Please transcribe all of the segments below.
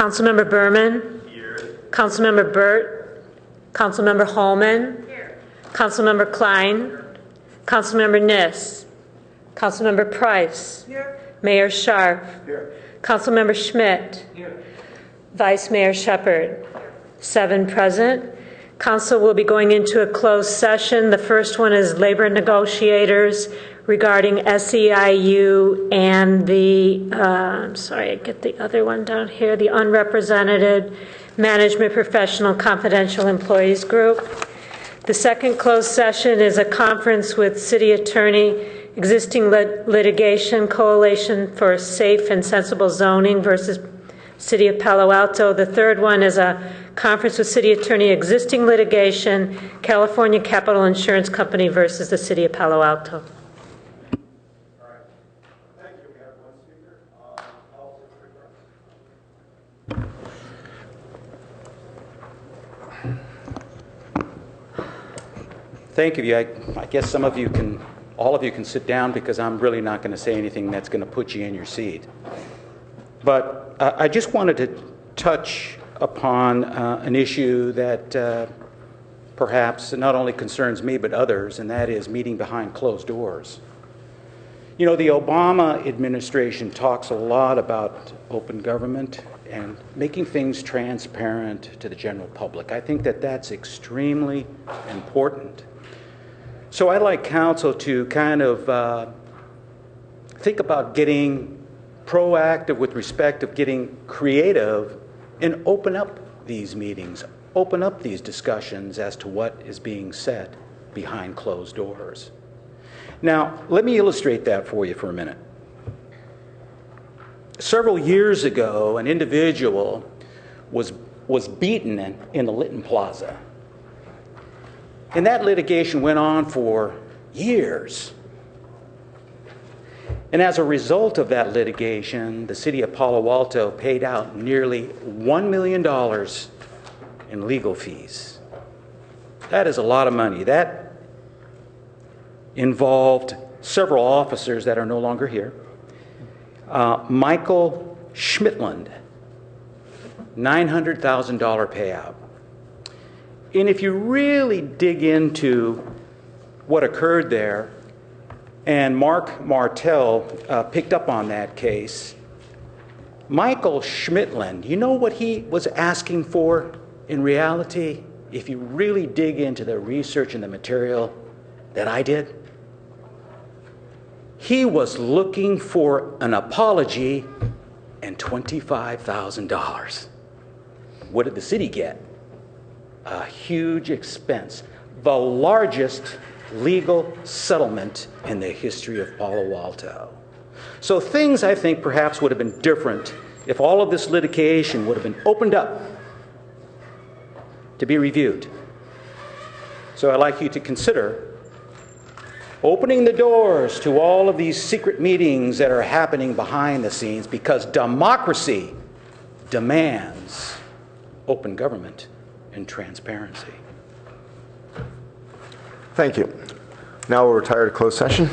Councilmember Berman. Here. Councilmember Burt. Councilmember Holman. Here. Councilmember Klein. Councilmember Niss. Councilmember Price. Here. Mayor Scharf. Here. Councilmember Schmidt. Here. Vice Mayor Shepherd. 7 present. Council will be going into a closed session. The first one is labor negotiators regarding SEIU and the, I'm sorry, I get the other one down here, the unrepresented management professional confidential employees group. The second closed session is a conference with city attorney, existing litigation, coalition for safe and sensible zoning versus City of Palo Alto. The third one is a conference with city attorney, existing litigation, California Capital Insurance Company versus the City of Palo Alto. All right. Thank you. We have one speaker. Thank you. I guess some of you can, all of you can sit down because I'm really not going to say anything that's going to put you in your seat. But I just wanted to touch upon an issue that perhaps not only concerns me but others, and that is meeting behind closed doors. You know, the Obama administration talks a lot about open government and making things transparent to the general public. I think that that's extremely important. So I'd like council to kind of think about getting proactive with respect of getting creative and open up these meetings, open up these discussions as to what is being said behind closed doors. Now, let me illustrate that for you for a minute. Several years ago, an individual was beaten in the Lytton Plaza. And that litigation went on for years. And as a result of that litigation, the city of Palo Alto paid out nearly $1 million in legal fees. That is a lot of money. That involved several officers that are no longer here. Michael Schmidtland, $900,000 payout. And if you really dig into what occurred there, and Mark Martell picked up on that case, Michael Schmidtland, you know what he was asking for in reality? If you really dig into the research and the material that I did, he was looking for an apology and $25,000. What did the city get? A huge expense, the largest legal settlement in the history of Palo Alto. So things, I think, perhaps would have been different if all of this litigation would have been opened up to be reviewed. So I'd like you to consider opening the doors to all of these secret meetings that are happening behind the scenes, because democracy demands open government and transparency. Thank you. Now we'll retire to closed session.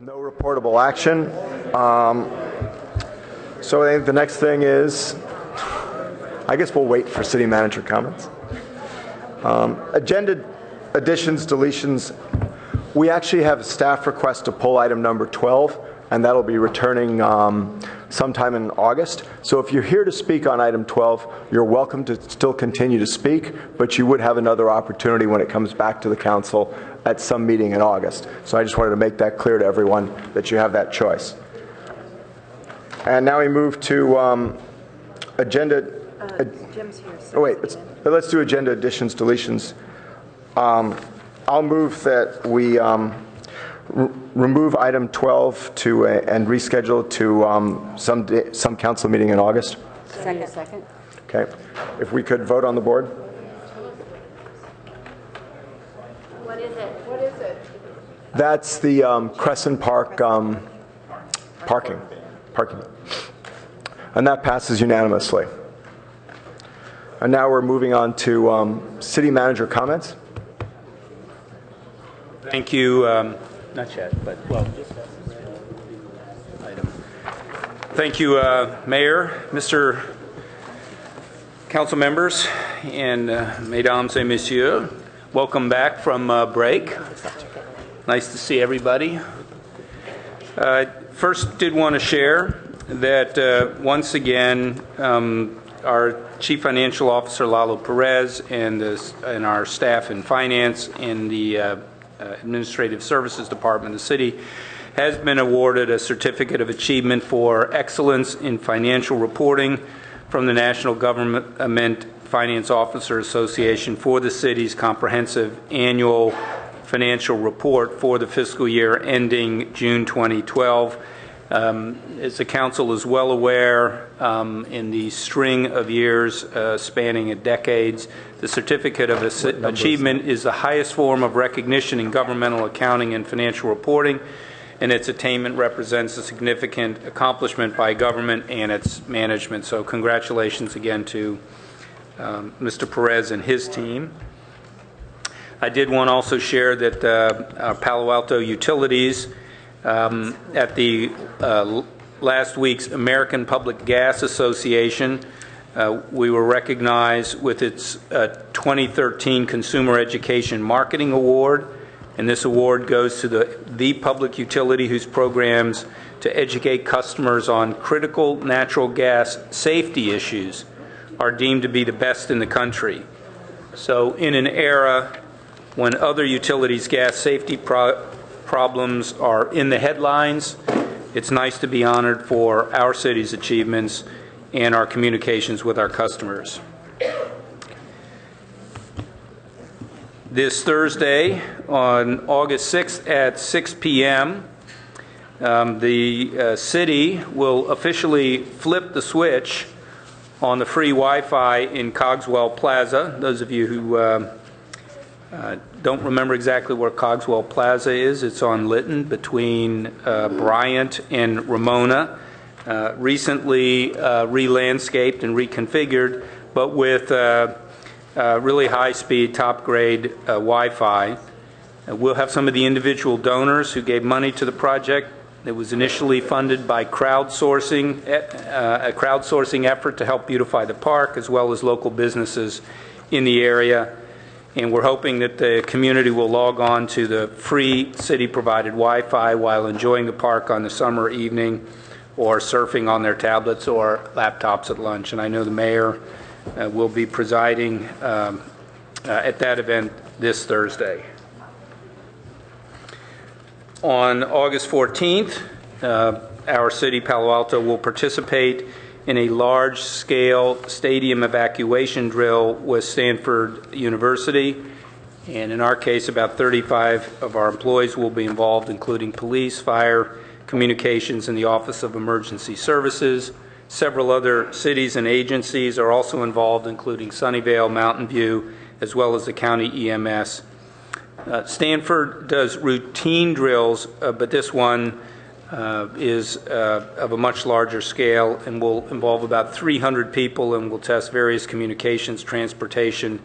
No reportable action. So I think the next thing is, I guess we'll wait for city manager comments. Agenda additions, deletions. We actually have a staff request to pull item number 12, and that'll be returning sometime in August. So if you're here to speak on item 12, you're welcome to still continue to speak, but you would have another opportunity when it comes back to the council at some meeting in August. So I just wanted to make that clear to everyone that you have that choice. And now we move to agenda. Jim's here. So Oh wait, let's do agenda additions, deletions. I'll move that we remove item 12 to and reschedule to some council meeting in August. Second. Okay. If we could vote on the board. What is it? What is it? That's the Crescent Park parking. And that passes unanimously. And now we're moving on to city manager comments. Thank you. Not yet, but well. Item. Thank you, Mayor, Mr. Council members, and mesdames et messieurs. Welcome back from break. Nice to see everybody. First, did want to share that once again, our Chief Financial Officer Lalo Perez and our staff in finance in the Administrative Services Department of the city has been awarded a Certificate of Achievement for Excellence in Financial Reporting from the National Government Finance Officer Association for the city's comprehensive annual financial report for the fiscal year ending June 2012. As the council is well aware, in the string of years spanning decades, the Certificate of Achievement is the highest form of recognition in governmental accounting and financial reporting, and its attainment represents a significant accomplishment by government and its management. So congratulations again to Mr. Perez and his team. I did want to also share that our Palo Alto utilities at the last week's American Public Gas Association, we were recognized with its 2013 Consumer Education Marketing Award, and this award goes to the public utility whose programs to educate customers on critical natural gas safety issues are deemed to be the best in the country. So in an era when other utilities' gas safety problems are in the headlines, it's nice to be honored for our city's achievements and our communications with our customers. This Thursday, on August 6th at 6 p.m., the city will officially flip the switch on the free Wi-Fi in Cogswell Plaza. Those of you who don't remember exactly where Cogswell Plaza is, it's on Lytton between Bryant and Ramona. Recently re-landscaped and reconfigured, but with really high-speed, top-grade Wi-Fi. We'll have some of the individual donors who gave money to the project. It was initially funded by a crowdsourcing effort to help beautify the park, as well as local businesses in the area. And we're hoping that the community will log on to the free city-provided Wi-Fi while enjoying the park on the summer evening or surfing on their tablets or laptops at lunch. And I know the mayor will be presiding at that event this Thursday. On August 14th, our city, Palo Alto, will participate in a large-scale stadium evacuation drill with Stanford University. And in our case, about 35 of our employees will be involved, including police, fire, communications, and the Office of Emergency Services. Several other cities and agencies are also involved, including Sunnyvale, Mountain View, as well as the county EMS. Stanford does routine drills, but this one is of a much larger scale and will involve about 300 people and will test various communications, transportation,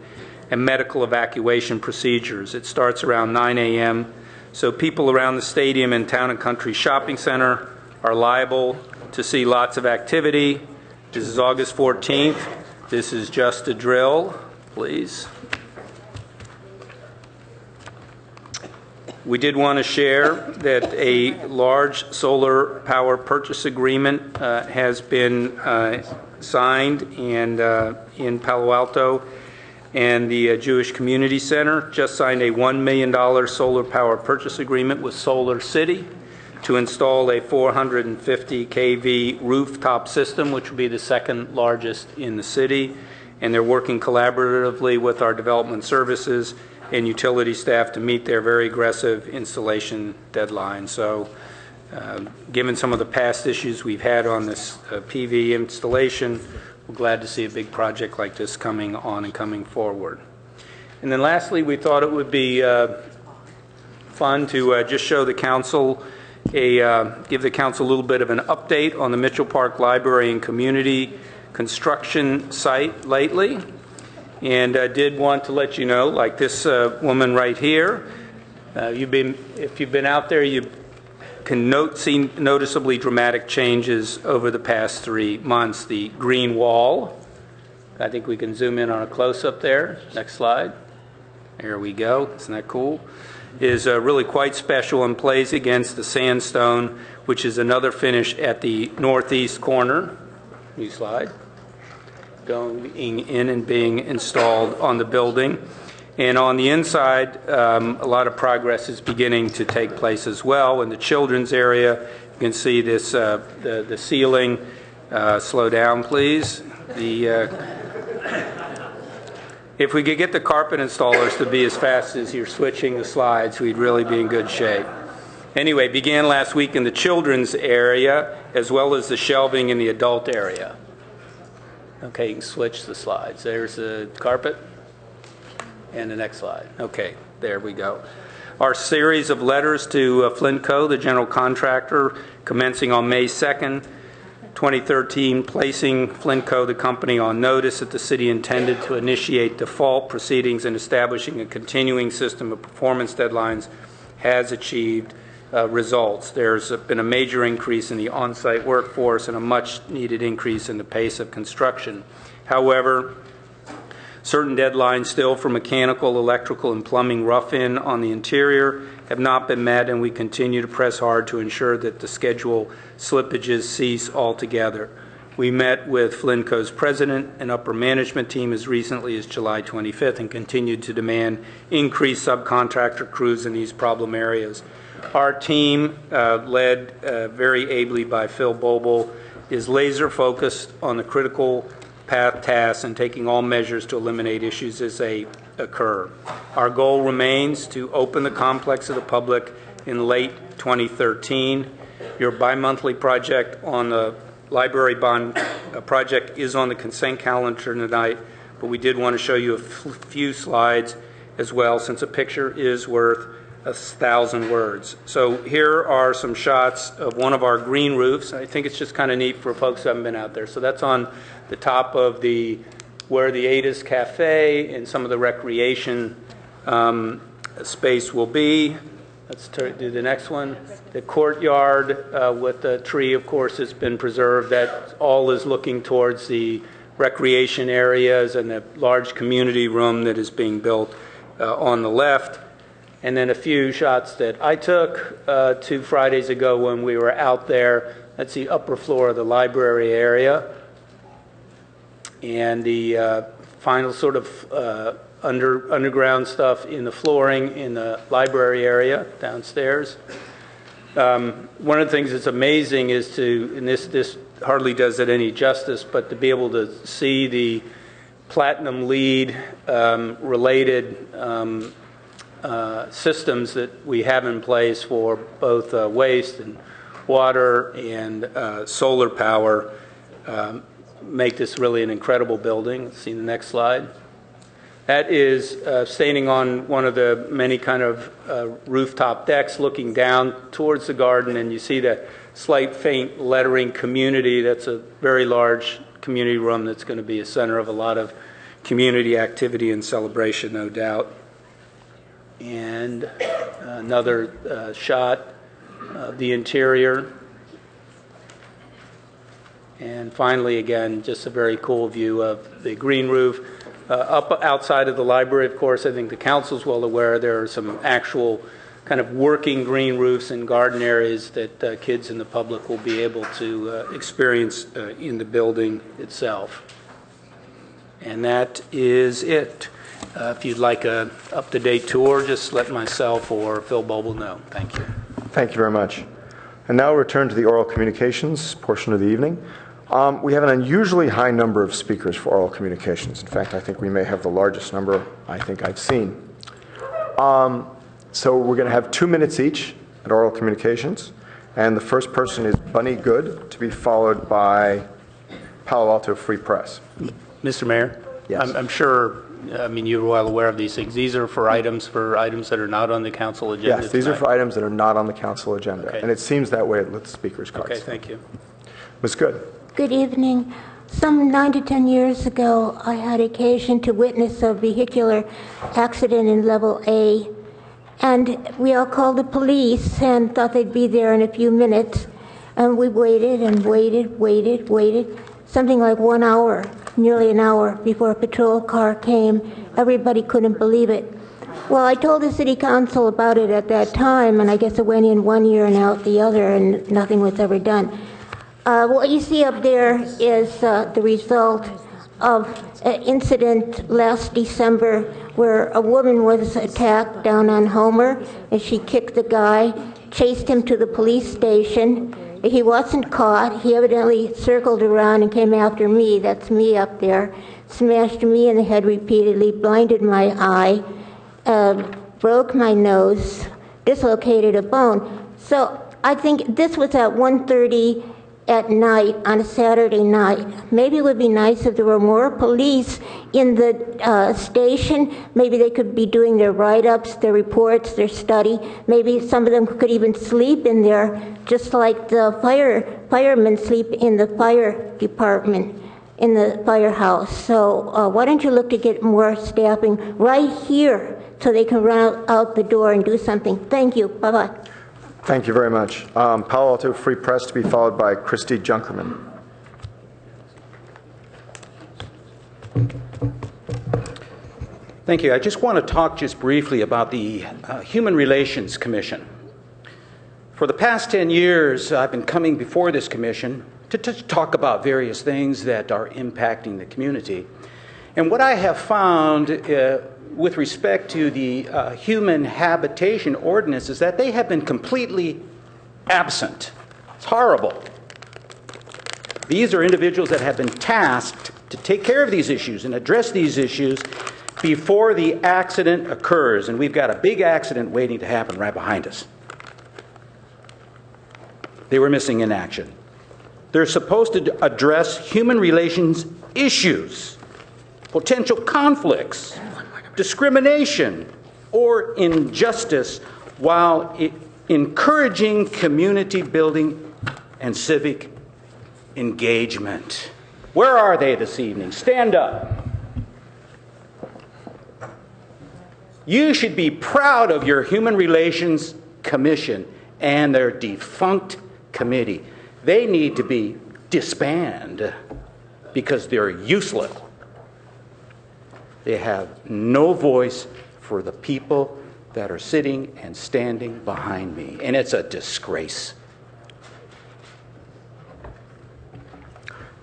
and medical evacuation procedures. It starts around 9 a.m. So people around the stadium and Town and Country Shopping Center are liable to see lots of activity. This is August 14th. This is just a drill, please. We did want to share that a large solar power purchase agreement has been signed and in Palo Alto, and the Jewish Community Center just signed a $1 million solar power purchase agreement with Solar City to install a 450 kV rooftop system, which will be the second largest in the city. And they're working collaboratively with our development services and utility staff to meet their very aggressive installation deadline. So given some of the past issues we've had on this PV installation, we're glad to see a big project like this coming on and coming forward. And then lastly, we thought it would be fun to just show the council give the council a little bit of an update on the Mitchell Park Library and Community construction site lately. And I did want to let you know, like this woman right here, if you've been out there, you can see noticeably dramatic changes over the past 3 months. The green wall, I think we can zoom in on a close-up there. Next slide. There we go. Isn't that cool? Is really quite special and plays against the sandstone, which is another finish at the northeast corner. New slide. Going in and being installed on the building. And on the inside, a lot of progress is beginning to take place as well. In the children's area, you can see this the ceiling. Slow down, please. If we could get the carpet installers to be as fast as you're switching the slides, we'd really be in good shape. Anyway, began last week in the children's area as well as the shelving in the adult area. Okay, you can switch the slides. There's the carpet and the next slide. Okay, there we go. Our series of letters to Flintco, the general contractor, commencing on May 2nd, 2013, placing Flintco, the company, on notice that the city intended to initiate default proceedings and establishing a continuing system of performance deadlines, has achieved results. There's been a major increase in the on-site workforce and a much-needed increase in the pace of construction. However, certain deadlines still for mechanical, electrical, and plumbing rough-in on the interior have not been met, and we continue to press hard to ensure that the schedule slippages cease altogether. We met with Flintco's president and upper management team as recently as July 25th and continued to demand increased subcontractor crews in these problem areas. Our team, led very ably by Phil Boble, is laser focused on the critical path tasks and taking all measures to eliminate issues as they occur. Our goal remains to open the complex to the public in late 2013. Your bi-monthly project on the library bond project is on the consent calendar tonight, but we did want to show you a few slides as well, since a picture is worth 1,000 words. So here are some shots of one of our green roofs. I think it's just kind of neat for folks who haven't been out there. So that's on the top of where the Ada's Cafe and some of the recreation space will be. Let's do the next one. The courtyard with the tree, of course, has been preserved. That all is looking towards the recreation areas and the large community room that is being built on the left. And then a few shots that I took 2 Fridays ago when we were out there. That's the upper floor of the library area. And the final sort of underground stuff in the flooring in the library area downstairs. One of the things that's amazing is and this hardly does it any justice, but to be able to see the platinum LEED related systems that we have in place for both waste and water and solar power make this really an incredible building. Let's see the next slide. That is standing on one of the many kind of rooftop decks looking down towards the garden, and you see that slight faint lettering community. That's a very large community room that's going to be a center of a lot of community activity and celebration, no doubt. and another shot of the interior. And finally, again, just a very cool view of the green roof. Up outside of the library, of course, I think the council's well aware there are some actual kind of working green roofs and garden areas that kids and the public will be able to experience in the building itself. And that is it. If you'd like a up-to-date tour, just let myself or Phil Boble know. Thank you. Thank you very much. And now we'll return to the oral communications portion of the evening. We have an unusually high number of speakers for oral communications. In fact, I think we may have the largest number I think I've seen. So we're going to have 2 minutes each at oral communications. And the first person is Bunny Good, to be followed by Palo Alto Free Press. Mr. Mayor? Yes. I'm sure, I mean, you're well aware of these things. These are for items that are not on the council agenda Yes, these are tonight. for items that are not on the council agenda. Okay. And it seems that way with the speaker's cards. Okay, thank you. Ms. Good. Good evening. Some 9 to 10 years ago, I had occasion to witness a vehicular accident in level A, and we all called the police and thought they'd be there in a few minutes, and we waited and waited, something like 1 hour, nearly an hour before a patrol car came. Everybody couldn't believe it. Well, I told the city council about it at that time, and I guess it went in one ear and out the other, and nothing was ever done. What you see up there is the result of an incident last December where a woman was attacked down on Homer, and she kicked the guy, chased him to the police station. He wasn't caught. He evidently circled around and came after me. That's me up there. Smashed me in the head repeatedly, blinded my eye, broke my nose, dislocated a bone. So I think this was at 1:30 at night on a Saturday night. Maybe it would be nice if there were more police in the station. Maybe they could be doing their write-ups, their reports, their study. Maybe some of them could even sleep in there, just like the firemen sleep in the fire department, in the firehouse. So why don't you look to get more staffing right here so they can run out the door and do something. Thank you. Bye-bye. Thank you very much. Palo Alto Free Press, to be followed by Christy Junkerman. Thank you. I just want to talk just briefly about the Human Relations Commission. For the past 10 years, I've been coming before this commission to talk about various things that are impacting the community. And what I have found with respect to the human habitation ordinance is that they have been completely absent. It's horrible. These are individuals that have been tasked to take care of these issues and address these issues before the accident occurs. And we've got a big accident waiting to happen right behind us. They were missing in action. They're supposed to address human relations issues, potential conflicts, discrimination, or injustice, while encouraging community building and civic engagement. Where are they this evening? Stand up. You should be proud of your Human Relations Commission and their defunct committee. They need to be disbanded because they're useless. They have no voice for the people that are sitting and standing behind me, and it's a disgrace.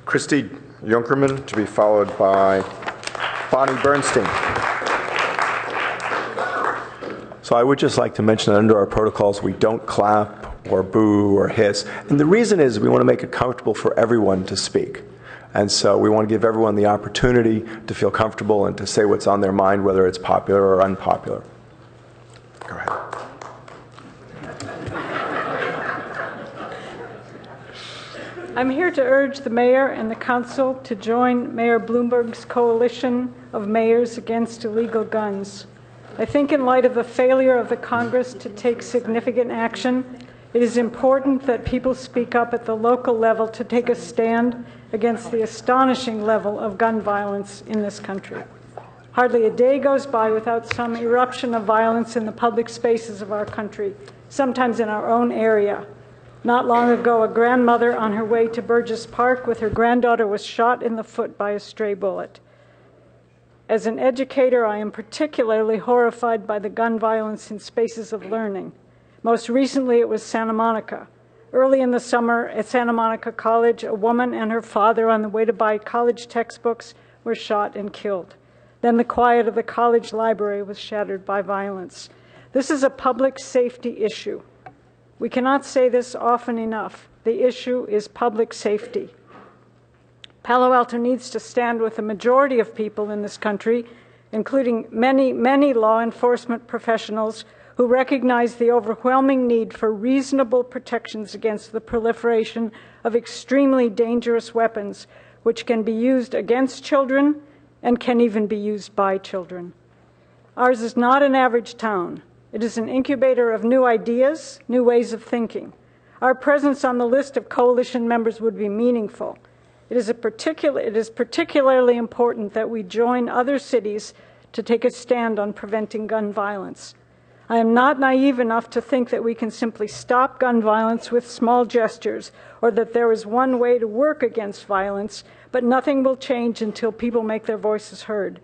Christy Junkerman, to be followed by Bonnie Bernstein. So I would just like to mention that under our protocols, we don't clap or boo or hiss. And the reason is we want to make it comfortable for everyone to speak. And so we want to give everyone the opportunity to feel comfortable and to say what's on their mind, whether it's popular or unpopular. Go ahead. I'm here to urge the mayor and the council to join Mayor Bloomberg's coalition of mayors against illegal guns. I think in light of the failure of the Congress to take significant action, it is important that people speak up at the local level to take a stand against the astonishing level of gun violence in this country. Hardly a day goes by without some eruption of violence in the public spaces of our country, sometimes in our own area. Not long ago, a grandmother on her way to Burgess Park with her granddaughter was shot in the foot by a stray bullet. As an educator, I am particularly horrified by the gun violence in spaces of learning. Most recently, it was Santa Monica. Early in the summer at Santa Monica College, a woman and her father on the way to buy college textbooks were shot and killed. Then the quiet of the college library was shattered by violence. This is a public safety issue. We cannot say this often enough. The issue is public safety. Palo Alto needs to stand with the majority of people in this country, including many, many law enforcement professionals who recognize the overwhelming need for reasonable protections against the proliferation of extremely dangerous weapons, which can be used against children and can even be used by children. Ours is not an average town. It is an incubator of new ideas, new ways of thinking. Our presence on the list of coalition members would be meaningful. It is particularly important that we join other cities to take a stand on preventing gun violence. I am not naive enough to think that we can simply stop gun violence with small gestures, or that there is one way to work against violence, but nothing will change until people make their voices heard.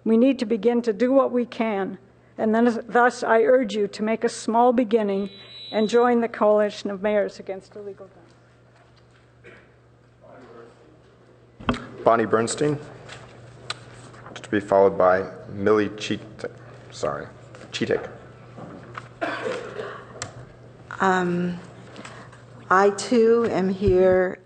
We need to begin to do what we can, and then, thus I urge you to make a small beginning and join the Coalition of Mayors Against Illegal Guns. Bonnie Bernstein, to be followed by Millie Cheatik. I too am here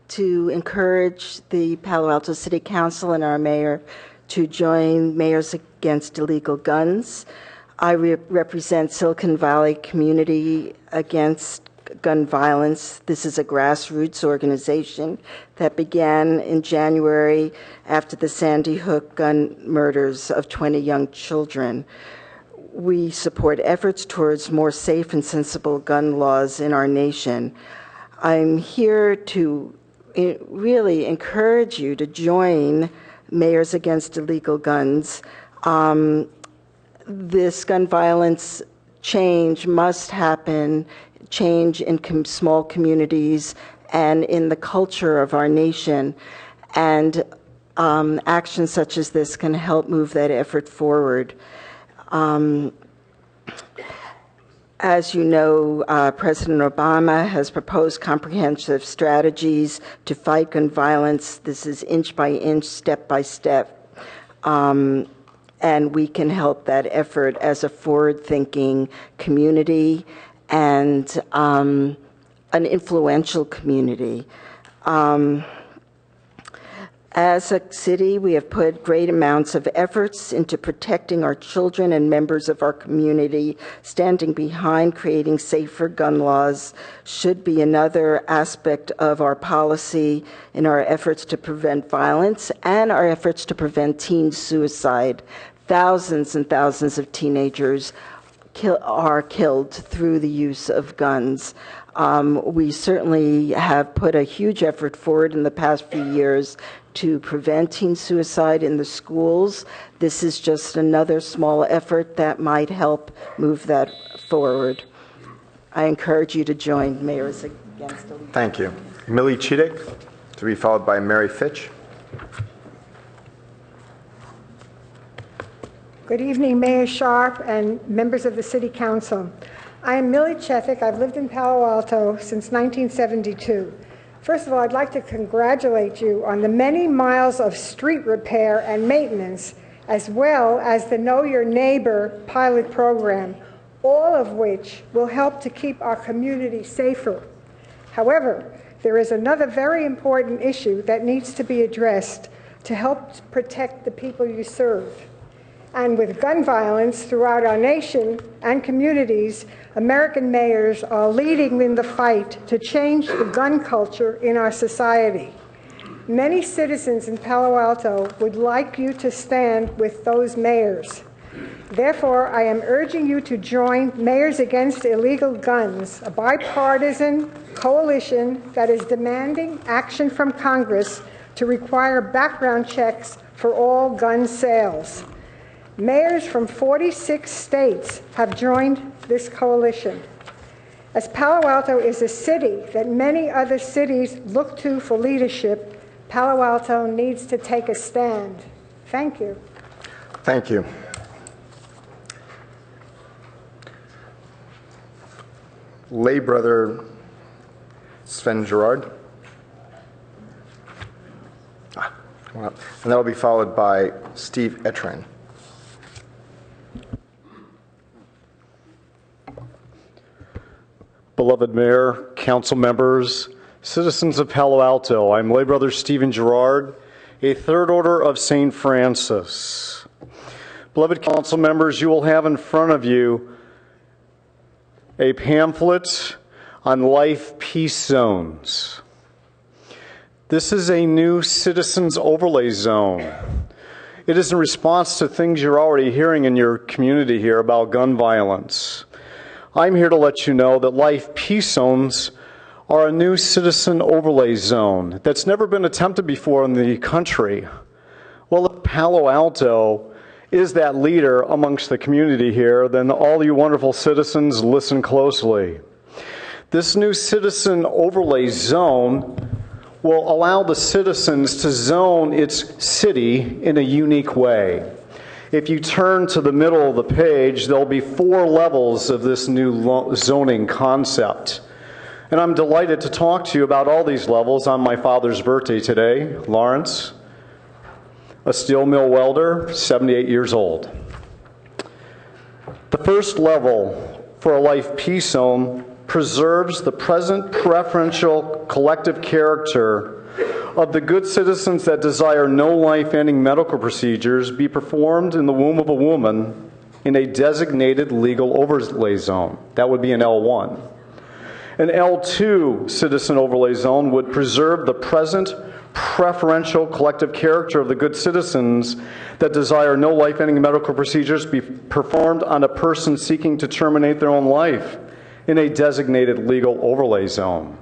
to encourage the Palo Alto City Council and our mayor to join Mayors Against Illegal Guns. I represent Silicon Valley Community Against Gun Violence. This is a grassroots organization that began in January after the Sandy Hook gun murders of 20 young children. We support efforts towards more safe and sensible gun laws in our nation. I'm here to really encourage you to join Mayors Against Illegal Guns. This gun violence change must happen, change in small communities and in the culture of our nation. And actions such as this can help move that effort forward. As you know, President Obama has proposed comprehensive strategies to fight gun violence. This is inch by inch, step by step. And we can help that effort as a forward-thinking community and an influential community. As a city, we have put great amounts of efforts into protecting our children and members of our community. Standing behind creating safer gun laws should be another aspect of our policy in our efforts to prevent violence and our efforts to prevent teen suicide. Thousands and thousands of teenagers are killed through the use of guns. We certainly have put a huge effort forward in the past few years to prevent teen suicide in the schools. This is just another small effort that might help move that forward. I encourage you to join Mayors Against Illegal Guns. Thank you. Millie Cheatik, to be followed by Mary Fitch. Good evening, Mayor Sharp and members of the City Council. I am Millie Cheatik. I've lived in Palo Alto since 1972. First of all, I'd like to congratulate you on the many miles of street repair and maintenance, as well as the Know Your Neighbor pilot program, all of which will help to keep our community safer. However, there is another very important issue that needs to be addressed to help protect the people you serve. And with gun violence throughout our nation and communities, American mayors are leading in the fight to change the gun culture in our society. Many citizens in Palo Alto would like you to stand with those mayors. Therefore, I am urging you to join Mayors Against Illegal Guns, a bipartisan coalition that is demanding action from Congress to require background checks for all gun sales. Mayors from 46 states have joined this coalition. As Palo Alto is a city that many other cities look to for leadership, Palo Alto needs to take a stand. Thank you. Thank you. Lay brother Sven Gerard. Come on up. And that will be followed by Steve Etrin. Beloved Mayor, council members, citizens of Palo Alto, I'm lay brother Stephen Gerard, a Third Order of St. Francis. Beloved council members, you will have in front of you a pamphlet on life peace zones. This is a new citizens overlay zone. It is in response to things you're already hearing in your community here about gun violence. I'm here to let you know that life peace zones are a new citizen overlay zone that's never been attempted before in the country. Well, if Palo Alto is that leader amongst the community here, then all you wonderful citizens, listen closely. This new citizen overlay zone will allow the citizens to zone its city in a unique way. If you turn to the middle of the page, there'll be 4 levels of this new zoning concept. And I'm delighted to talk to you about all these levels on my father's birthday today, Lawrence, a steel mill welder, 78 years old. The first level for a life peace zone preserves the present preferential collective character of the good citizens that desire no life-ending medical procedures be performed in the womb of a woman in a designated legal overlay zone. That would be an L1. An L2 citizen overlay zone would preserve the present preferential collective character of the good citizens that desire no life-ending medical procedures be performed on a person seeking to terminate their own life in a designated legal overlay zone.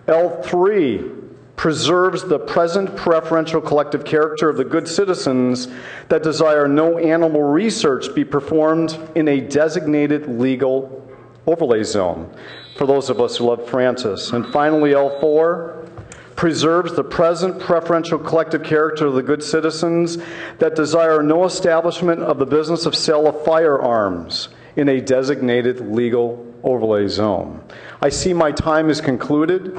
L3 preserves the present preferential collective character of the good citizens that desire no animal research be performed in a designated legal overlay zone, for those of us who love Francis. And finally, L4 preserves the present preferential collective character of the good citizens that desire no establishment of the business of sale of firearms in a designated legal overlay zone. I see my time is concluded.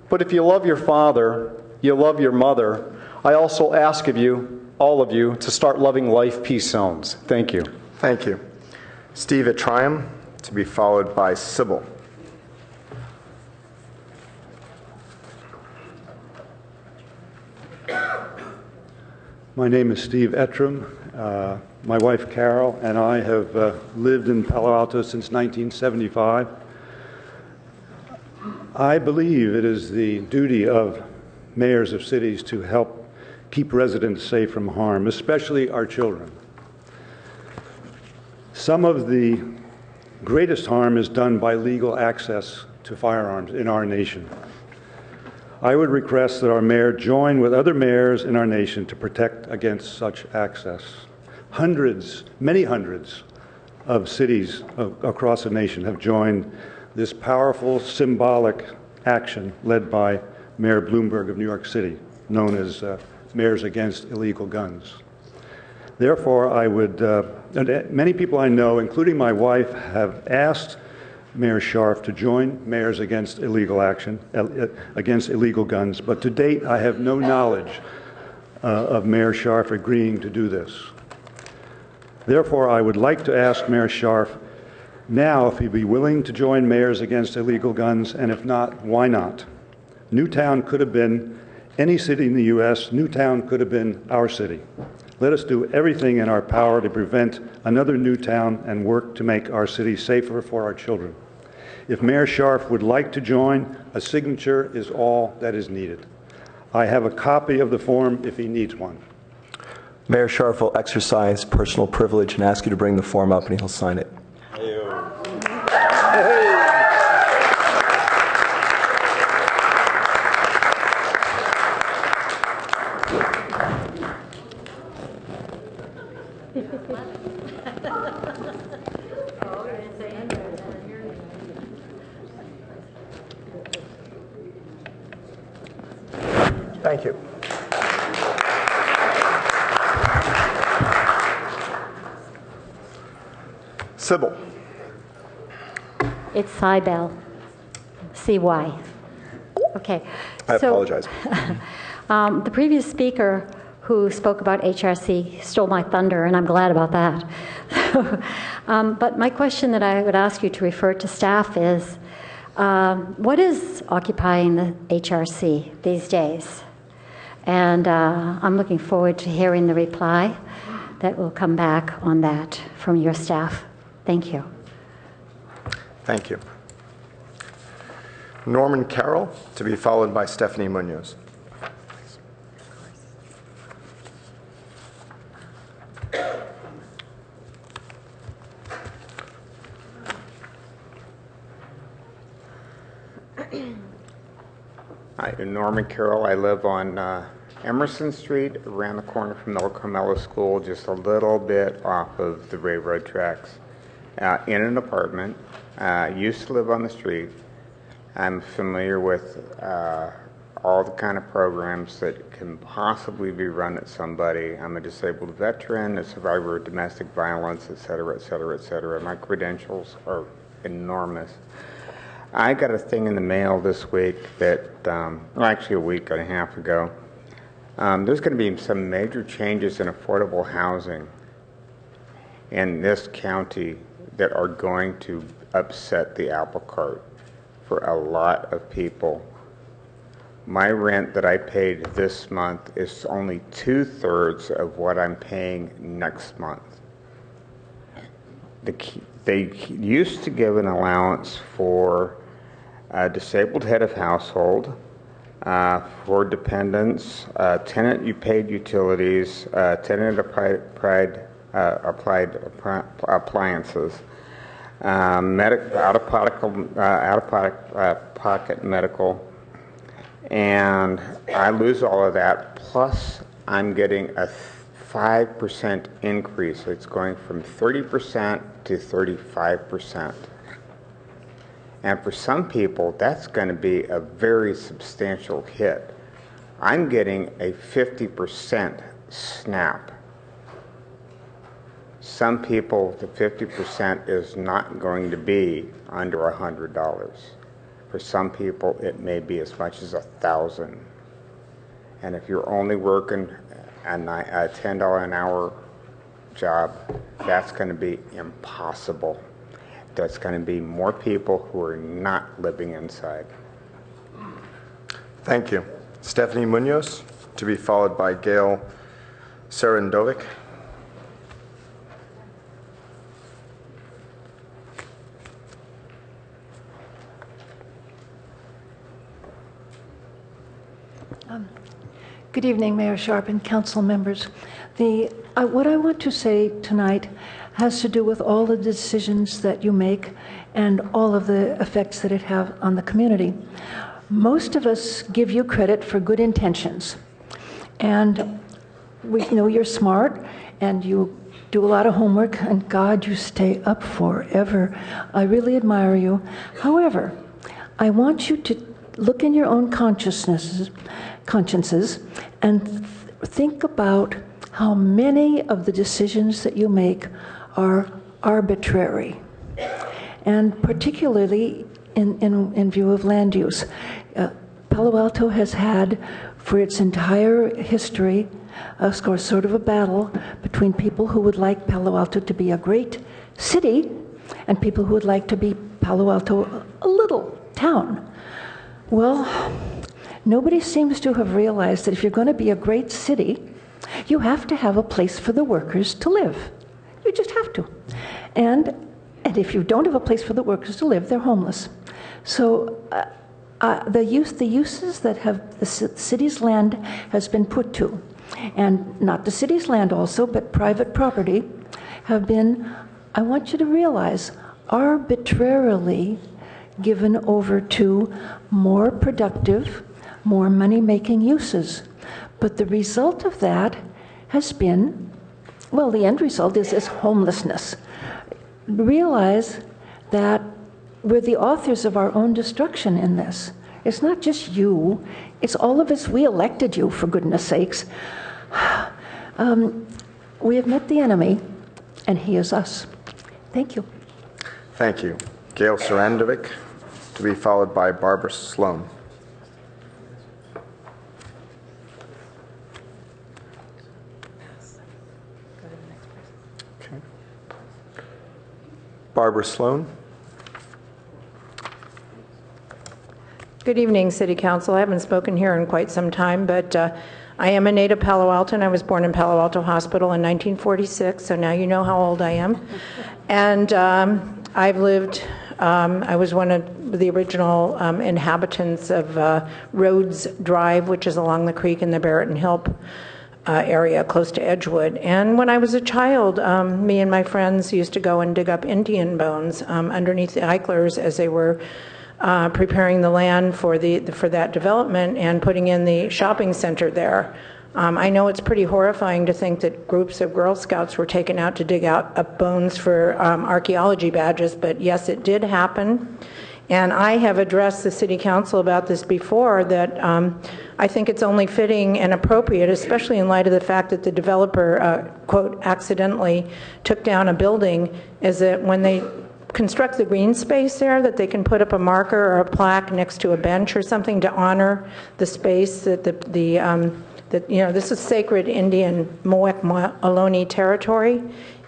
But if you love your father, you love your mother, I also ask of you, all of you, to start loving life peace zones. Thank you. Thank you. Steve at Triumph, to be followed by Sybil. My name is Steve Ettram. My wife Carol and I have lived in Palo Alto since 1975. I believe it is the duty of mayors of cities to help keep residents safe from harm, especially our children. Some of the greatest harm is done by legal access to firearms in our nation. I would request that our mayor join with other mayors in our nation to protect against such access. Hundreds, many hundreds of cities across the nation have joined this powerful symbolic action led by Mayor Bloomberg of New York City, known as Mayors Against Illegal Guns. Therefore, I would, many people I know, including my wife, have asked Mayor Scharf to join Mayors Against Illegal Action, against illegal guns, but to date I have no knowledge of Mayor Scharf agreeing to do this. Therefore, I would like to ask Mayor Scharf now if he'd be willing to join Mayors Against Illegal Guns, and if not, why not? Newtown could have been any city in the U.S. Newtown could have been our city. Let us do everything in our power to prevent another Newtown and work to make our city safer for our children. If Mayor Scharf would like to join, a signature is all that is needed. I have a copy of the form if he needs one. Mayor Scharf will exercise personal privilege and ask you to bring the form up and he'll sign it. Thank you. Sybil. It's Cybel. CY. Okay. I apologize. The previous speaker who spoke about HRC stole my thunder, and I'm glad about that. But my question that I would ask you to refer to staff is, what is occupying the HRC these days? And I'm looking forward to hearing the reply that will come back on that from your staff. Thank you. Thank you. Norman Carroll, to be followed by Stephanie Munoz. Hi, I'm Norman Carroll. I live on Emerson Street, around the corner from the Carmela School, just a little bit off of the railroad tracks. In an apartment. Used to live on the street. I'm familiar with all the kind of programs that can possibly be run at somebody. I'm a disabled veteran, a survivor of domestic violence, et cetera, et cetera, et cetera. My credentials are enormous. I got a thing in the mail this week that, well, actually a week and a half ago. There's going to be some major changes in affordable housing in this county that are going to upset the apple cart for a lot of people. My rent that I paid this month is only 2/3 of what I'm paying next month. They used to give an allowance for a disabled head of household, for dependents, tenant you paid utilities, tenant applied appliances, out-of-pocket medical, and I lose all of that. Plus, I'm getting a 5% increase. It's going from 30% to 35%. And for some people, that's going to be a very substantial hit. I'm getting a 50% SNAP. Some people, the 50% is not going to be under $100. For some people, it may be as much as $1,000. And if you're only working a $10 an hour job, that's going to be impossible. There's going to be more people who are not living inside. Thank you. Stephanie Munoz, to be followed by Gail Sarandovic. Good evening, Mayor Sharp and council members. What I want to say tonight has to do with all the decisions that you make and all of the effects that it have on the community. Most of us give you credit for good intentions, and we know you're smart and you do a lot of homework, and God, you stay up forever. I really admire you. However, I want you to look in your own consciences and think about how many of the decisions that you make are arbitrary, and particularly in view of land use. Palo Alto has had for its entire history sort of a battle between people who would like Palo Alto to be a great city and people who would like to be Palo Alto a little town. Well, nobody seems to have realized that if you're going to be a great city, you have to have a place for the workers to live. You just have to. And if you don't have a place for the workers to live, they're homeless. So the uses that have the city's land has been put to, and not the city's land also, but private property, have been, I want you to realize, arbitrarily given over to more productive, more money-making uses. But the result of that has been well, the end result is homelessness. Realize that we're the authors of our own destruction in this. It's not just you, it's all of us. We elected you, for goodness sakes. We have met the enemy, and he is us. Thank you. Thank you. Gail Sarandovic, to be followed by Barbara Sloan. Okay. Barbara Sloan. Good evening, City Council. I haven't spoken here in quite some time, but I am a native Palo Alto, and I was born in Palo Alto Hospital in 1946, so now you know how old I am. And I've lived, I was one of the original inhabitants of Rhodes Drive, which is along the creek in the Barrett and Hilp area close to Edgewood. And when I was a child, me and my friends used to go and dig up Indian bones underneath the Eichlers as they were preparing the land for that development and putting in the shopping center there. I know it's pretty horrifying to think that groups of Girl Scouts were taken out to dig up bones for archaeology badges, but yes, it did happen. And I have addressed the City Council about this before, that I think it's only fitting and appropriate, especially in light of the fact that the developer, quote, accidentally took down a building, is that when they construct the green space there, that they can put up a marker or a plaque next to a bench or something to honor the space that that, you know, this is sacred Indian Moek Ohlone territory.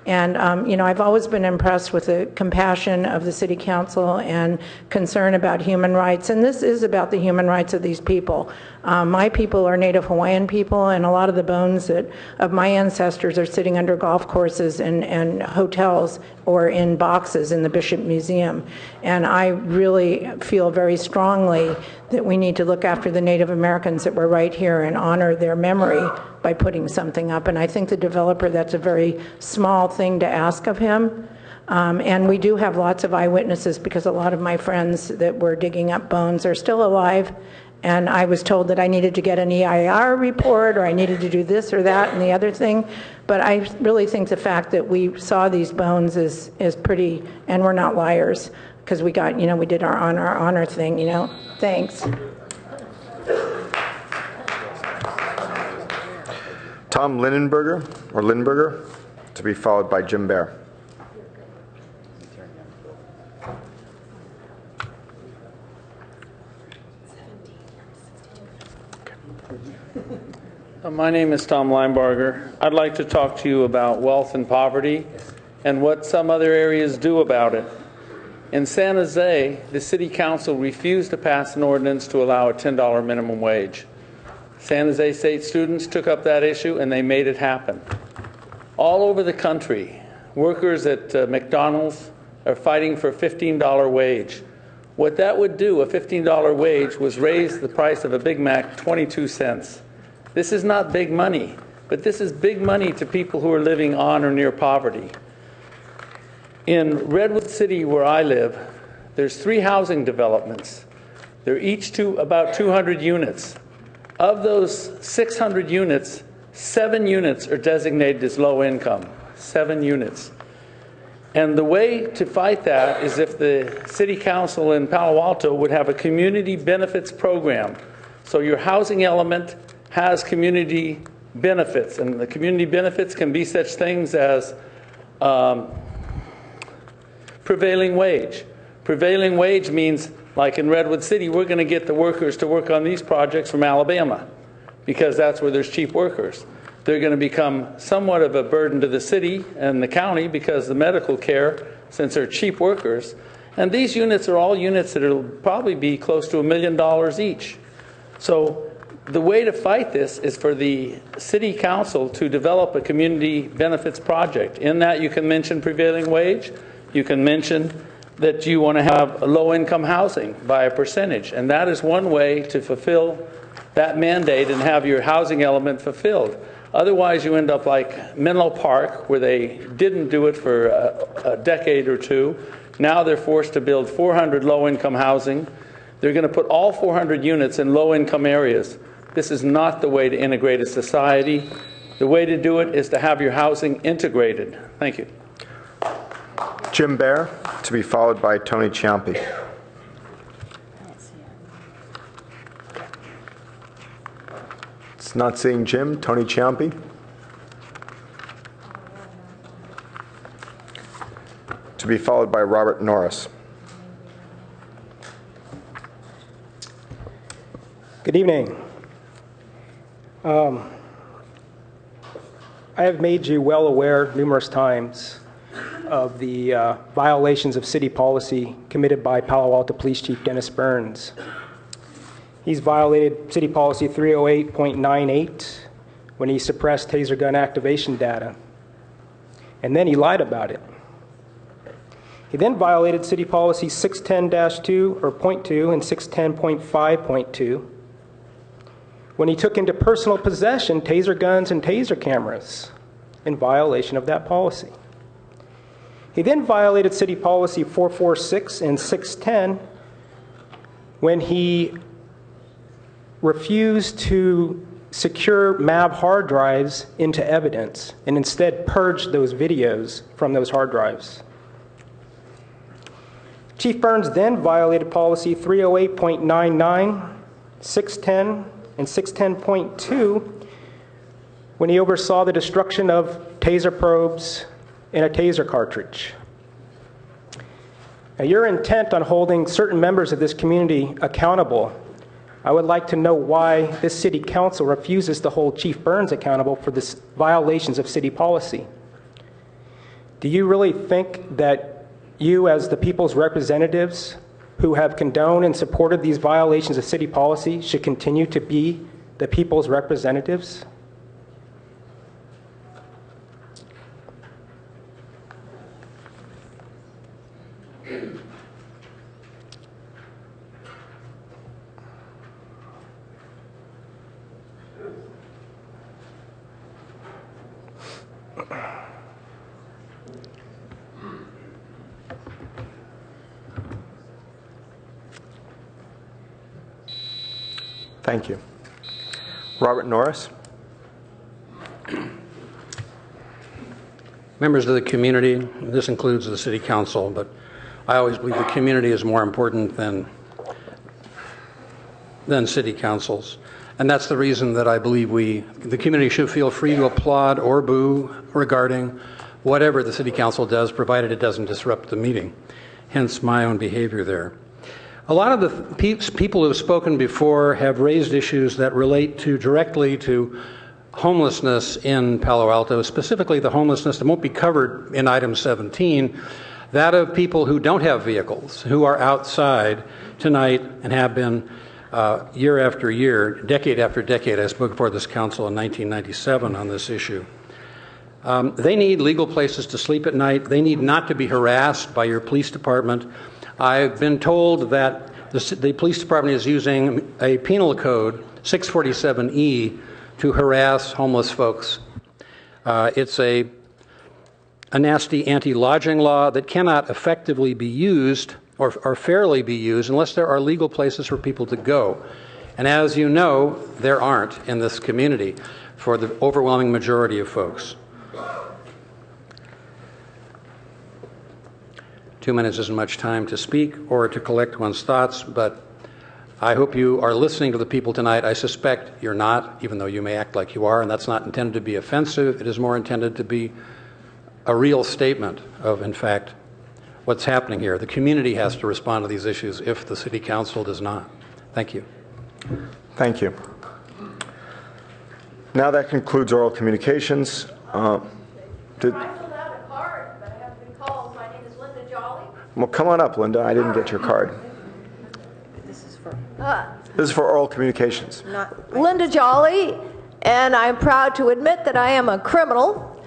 And, you know, I've always been impressed with the compassion of the City Council and concern about human rights. And this is about the human rights of these people. My people are Native Hawaiian people, and a lot of the bones of my ancestors are sitting under golf courses and hotels or in boxes in the Bishop Museum. And I really feel very strongly that we need to look after the Native Americans that were right here and honor their memory by putting something up. And I think the developer, that's a very small thing to ask of him. And we do have lots of eyewitnesses, because a lot of my friends that were digging up bones are still alive. And I was told that I needed to get an EIR report, or I needed to do this or that and the other thing. But I really think the fact that we saw these bones is pretty, and we're not liars, because we got, you know, we did our honor thing, you know. Thanks. Tom Lindenberger, to be followed by Jim Bear. My name is Tom Linebarger. I'd like to talk to you about wealth and poverty and what some other areas do about it. In San Jose, the City Council refused to pass an ordinance to allow a $10 minimum wage. San Jose State students took up that issue and they made it happen. All over the country, workers at McDonald's are fighting for a $15 wage. What that would do, a $15 wage, was raise the price of a Big Mac 22 cents. This is not big money, but this is big money to people who are living on or near poverty. In Redwood City, where I live, there's 3 housing developments. They're each about 200 units. Of those 600 units, 7 units are designated as low income. 7 units. And the way to fight that is if the City Council in Palo Alto would have a community benefits program. So your housing element has community benefits, and the community benefits can be such things as prevailing wage. Prevailing wage means, like in Redwood City, we're going to get the workers to work on these projects from Alabama, because that's where there's cheap workers. They're going to become somewhat of a burden to the city and the county because the medical care, since they're cheap workers. And these units are all units that will probably be close to $1 million each. So the way to fight this is for the City Council to develop a community benefits project. In that, you can mention prevailing wage. You can mention that you want to have a low-income housing by a percentage. And that is one way to fulfill that mandate and have your housing element fulfilled. Otherwise, you end up like Menlo Park, where they didn't do it for a decade or two. Now they're forced to build 400 low-income housing. They're going to put all 400 units in low-income areas. This is not the way to integrate a society. The way to do it is to have your housing integrated. Thank you. Jim Bear, to be followed by Tony Ciampi. It's not seeing Jim. Tony Ciampi. To be followed by Robert Norris. Good evening. I have made you well aware numerous times of the violations of city policy committed by Palo Alto Police Chief Dennis Burns. He's violated city policy 308.98 when he suppressed taser gun activation data, and then he lied about it. He then violated city policy 610-2 or .2 and 610.5.2 when he took into personal possession taser guns and taser cameras in violation of that policy. He then violated city policy 446 and 610 when he refused to secure MAV hard drives into evidence and instead purged those videos from those hard drives. Chief Burns then violated policy 308.99, 610, and 610.2 when he oversaw the destruction of taser probes in a taser cartridge. Now, you're intent on holding certain members of this community accountable. I would like to know why this city council refuses to hold Chief Burns accountable for the violations of city policy. Do you really think that you, as the people's representatives who have condoned and supported these violations of city policy, should continue to be the people's representatives? Thank you. Robert Norris. Members of the community, this includes the city council, but I always believe the community is more important than city councils. And that's the reason that I believe the community should feel free to applaud or boo regarding whatever the city council does, provided it doesn't disrupt the meeting. Hence my own behavior there. A lot of the people who have spoken before have raised issues that relate directly to homelessness in Palo Alto, specifically the homelessness that won't be covered in item 17, that of people who don't have vehicles, who are outside tonight and have been year after year, decade after decade. I spoke before this council in 1997 on this issue. They need legal places to sleep at night. They need not to be harassed by your police department. I've been told that the police department is using a penal code, 647E, to harass homeless folks. It's a nasty anti-lodging law that cannot effectively be used or fairly be used unless there are legal places for people to go. And as you know, there aren't in this community for the overwhelming majority of folks. 2 minutes isn't much time to speak or to collect one's thoughts, but I hope you are listening to the people tonight. I suspect you're not, even though you may act like you are, and that's not intended to be offensive. It is more intended to be a real statement of, in fact, what's happening here. The community has to respond to these issues if the city council does not. Thank you. Thank you. Now that concludes oral communications. Well, come on up, Linda. I didn't get your card. This is for oral communications. Linda Jolly, and I'm proud to admit that I am a criminal.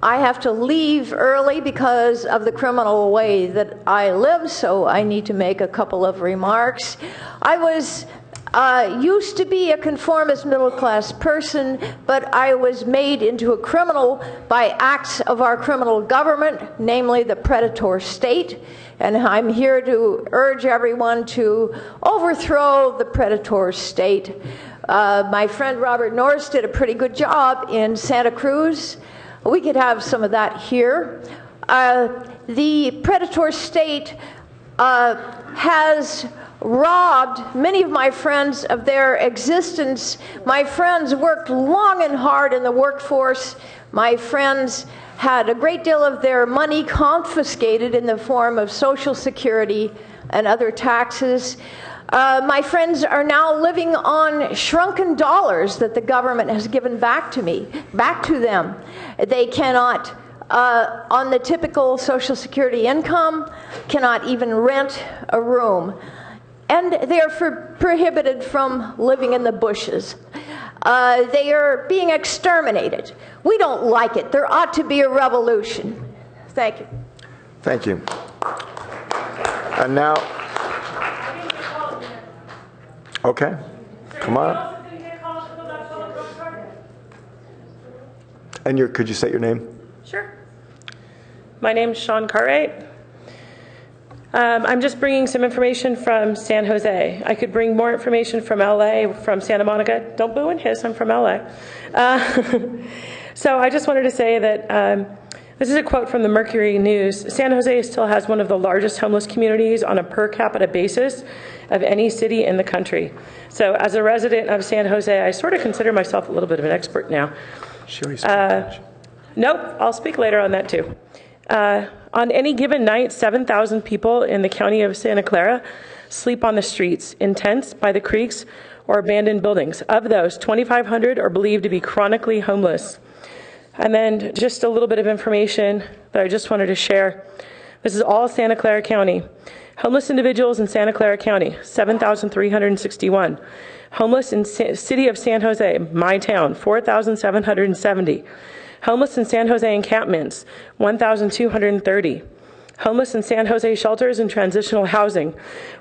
I have to leave early because of the criminal way that I live, so I need to make a couple of remarks. I was Used to be a conformist middle-class person, but I was made into a criminal by acts of our criminal government, namely the predator state. And I'm here to urge everyone to overthrow the predator state. My friend Robert Norris did a pretty good job in Santa Cruz. We could have some of that here. The predator state has robbed many of my friends of their existence. My friends worked long and hard in the workforce. My friends had a great deal of their money confiscated in the form of Social Security and other taxes. My friends are now living on shrunken dollars that the government has given back to them. They cannot, on the typical Social Security income, cannot even rent a room. And they are prohibited from living in the bushes. They are being exterminated. We don't like it. There ought to be a revolution. Thank you. Thank you. And now, okay, come on up. And could you state your name? Sure. My name's Sean Cartwright. I'm just bringing some information from San Jose. I could bring more information from LA, from Santa Monica. Don't boo and hiss, I'm from LA. So I just wanted to say that this is a quote from the Mercury News. San Jose still has one of the largest homeless communities on a per capita basis of any city in the country. So as a resident of San Jose, I sort of consider myself a little bit of an expert now. Nope, I'll speak later on that too. On any given night, 7,000 people in the county of Santa Clara sleep on the streets, in tents, by the creeks, or abandoned buildings. Of those, 2,500 are believed to be chronically homeless. And then just a little bit of information that I just wanted to share. This is all Santa Clara County. Homeless individuals in Santa Clara County, 7,361. Homeless in City of San Jose, my town, 4,770. Homeless in San Jose encampments, 1,230. Homeless in San Jose shelters and transitional housing,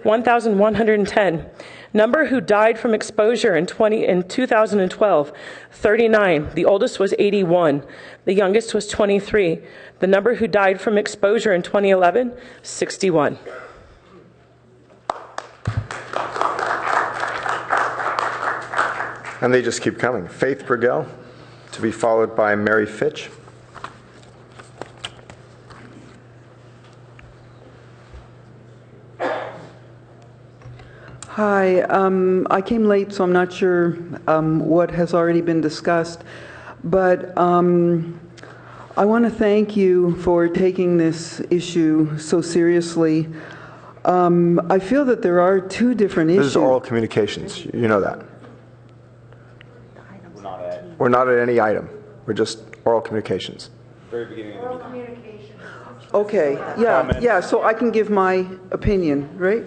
1,110. Number who died from exposure in 2012, 39. The oldest was 81. The youngest was 23. The number who died from exposure in 2011, 61. And they just keep coming. Faith Brigel, to be followed by Mary Fitch. Hi, I came late, so I'm not sure what has already been discussed, but I want to thank you for taking this issue so seriously. I feel that there are two different issues. This is oral communications. You know that. We're not at any item. We're just oral communications. Very beginning of the meeting. Okay, yeah, so I can give my opinion, right?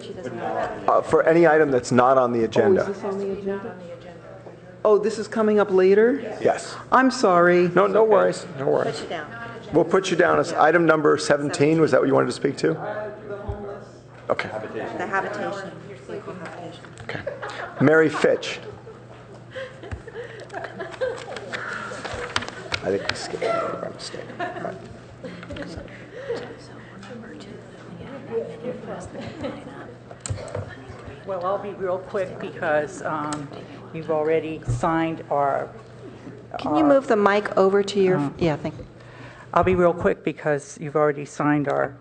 For any item that's not on the agenda. Oh, is this on the agenda? Oh, this is coming up later? Yes. I'm sorry. No, no worries. No worries. Put you down. We'll put you down as item number 17. Was that what you wanted to speak to? Okay. The habitation. Okay. Mary Fitch. I think we skipped it by mistake. Right. Well, I'll be real quick because you've already signed our... Can you move the mic over to your... yeah, thank you. I'll be real quick because you've already signed our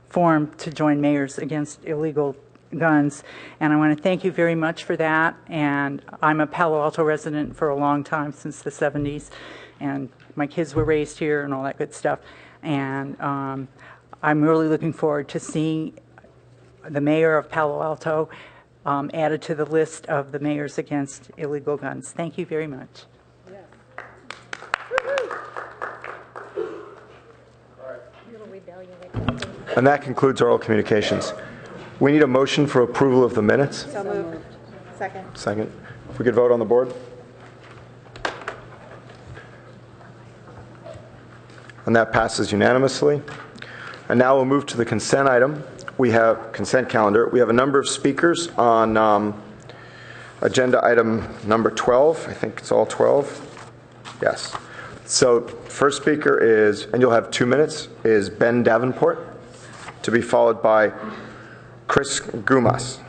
form to join Mayors Against Illegal Guns, and I want to thank you very much for that. And I'm a Palo Alto resident for a long time, since the 70s, and my kids were raised here and all that good stuff. And I'm really looking forward to seeing the mayor of Palo Alto added to the list of the Mayors Against Illegal Guns. Thank you very much. And that concludes oral communications. We need a motion for approval of the minutes. So moved. Second. Second. If we could vote on the board. And that passes unanimously. And now we'll move to the consent item. We have consent calendar. We have a number of speakers on Agenda item number 12, I think it's all 12. Yes. So first speaker is, and you'll have 2 minutes, is Ben Davenport, to be followed by Chris Gumas.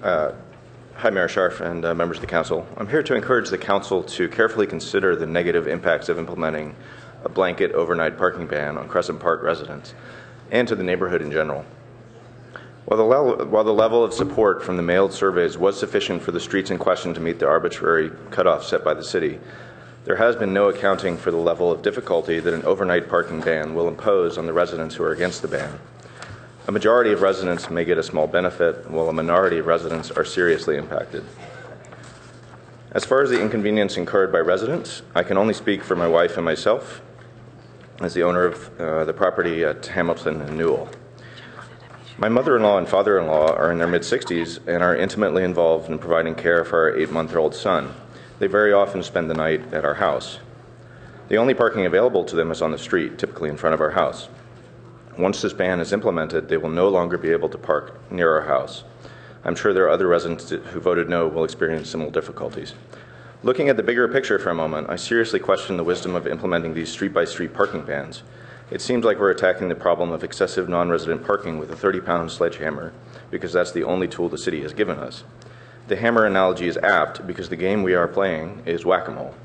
Hi, Mayor Scharf and members of the council. I'm here to encourage the council to carefully consider the negative impacts of implementing a blanket overnight parking ban on Crescent Park residents and to the neighborhood in general. While the level of support from the mailed surveys was sufficient for the streets in question to meet the arbitrary cutoff set by the city, there has been no accounting for the level of difficulty that an overnight parking ban will impose on the residents who are against the ban. A majority of residents may get a small benefit, while a minority of residents are seriously impacted. As far as the inconvenience incurred by residents, I can only speak for my wife and myself as the owner of the property at Hamilton and Newell. My mother-in-law and father-in-law are in their mid-60s and are intimately involved in providing care for our 8-month-old son. They very often spend the night at our house. The only parking available to them is on the street, typically in front of our house. Once this ban is implemented, they will no longer be able to park near our house. I'm sure there are other residents who voted no will experience similar difficulties. Looking at the bigger picture for a moment, I seriously question the wisdom of implementing these street-by-street parking bans. It seems like we're attacking the problem of excessive non-resident parking with a 30-pound sledgehammer because that's the only tool the city has given us. The hammer analogy is apt because the game we are playing is whack-a-mole.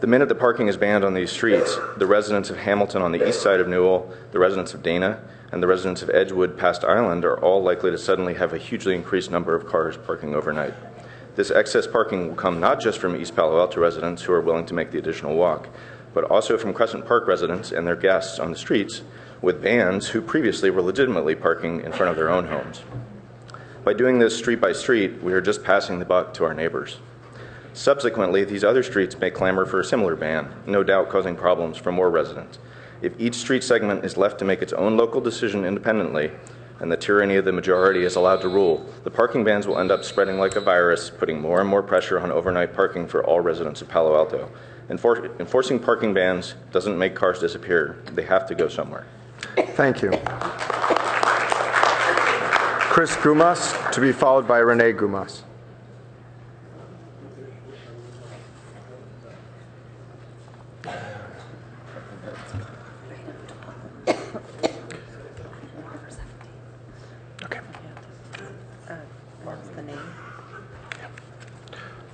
The minute the parking is banned on these streets, the residents of Hamilton on the east side of Newell, the residents of Dana, and the residents of Edgewood past Island are all likely to suddenly have a hugely increased number of cars parking overnight. This excess parking will come not just from East Palo Alto residents who are willing to make the additional walk, but also from Crescent Park residents and their guests on the streets with vans who previously were legitimately parking in front of their own homes. By doing this street by street, we are just passing the buck to our neighbors. Subsequently, these other streets may clamor for a similar ban, no doubt causing problems for more residents. If each street segment is left to make its own local decision independently, and the tyranny of the majority is allowed to rule, the parking bans will end up spreading like a virus, putting more and more pressure on overnight parking for all residents of Palo Alto. Enforcing parking bans doesn't make cars disappear. They have to go somewhere. Thank you. Chris Gumas, to be followed by Renee Gumas.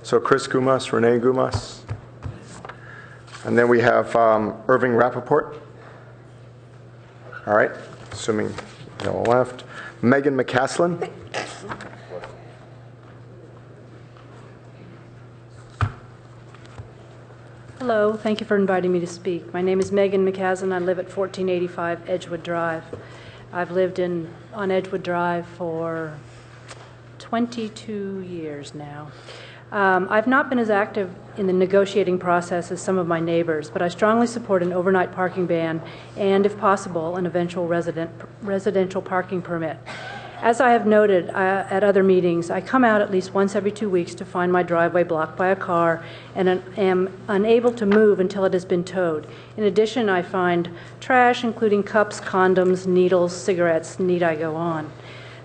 So Chris Gumas, Renee Gumas. And then we have Irving Rappaport. All right, assuming you all left. Megan McCaslin. Hello, thank you for inviting me to speak. My name is Megan McCaslin. I live at 1485 Edgewood Drive. I've lived on Edgewood Drive for 22 years now. I've not been as active in the negotiating process as some of my neighbors, but I strongly support an overnight parking ban and, if possible, an eventual residential parking permit. As I have noted at other meetings, I come out at least once every 2 weeks to find my driveway blocked by a car and am unable to move until it has been towed. In addition, I find trash, including cups, condoms, needles, cigarettes. Need I go on?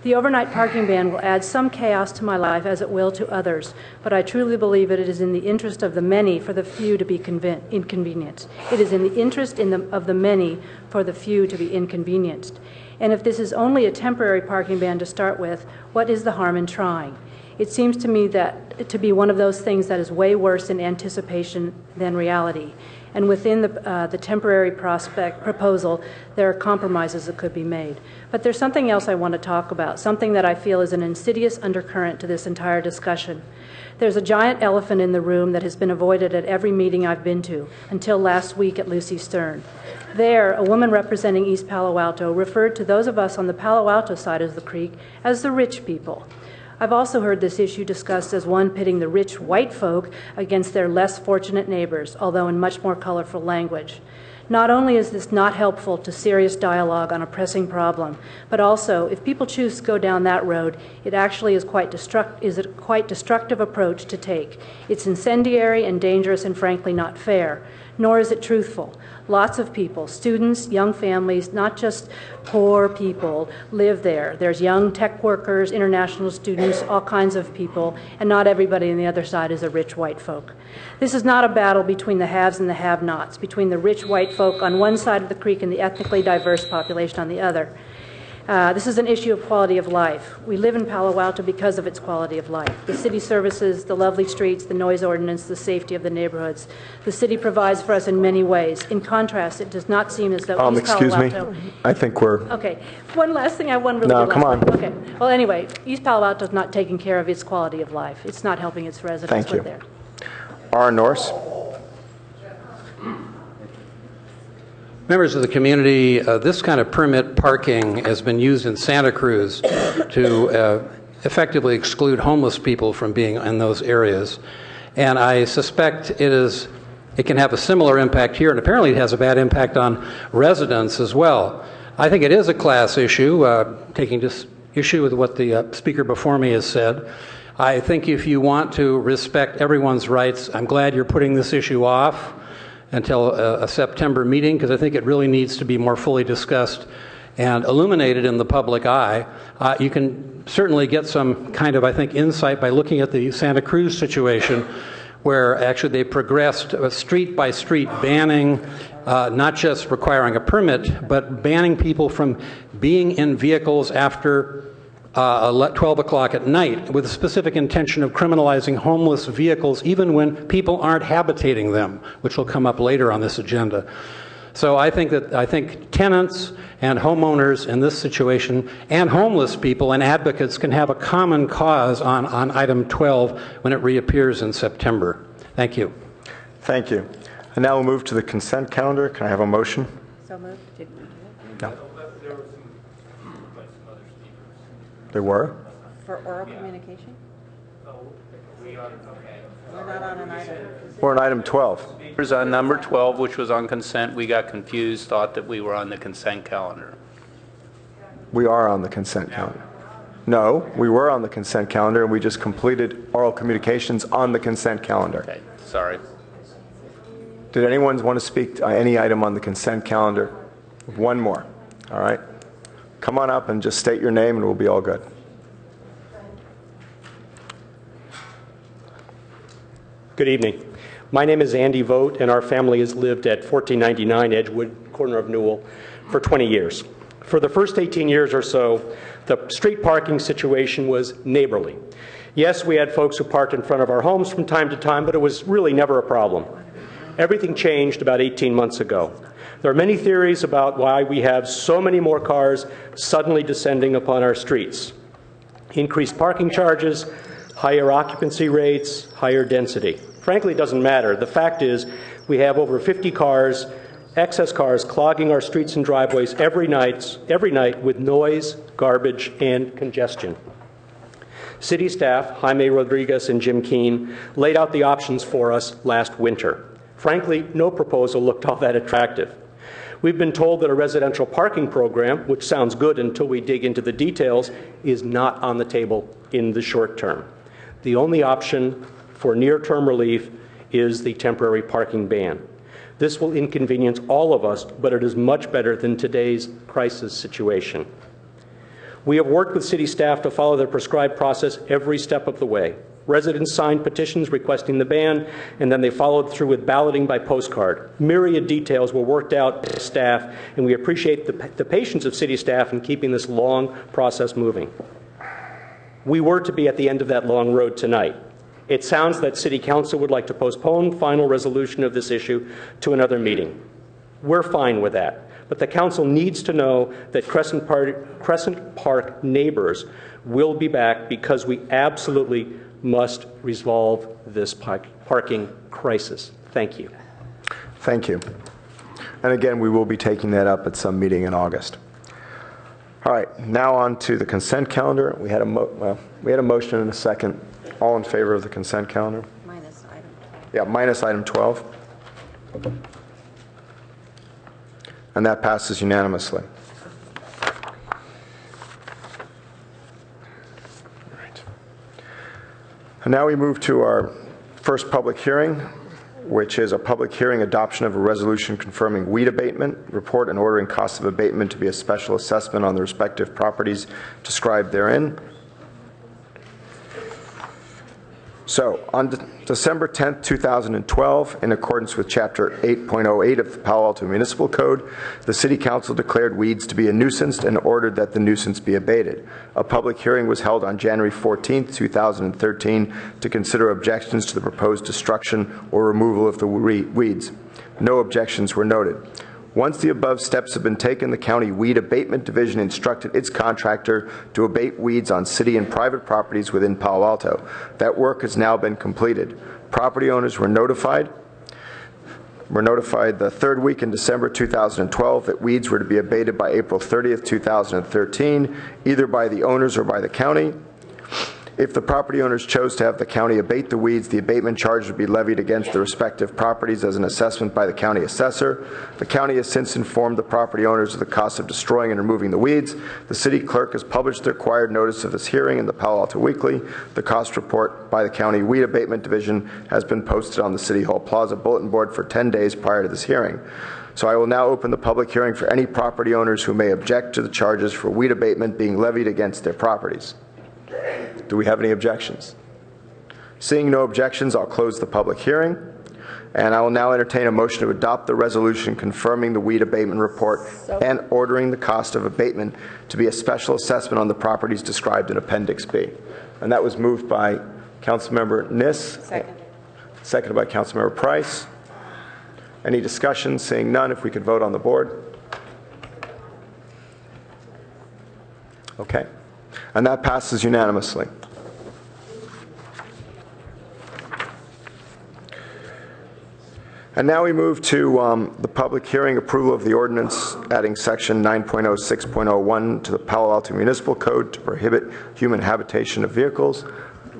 The overnight parking ban will add some chaos to my life, as it will to others, but I truly believe that it is in the interest of the many for the few to be inconvenienced. It is in the interest of the many for the few to be inconvenienced. And if this is only a temporary parking ban to start with, what is the harm in trying? It seems to me that to be one of those things that is way worse in anticipation than reality. And within the temporary proposal, there are compromises that could be made. But there's something else I want to talk about, something that I feel is an insidious undercurrent to this entire discussion. There's a giant elephant in the room that has been avoided at every meeting I've been to, until last week at Lucy Stern. There, a woman representing East Palo Alto referred to those of us on the Palo Alto side of the creek as the rich people. I've also heard this issue discussed as one pitting the rich white folk against their less fortunate neighbors, although in much more colorful language. Not only is this not helpful to serious dialogue on a pressing problem, but also, if people choose to go down that road, it actually is a quite destructive approach to take. It's incendiary and dangerous and frankly not fair. nor is it truthful. Lots of people, students, young families, not just poor people, live there. There's young tech workers, international students, all kinds of people, and not everybody on the other side is a rich white folk. This is not a battle between the haves and the have-nots, between the rich white folk on one side of the creek and the ethnically diverse population on the other. This is an issue of quality of life. We live in Palo Alto because of its quality of life. The city services, the lovely streets, the noise ordinance, the safety of the neighborhoods. The city provides for us in many ways. In contrast, it does not seem as though East Palo Alto... Excuse me. I think we're... Okay. One last thing I want to really No, do come last on. thing. Okay. Well, anyway, East Palo Alto is not taking care of its quality of life. It's not helping its residents Thank you. live there. R. Norris. Members of the community, this kind of permit parking has been used in Santa Cruz to effectively exclude homeless people from being in those areas. And I suspect it can have a similar impact here, and apparently it has a bad impact on residents as well. I think it is a class issue, taking just issue with what the speaker before me has said. I think if you want to respect everyone's rights, I'm glad you're putting this issue off until a September meeting, because I think it really needs to be more fully discussed and illuminated in the public eye. You can certainly get some kind of, I think, insight by looking at the Santa Cruz situation, where actually they progressed street by street, banning, not just requiring a permit, but banning people from being in vehicles after 12 o'clock at night, with the specific intention of criminalizing homeless vehicles even when people aren't habitating them, which will come up later on this agenda. So I think tenants and homeowners in this situation, and homeless people and advocates, can have a common cause on item 12 when it reappears in September. Thank you. Thank you. And now we'll move to the consent calendar. Can I have a motion? So moved. No. There were? For oral communication? We're not on an item. We're on item 12. Here's on number 12, which was on consent. We got confused, thought that we were on the consent calendar. We are on the consent calendar. No, we were on the consent calendar, and we just completed oral communications on the consent calendar. Okay, sorry. Did anyone want to speak to any item on the consent calendar? One more. All right. Come on up and just state your name, and we'll be all good. Good evening. My name is Andy Vogt, and our family has lived at 1499 Edgewood, corner of Newell, for 20 years. For the first 18 years or so, the street parking situation was neighborly. Yes, we had folks who parked in front of our homes from time to time, but it was really never a problem. Everything changed about 18 months ago. There are many theories about why we have so many more cars suddenly descending upon our streets. Increased parking charges, higher occupancy rates, higher density. Frankly, it doesn't matter. The fact is we have over 50 cars, excess cars, clogging our streets and driveways every night with noise, garbage, and congestion. City staff, Jaime Rodriguez and Jim Keene, laid out the options for us last winter. Frankly, no proposal looked all that attractive. We've been told that a residential parking program, which sounds good until we dig into the details, is not on the table in the short term. The only option for near-term relief is the temporary parking ban. This will inconvenience all of us, but it is much better than today's crisis situation. We have worked with city staff to follow the prescribed process every step of the way. Residents signed petitions requesting the ban, and then they followed through with balloting by postcard. Myriad details were worked out by staff, and we appreciate the patience of city staff in keeping this long process moving. We were to be at the end of that long road tonight. It sounds that City Council would like to postpone final resolution of this issue to another meeting. We're fine with that, but the Council needs to know that Crescent Park neighbors will be back, because we absolutely must resolve this parking crisis. Thank you. Thank you. And again, we will be taking that up at some meeting in August. All right, now on to the consent calendar. We had a motion and a second. All in favor of the consent calendar? Minus item 12. Yeah, minus item 12. And that passes unanimously. And now we move to our first public hearing, which is a public hearing adoption of a resolution confirming weed abatement report and ordering costs of abatement to be a special assessment on the respective properties described therein. So, on December 10th, 2012, in accordance with Chapter 8.08 of the Palo Alto Municipal Code, the City Council declared weeds to be a nuisance and ordered that the nuisance be abated. A public hearing was held on January 14th, 2013 to consider objections to the proposed destruction or removal of the weeds. No objections were noted. Once the above steps have been taken, the County Weed Abatement Division instructed its contractor to abate weeds on city and private properties within Palo Alto. That work has now been completed. Property owners were notified the third week in December 2012 that weeds were to be abated by April 30th, 2013, either by the owners or by the county. If the property owners chose to have the county abate the weeds, the abatement charge would be levied against the respective properties as an assessment by the county assessor. The county has since informed the property owners of the cost of destroying and removing the weeds. The city clerk has published the required notice of this hearing in the Palo Alto Weekly. The cost report by the County Weed Abatement Division has been posted on the City Hall Plaza bulletin board for 10 days prior to this hearing. So I will now open the public hearing for any property owners who may object to the charges for weed abatement being levied against their properties. Do we have any objections? Seeing no objections, I'll close the public hearing, and I will now entertain a motion to adopt the resolution confirming the weed abatement report and ordering the cost of abatement to be a special assessment on the properties described in Appendix B. And that was moved by Councilmember Niss. Seconded by Councilmember Price. Any discussion? Seeing none, if we could vote on the board. Okay. And that passes unanimously. And now we move to the public hearing approval of the ordinance adding section 9.06.01 to the Palo Alto Municipal Code to prohibit human habitation of vehicles.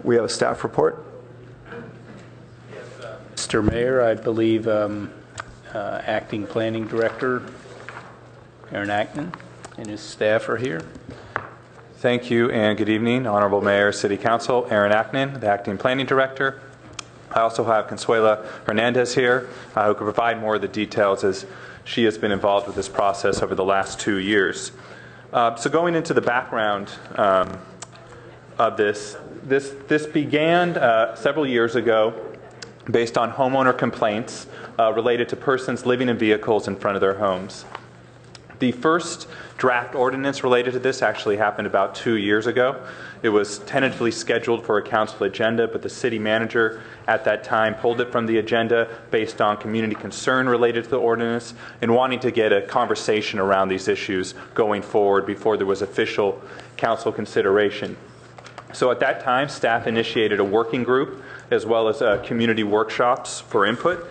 We have a staff report. Mr. Mayor, I believe Acting Planning Director Aaron Ackman and his staff are here. Thank you and good evening, Honorable Mayor, City Council. Aaron Ackman, the Acting Planning Director. I also have Consuela Hernandez here, who can provide more of the details as she has been involved with this process over the last 2 years. So going into the background of this began several years ago based on homeowner complaints related to persons living in vehicles in front of their homes. The first draft ordinance related to this actually happened about 2 years ago. It was tentatively scheduled for a council agenda, but the city manager at that time pulled it from the agenda based on community concern related to the ordinance and wanting to get a conversation around these issues going forward before there was official council consideration. So at that time, staff initiated a working group as well as community workshops for input.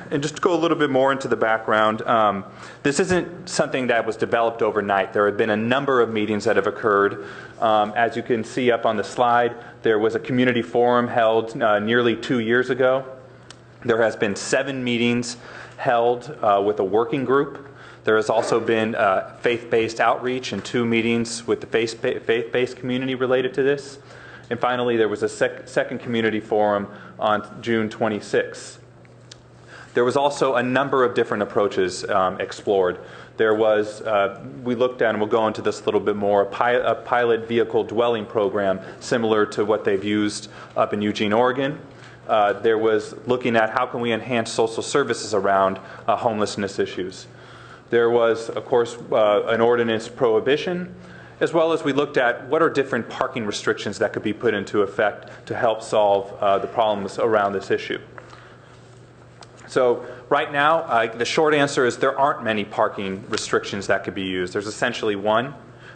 And just to go a little bit more into the background, this isn't something that was developed overnight. There have been a number of meetings that have occurred. As you can see up on the slide, there was a community forum held nearly 2 years ago. There has been 7 meetings held with a working group. There has also been faith-based outreach and 2 meetings with the faith-based community related to this. And finally, there was a second community forum on June 26th. There was also a number of different approaches explored. There was, we looked at, and we'll go into this a little bit more, a pilot vehicle dwelling program similar to what they've used up in Eugene, Oregon. There was looking at how can we enhance social services around homelessness issues. There was, of course, an ordinance prohibition, as well as we looked at what are different parking restrictions that could be put into effect to help solve the problems around this issue. So right now, the short answer is there aren't many parking restrictions that could be used. There's essentially one,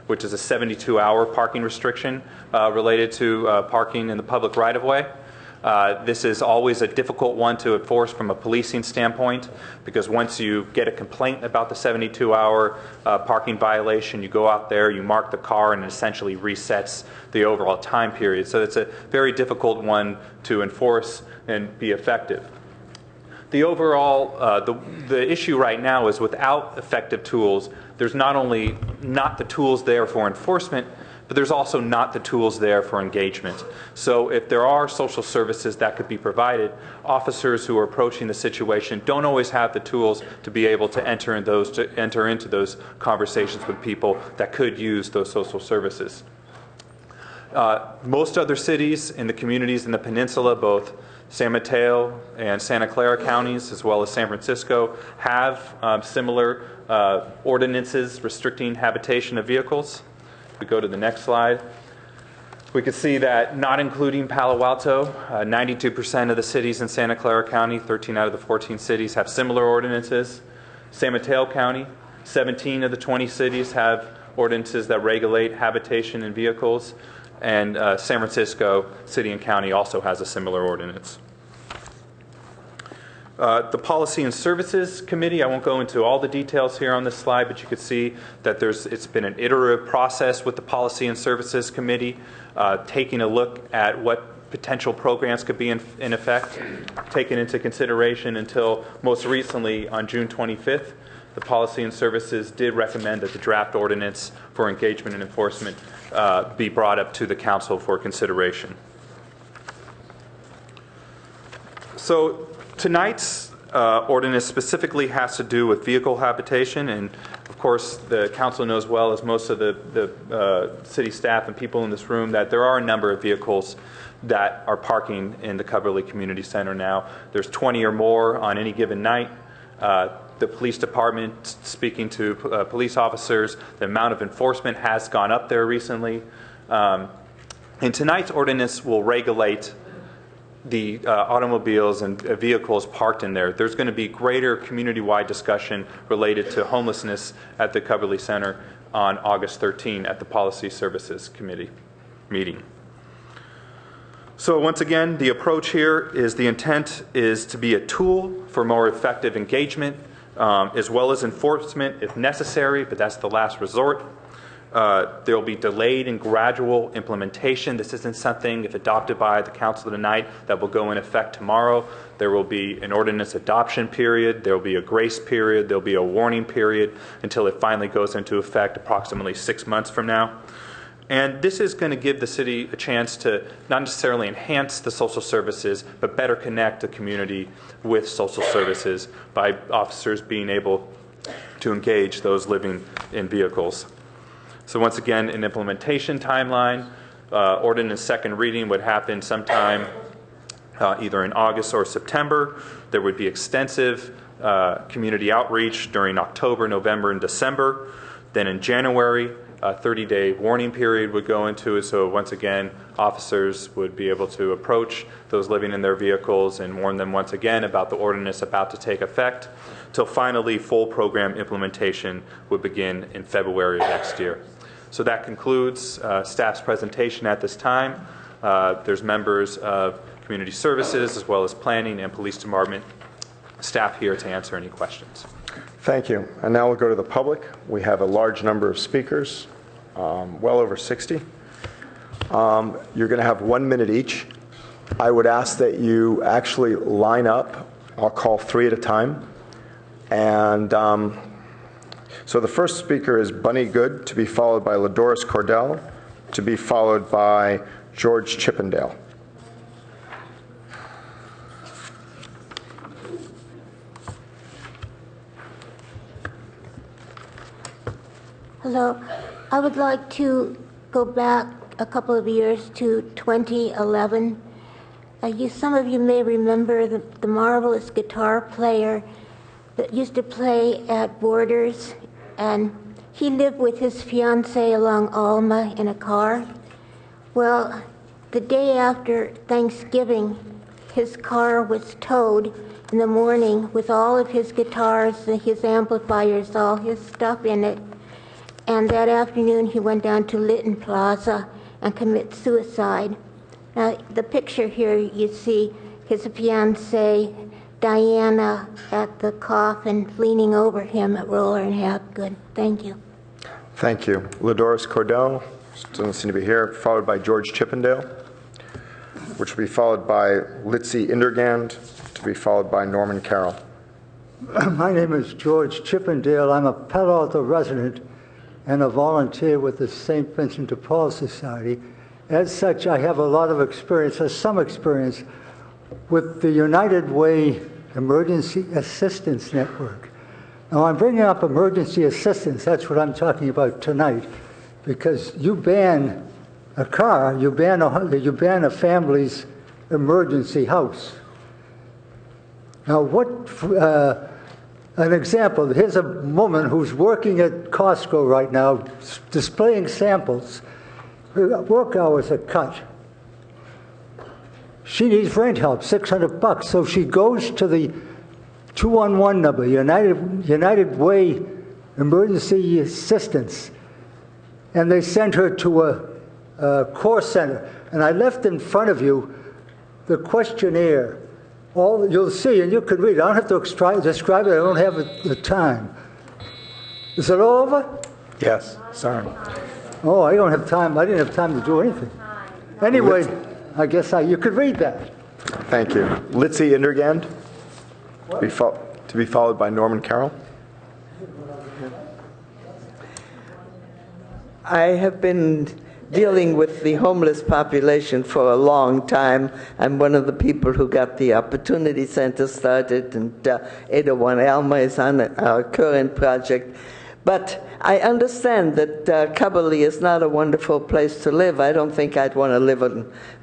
which is a 72-hour parking restriction related to parking in the public right-of-way. This is always a difficult one to enforce from a policing standpoint because once you get a complaint about the 72-hour parking violation, you go out there, you mark the car, and it essentially resets the overall time period. So it's a very difficult one to enforce and be effective. The overall, the issue right now is without effective tools, there's not only not the tools there for enforcement, but there's also not the tools there for engagement. So if there are social services that could be provided, officers who are approaching the situation don't always have the tools to be able to enter into those conversations with people that could use those social services. Most other cities in the communities in the peninsula, both San Mateo and Santa Clara counties, as well as San Francisco, have similar ordinances restricting habitation of vehicles. If we go to the next slide, we can see that not including Palo Alto, 92% of the cities in Santa Clara County, 13 out of the 14 cities, have similar ordinances. San Mateo County, 17 of the 20 cities have ordinances that regulate habitation in vehicles. And San Francisco City and County also has a similar ordinance. The Policy and Services Committee, I won't go into all the details here on this slide, but you can see that it's been an iterative process with the Policy and Services Committee, taking a look at what potential programs could be in effect, taken into consideration until most recently on June 25th. The Policy and Services did recommend that the draft ordinance for engagement and enforcement be brought up to the Council for consideration. So tonight's ordinance specifically has to do with vehicle habitation, and of course the Council knows well, as most of the city staff and people in this room, that there are a number of vehicles that are parking in the Cubberley Community Center now. There's 20 or more on any given night. The police department, speaking to police officers, the amount of enforcement has gone up there recently. And tonight's ordinance will regulate the automobiles and vehicles parked in there. There's going to be greater community-wide discussion related to homelessness at the Cubberley Center on August 13 at the Policy Services Committee meeting. So once again, the approach here is the intent is to be a tool for more effective engagement, as well as enforcement if necessary, but that's the last resort. There will be delayed and gradual implementation. This isn't something, if adopted by the Council tonight, that will go in effect tomorrow. There will be an ordinance adoption period. There will be a grace period. There will be a warning period until it finally goes into effect approximately 6 months from now. And this is going to give the city a chance to not necessarily enhance the social services, but better connect the community with social services by officers being able to engage those living in vehicles. So once again, an implementation timeline. Ordinance second reading would happen sometime either in August or September. There would be extensive community outreach during October, November, and December. Then in January, a 30-day warning period would go into it. So once again, officers would be able to approach those living in their vehicles and warn them once again about the ordinance about to take effect, till finally full program implementation would begin in February of next year. So that concludes staff's presentation at this time. There's members of Community Services as well as Planning and Police Department staff here to answer any questions. Thank you. And now we'll go to the public. We have a large number of speakers, well over 60. You're going to have 1 minute each. I would ask that you actually line up. I'll call 3 at a time. And so the first speaker is Bunny Good, to be followed by Ladoris Cordell, to be followed by George Chippendale. Hello. I would like to go back a couple of years to 2011. Some of you may remember the marvelous guitar player that used to play at Borders, and he lived with his fiancée along Alma in a car. Well, the day after Thanksgiving, his car was towed in the morning with all of his guitars, his amplifiers, all his stuff in it. And that afternoon, he went down to Lytton Plaza and committed suicide. Now, the picture here, you see his fiancée, Diana, at the coffin, leaning over him at Roller and Hapgood. Thank you. Thank you. Ladoris Cordell, doesn't seem to be here, followed by George Chippendale, which will be followed by Litzy Indergand, to be followed by Norman Carroll. My name is George Chippendale. I'm a Palo Alto resident. and a volunteer with the St. Vincent de Paul Society. As such, I have a lot of experience, some experience, with the United Way Emergency Assistance Network. Now, I'm bringing up emergency assistance, that's what I'm talking about tonight, because you ban a car, you ban a family's emergency house. Now, an example, here's a woman who's working at Costco right now, displaying samples. Her work hours are cut. She needs rent help, $600, so she goes to the 211 number, United Way Emergency Assistance, and they send her to a core center. And I left in front of you the questionnaire. You'll see, and you can read it. I don't have to describe it. I don't have the time. Is it all over? Yes, sorry. Oh, I don't have time. I didn't have time to do anything. Anyway, I guess you could read that. Thank you. Litzy Indergand, to be followed by Norman Carroll. I have been dealing with the homeless population for a long time. I'm one of the people who got the Opportunity Center started, and 801 Alma is on our current project. But I understand that Cubberley is not a wonderful place to live. I don't think I'd want to live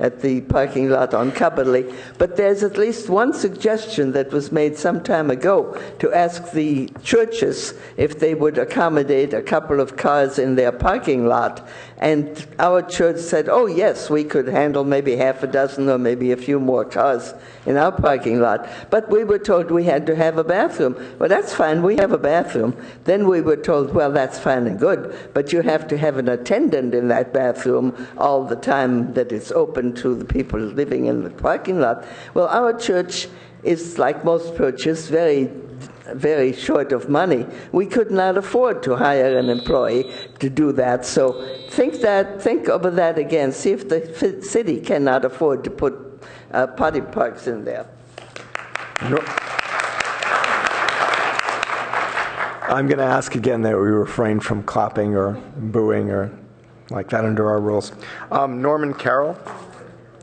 at the parking lot on Cubberley. But there's at least one suggestion that was made some time ago to ask the churches if they would accommodate a couple of cars in their parking lot. And our church said, oh yes, we could handle maybe half a dozen or maybe a few more cars in our parking lot. But we were told we had to have a bathroom. Well, that's fine, we have a bathroom. Then we were told, well, that's fine and good, but you have to have an attendant in that bathroom all the time that it's open to the people living in the parking lot. Well, our church is, like most churches, very short of money. We could not afford to hire an employee to do that. So think over that again. See if the city cannot afford to put potty parks in there. I'm going to ask again that we refrain from clapping or booing or like that under our rules. Norman Carroll,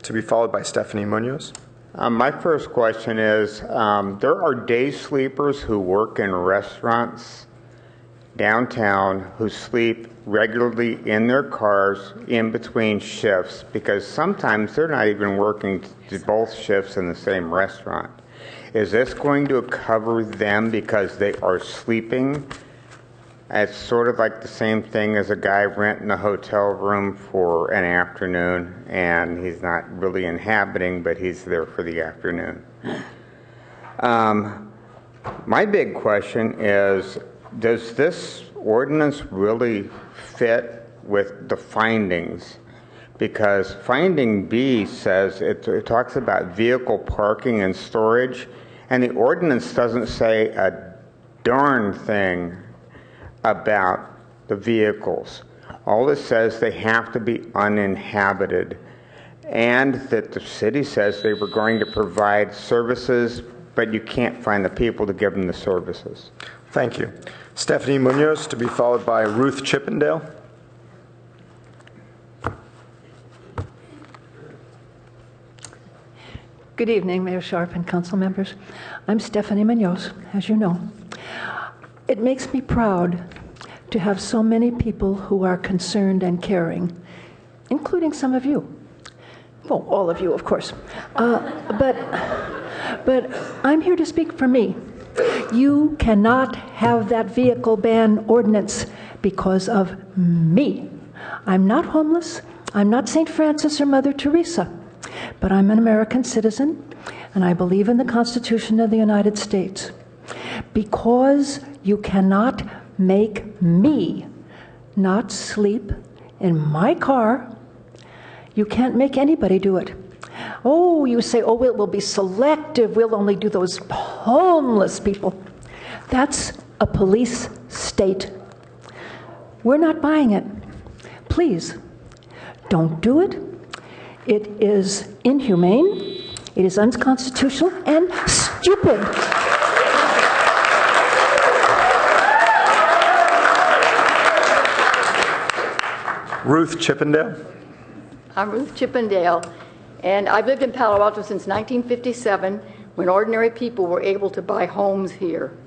to be followed by Stephanie Munoz. My first question is, there are day sleepers who work in restaurants downtown who sleep regularly in their cars in between shifts because sometimes they're not even working both shifts in the same restaurant. Is this going to cover them because they are sleeping? It's sort of like the same thing as a guy renting a hotel room for an afternoon and he's not really inhabiting, but he's there for the afternoon. My big question is, does this ordinance really fit with the findings? Because finding B says, it talks about vehicle parking and storage, and the ordinance doesn't say a darn thing about the vehicles. All it says, they have to be uninhabited, and that the city says they were going to provide services, but you can't find the people to give them the services. Thank you. Stephanie Munoz, to be followed by Ruth Chippendale. Good evening, Mayor Sharp and council members. I'm Stephanie Munoz, as you know. It makes me proud to have so many people who are concerned and caring, including some of you. Well, all of you, of course. But I'm here to speak for me. You cannot have that vehicle ban ordinance because of me. I'm not homeless. I'm not St. Francis or Mother Teresa. But I'm an American citizen, and I believe in the Constitution of the United States. Because you cannot make me not sleep in my car, you can't make anybody do it. Oh, you say, oh, it will be selective. We'll only do those homeless people. That's a police state. We're not buying it. Please, don't do it. It is inhumane, it is unconstitutional, and stupid. Ruth Chippendale. I'm Ruth Chippendale, and I've lived in Palo Alto since 1957, when ordinary people were able to buy homes here.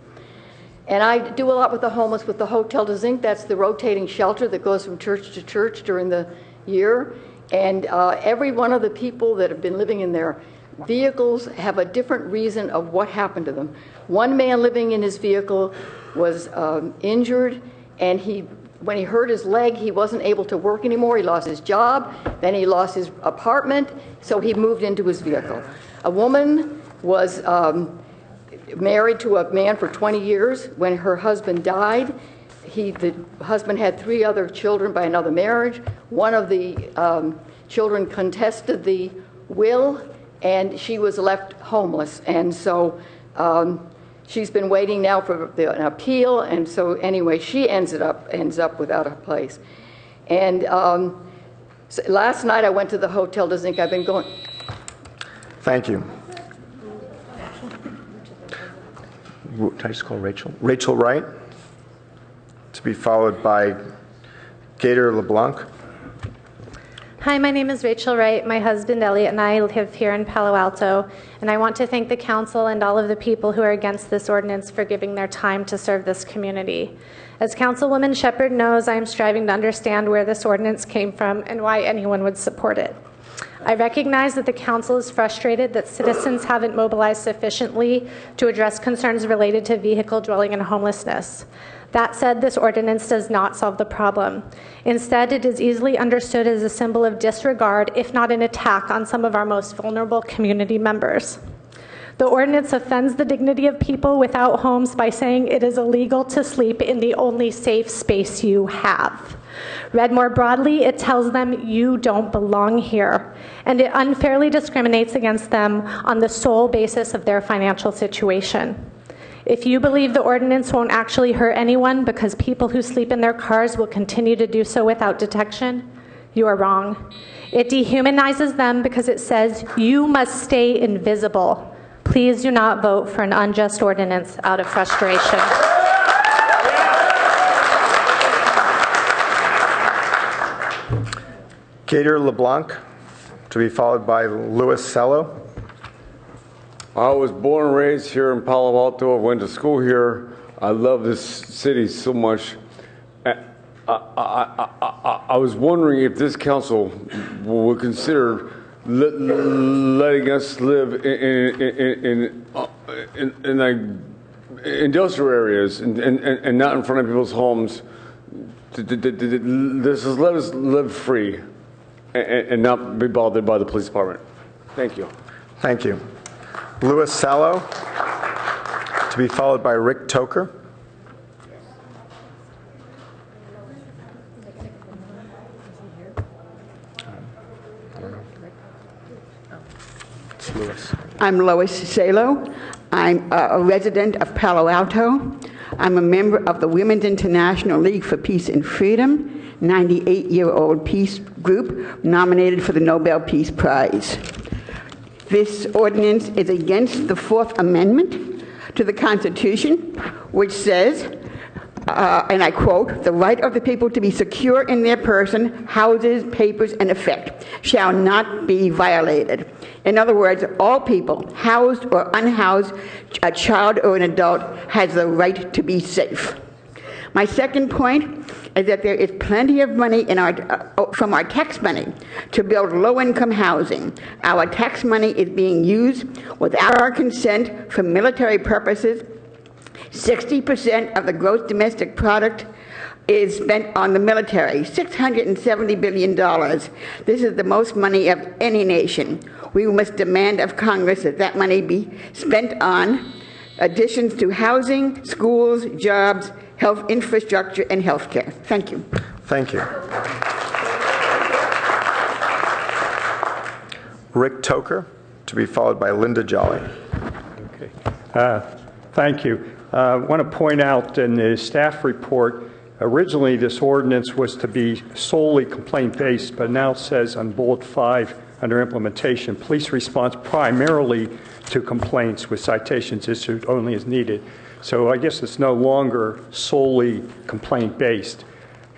And I do a lot with the homeless with the Hotel de Zinc. That's the rotating shelter that goes from church to church during the year. And every one of the people that have been living in their vehicles have a different reason of what happened to them. One man living in his vehicle was injured, and when he hurt his leg, he wasn't able to work anymore. He lost his job, then he lost his apartment, so he moved into his vehicle. A woman was married to a man for 20 years. When her husband died, the husband had 3 other children by another marriage. One of the children contested the will, and she was left homeless. And so she's been waiting now for an appeal, and so anyway, she ends up without a place. And so last night I went to the Hotel de Zinc. I've been going. Thank you. Can I just call Rachel? Rachel Wright, to be followed by Gator LeBlanc. Hi, my name is Rachel Wright. My husband Elliot and I live here in Palo Alto, and I want to thank the council and all of the people who are against this ordinance for giving their time to serve this community. As Councilwoman Shepherd knows, I am striving to understand where this ordinance came from and why anyone would support it. I recognize that the council is frustrated that citizens haven't mobilized sufficiently to address concerns related to vehicle dwelling and homelessness. That said, this ordinance does not solve the problem. Instead, it is easily understood as a symbol of disregard, if not an attack on some of our most vulnerable community members. The ordinance offends the dignity of people without homes by saying it is illegal to sleep in the only safe space you have. Read more broadly, it tells them you don't belong here, and it unfairly discriminates against them on the sole basis of their financial situation. If you believe the ordinance won't actually hurt anyone because people who sleep in their cars will continue to do so without detection, you are wrong. It dehumanizes them because it says you must stay invisible. Please do not vote for an unjust ordinance out of frustration. Gator LeBlanc, to be followed by Louis Cello. I was born and raised here in Palo Alto. I went to school here. I love this city so much. I was wondering if this council would consider letting us live in like industrial areas and not in front of people's homes. This is let us live free and not be bothered by the police department. Thank you. Thank you. Louis Sallow, to be followed by Rick Toker. I'm Lois Salo. I'm a resident of Palo Alto. I'm a member of the Women's International League for Peace and Freedom, 98-year-old peace group nominated for the Nobel Peace Prize. This ordinance is against the Fourth Amendment to the Constitution, which says, and I quote, "The right of the people to be secure in their person, houses, papers, and effect shall not be violated." In other words, all people, housed or unhoused, a child or an adult, has the right to be safe. My second point is that there is plenty of money in from our tax money to build low-income housing. Our tax money is being used without our consent for military purposes. 60% of the gross domestic product is spent on the military, $670 billion. This is the most money of any nation. We must demand of Congress that that money be spent on additions to housing, schools, jobs, health infrastructure, and health care. Thank you. Thank you. Rick Toker, to be followed by Linda Jolly. Okay. Thank you. I want to point out in the staff report, originally this ordinance was to be solely complaint-based, but now it says on bullet 5 under implementation, police response primarily to complaints with citations issued only as needed. So I guess it's no longer solely complaint-based.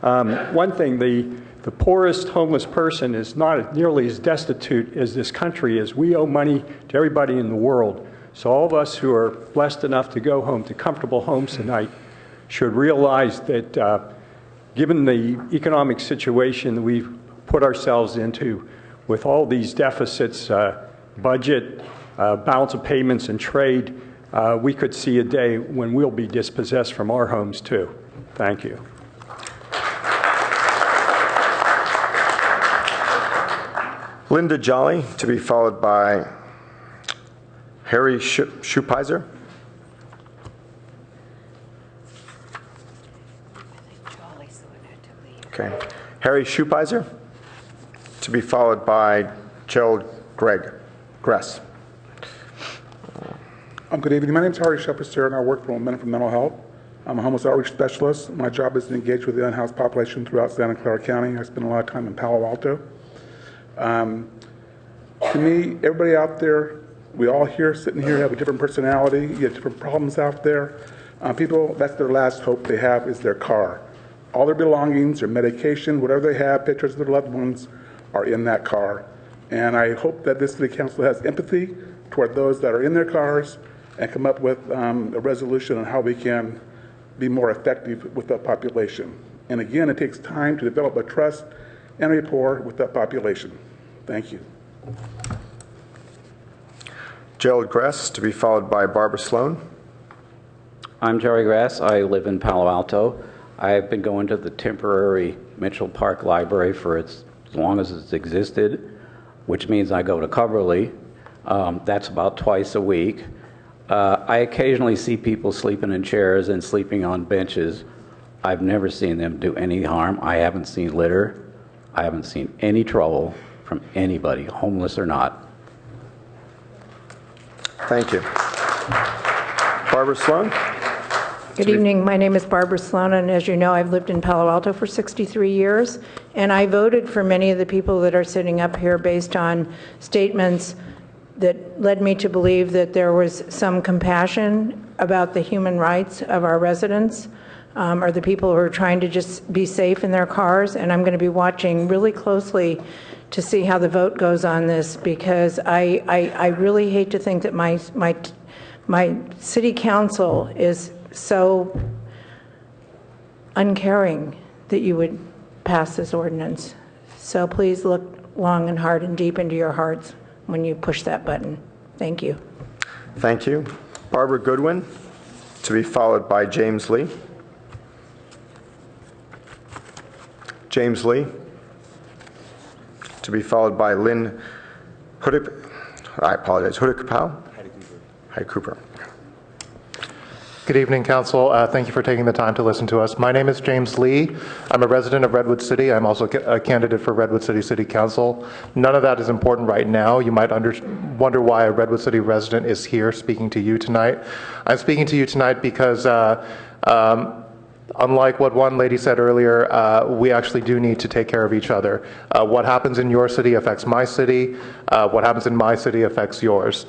One thing, the poorest homeless person is not nearly as destitute as this country is. We owe money to everybody in the world. So all of us who are blessed enough to go home to comfortable homes tonight should realize that given the economic situation that we've put ourselves into with all these deficits, budget, balance of payments, and trade, we could see a day when we'll be dispossessed from our homes too. Thank you. Linda Jolly, to be followed by Harry Schupeiser. Okay. Harry Schupeiser, to be followed by Gerald Gress. Good evening. My name is Harry Schupeiser, and I work for Men for Mental Health. I'm a homeless outreach specialist. My job is to engage with the unhoused population throughout Santa Clara County. I spend a lot of time in Palo Alto. To me, everybody out there, we all here, sitting here, have a different personality. You have different problems out there. People, that's their last hope they have is their car. All their belongings, their medication, whatever they have, pictures of their loved ones are in that car. And I hope that this city council has empathy toward those that are in their cars and come up with a resolution on how we can be more effective with that population. And again, it takes time to develop a trust and rapport with that population. Thank you. Gerald Gress, to be followed by Barbara Sloan. I'm Jerry Grass. I live in Palo Alto. I've been going to the temporary Mitchell Park Library for as long as it's existed, which means I go to Coverly. That's about twice a week. I occasionally see people sleeping in chairs and sleeping on benches. I've never seen them do any harm. I haven't seen litter. I haven't seen any trouble from anybody, homeless or not. Thank you. Barbara Sloan. Good evening. My name is Barbara Sloan, and as you know, I've lived in Palo Alto for 63 years, and I voted for many of the people that are sitting up here based on statements that led me to believe that there was some compassion about the human rights of our residents, or the people who are trying to just be safe in their cars. And I'm going to be watching really closely to see how the vote goes on this, because I really hate to think that my city council is so uncaring that you would pass this ordinance. So please look long and hard and deep into your hearts when you push that button. Thank you. Thank you. Barbara Goodwin, to be followed by James Lee. James Lee, to be followed by Lynn Hudik-Powell. Heidi Cooper. Good evening, Council. Thank you for taking the time to listen to us. My name is James Lee. I'm a resident of Redwood City. I'm also a candidate for Redwood City City Council. None of that is important right now. You might wonder why a Redwood City resident is here speaking to you tonight. I'm speaking to you tonight because unlike what one lady said earlier, we actually do need to take care of each other. What happens in your city affects my city. What happens in my city affects yours.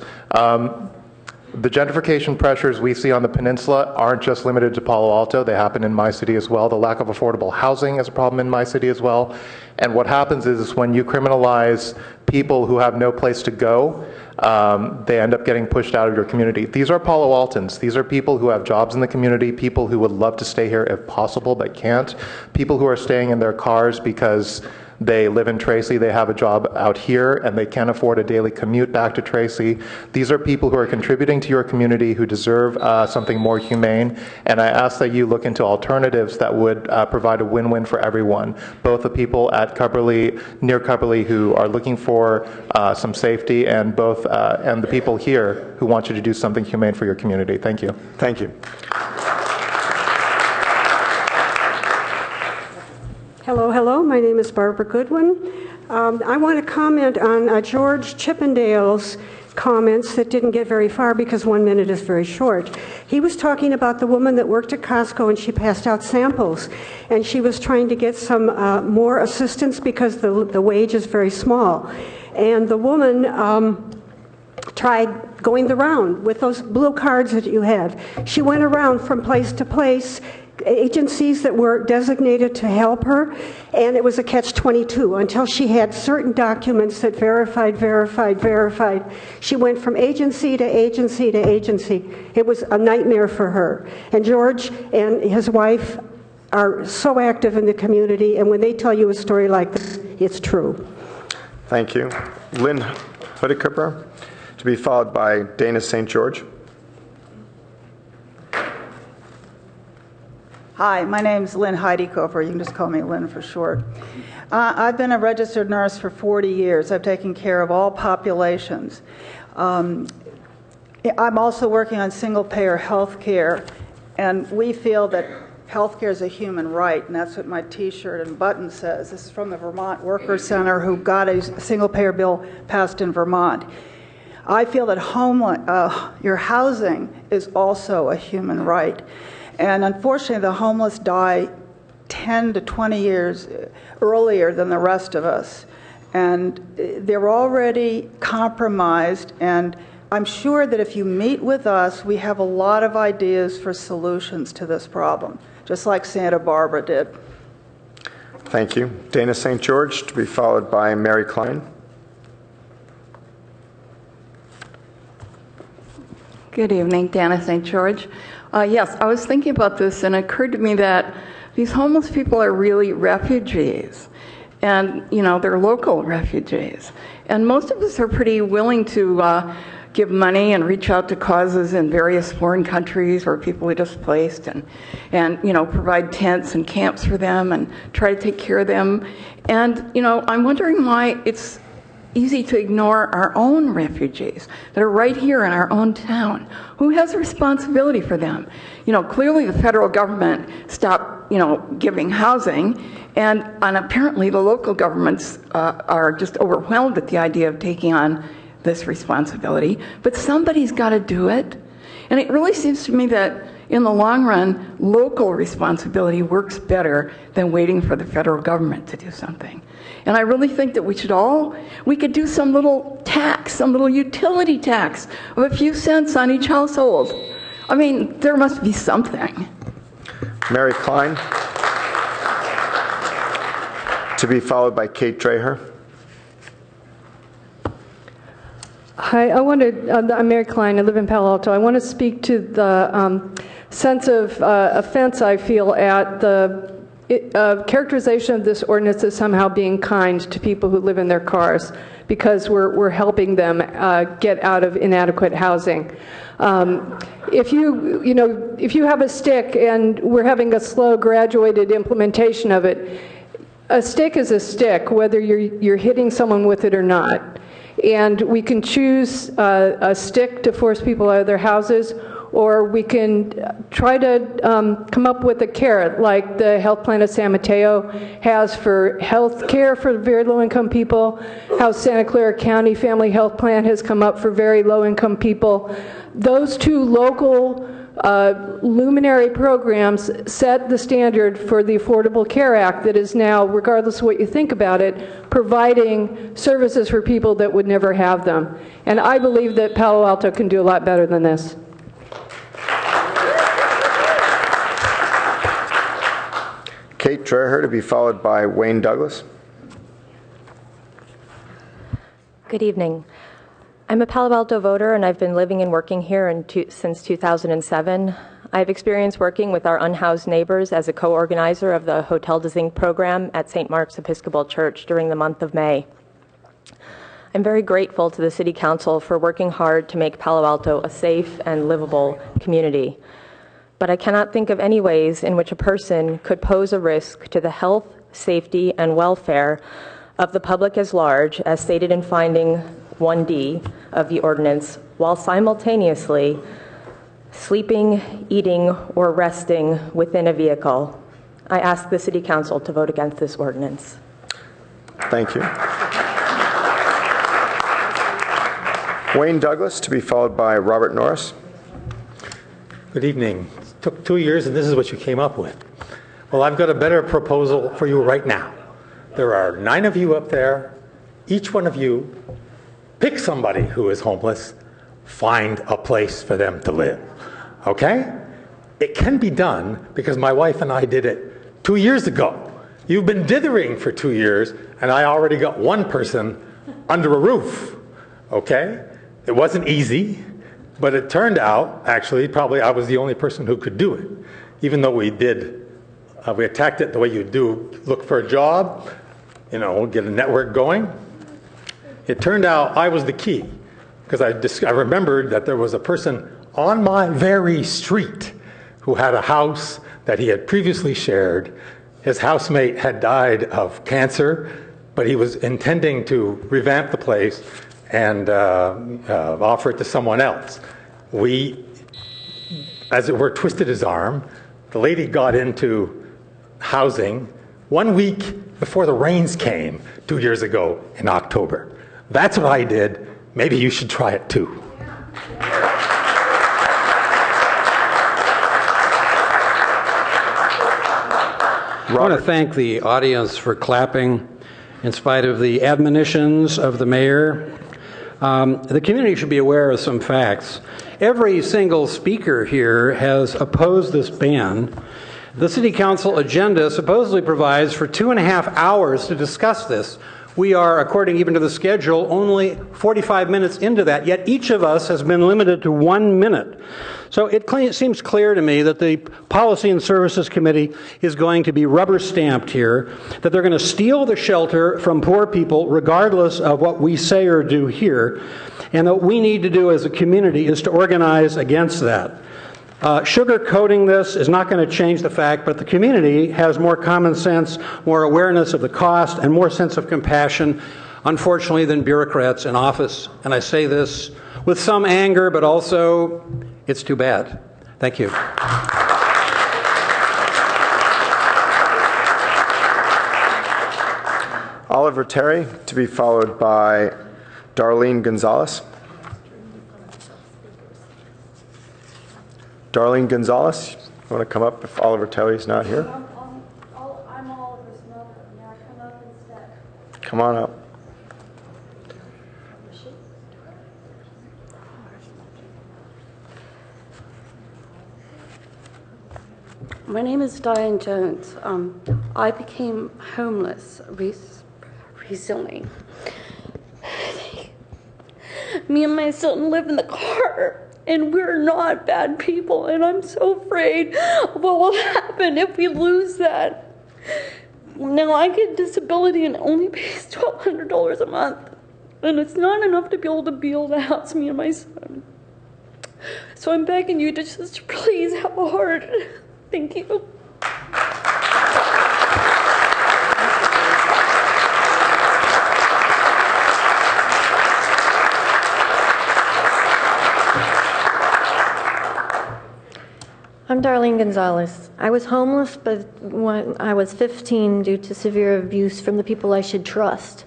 The gentrification pressures we see on the peninsula aren't just limited to Palo Alto. They happen in my city as well. The lack of affordable housing is a problem in my city as well. And what happens is when you criminalize people who have no place to go, they end up getting pushed out of your community. These are Palo Altans. These are people who have jobs in the community, people who would love to stay here if possible but can't, people who are staying in their cars because they live in Tracy, they have a job out here, and they can't afford a daily commute back to Tracy. These are people who are contributing to your community who deserve something more humane, and I ask that you look into alternatives that would provide a win-win for everyone, both the people at Cubberley, near Cubberley, who are looking for some safety, and and the people here who want you to do something humane for your community. Thank you. Thank you. Hello, hello. My name is Barbara Goodwin. I want to comment on George Chippendale's comments that didn't get very far because 1 minute is very short. He was talking about the woman that worked at Costco and she passed out samples, and she was trying to get some more assistance because the wage is very small. And the woman tried going the round with those blue cards that you have. She went around from place to place agencies that were designated to help her, and it was a catch-22 until she had certain documents that verified. She went from agency to agency to agency. It was a nightmare for her. And George and his wife are so active in the community, and when they tell you a story like this, it's true. Thank you. Lynn Hudiker, to be followed by Dana St. George. Hi, my name's Lynn Heidekofer. You can just call me Lynn for short. I've been a registered nurse for 40 years. I've taken care of all populations. I'm also working on single-payer health care, and we feel that health care is a human right, and that's what my T-shirt and button says. This is from the Vermont Workers Center, who got a single-payer bill passed in Vermont. I feel that your housing is also a human right. And unfortunately, the homeless die 10 to 20 years earlier than the rest of us. And they're already compromised, and I'm sure that if you meet with us, we have a lot of ideas for solutions to this problem, just like Santa Barbara did. Thank you. Dana St. George, to be followed by Mary Klein. Good evening, Dana St. George. Yes, I was thinking about this, and it occurred to me that these homeless people are really refugees. And, you know, they're local refugees. And most of us are pretty willing to give money and reach out to causes in various foreign countries where people are displaced and you know, provide tents and camps for them and try to take care of them. And, you know, I'm wondering why it's easy to ignore our own refugees that are right here in our own town. Who has a responsibility for them? You know, clearly the federal government stopped, you know, giving housing, and apparently the local governments are just overwhelmed at the idea of taking on this responsibility. But somebody's got to do it. And it really seems to me that in the long run, local responsibility works better than waiting for the federal government to do something. And I really think that we could do some little tax, some little utility tax of a few cents on each household. I mean, there must be something. Mary Klein, to be followed by Kate Dreher. Hi, I'm Mary Klein. I live in Palo Alto. I want to speak to the sense of offense I feel at the characterization of this ordinance as somehow being kind to people who live in their cars because we're helping them get out of inadequate housing. If you have a stick and we're having a slow graduated implementation of it, a stick is a stick, whether you're hitting someone with it or not. And we can choose a stick to force people out of their houses, or we can try to come up with a carrot, like the health plan of San Mateo has for health care for very low-income people, how Santa Clara County Family Health Plan has come up for very low-income people. Those two local luminary programs set the standard for the Affordable Care Act that is now, regardless of what you think about it, providing services for people that would never have them. And I believe that Palo Alto can do a lot better than this. Kate Dreher, to be followed by Wayne Douglas. Good evening. I'm a Palo Alto voter, and I've been living and working here since 2007. I've experienced working with our unhoused neighbors as a co-organizer of the Hotel de Zinc program at St. Mark's Episcopal Church during the month of May. I'm very grateful to the City Council for working hard to make Palo Alto a safe and livable community. But I cannot think of any ways in which a person could pose a risk to the health, safety, and welfare of the public as large, as stated in finding 1D of the ordinance, while simultaneously sleeping, eating, or resting within a vehicle. I ask the City Council to vote against this ordinance. Thank you. Wayne Douglas, to be followed by Robert Norris. Good evening. It took 2 years, and this is what you came up with. Well, I've got a better proposal for you right now. There are 9 of you up there. Each one of you pick somebody who is homeless, find a place for them to live. Okay? It can be done because my wife and I did it 2 years ago. You've been dithering for 2 years, and I already got one person under a roof, okay? It wasn't easy, but it turned out, actually, probably I was the only person who could do it, even though we attacked it the way you do, look for a job, you know, get a network going. It turned out I was the key, because I remembered that there was a person on my very street who had a house that he had previously shared. His housemate had died of cancer, but he was intending to revamp the place and offer it to someone else. We, as it were, twisted his arm. The lady got into housing 1 week before the rains came 2 years ago in October. That's what I did. Maybe you should try it too. I want to thank the audience for clapping in spite of the admonitions of the mayor. The community should be aware of some facts. Every single speaker here has opposed this ban. The city council agenda supposedly provides for 2.5 hours to discuss this. We are, according even to the schedule, only 45 minutes into that, yet each of us has been limited to 1 minute. So it seems clear to me that the Policy and Services Committee is going to be rubber stamped here, that they're going to steal the shelter from poor people regardless of what we say or do here, and what we need to do as a community is to organize against that. Sugarcoating this is not going to change the fact, but the community has more common sense, more awareness of the cost, and more sense of compassion, unfortunately, than bureaucrats in office. And I say this with some anger, but also, it's too bad. Thank you. Oliver Terry, to be followed by Darlene Gonzalez. Darlene Gonzalez, you want to come up if Oliver Terry's not here? I'm Oliver's mother. May I come up instead? Come on up. My name is Diane Jones. I became homeless recently. Me and my son live in the car, and we're not bad people, and I'm so afraid of what will happen if we lose that. Now, I get disability and it only pays $1,200 a month, and it's not enough to be able to house me and my son. So I'm begging you to just please have a heart. Thank you. I'm Darlene Gonzalez. I was homeless when I was 15 due to severe abuse from the people I should trust.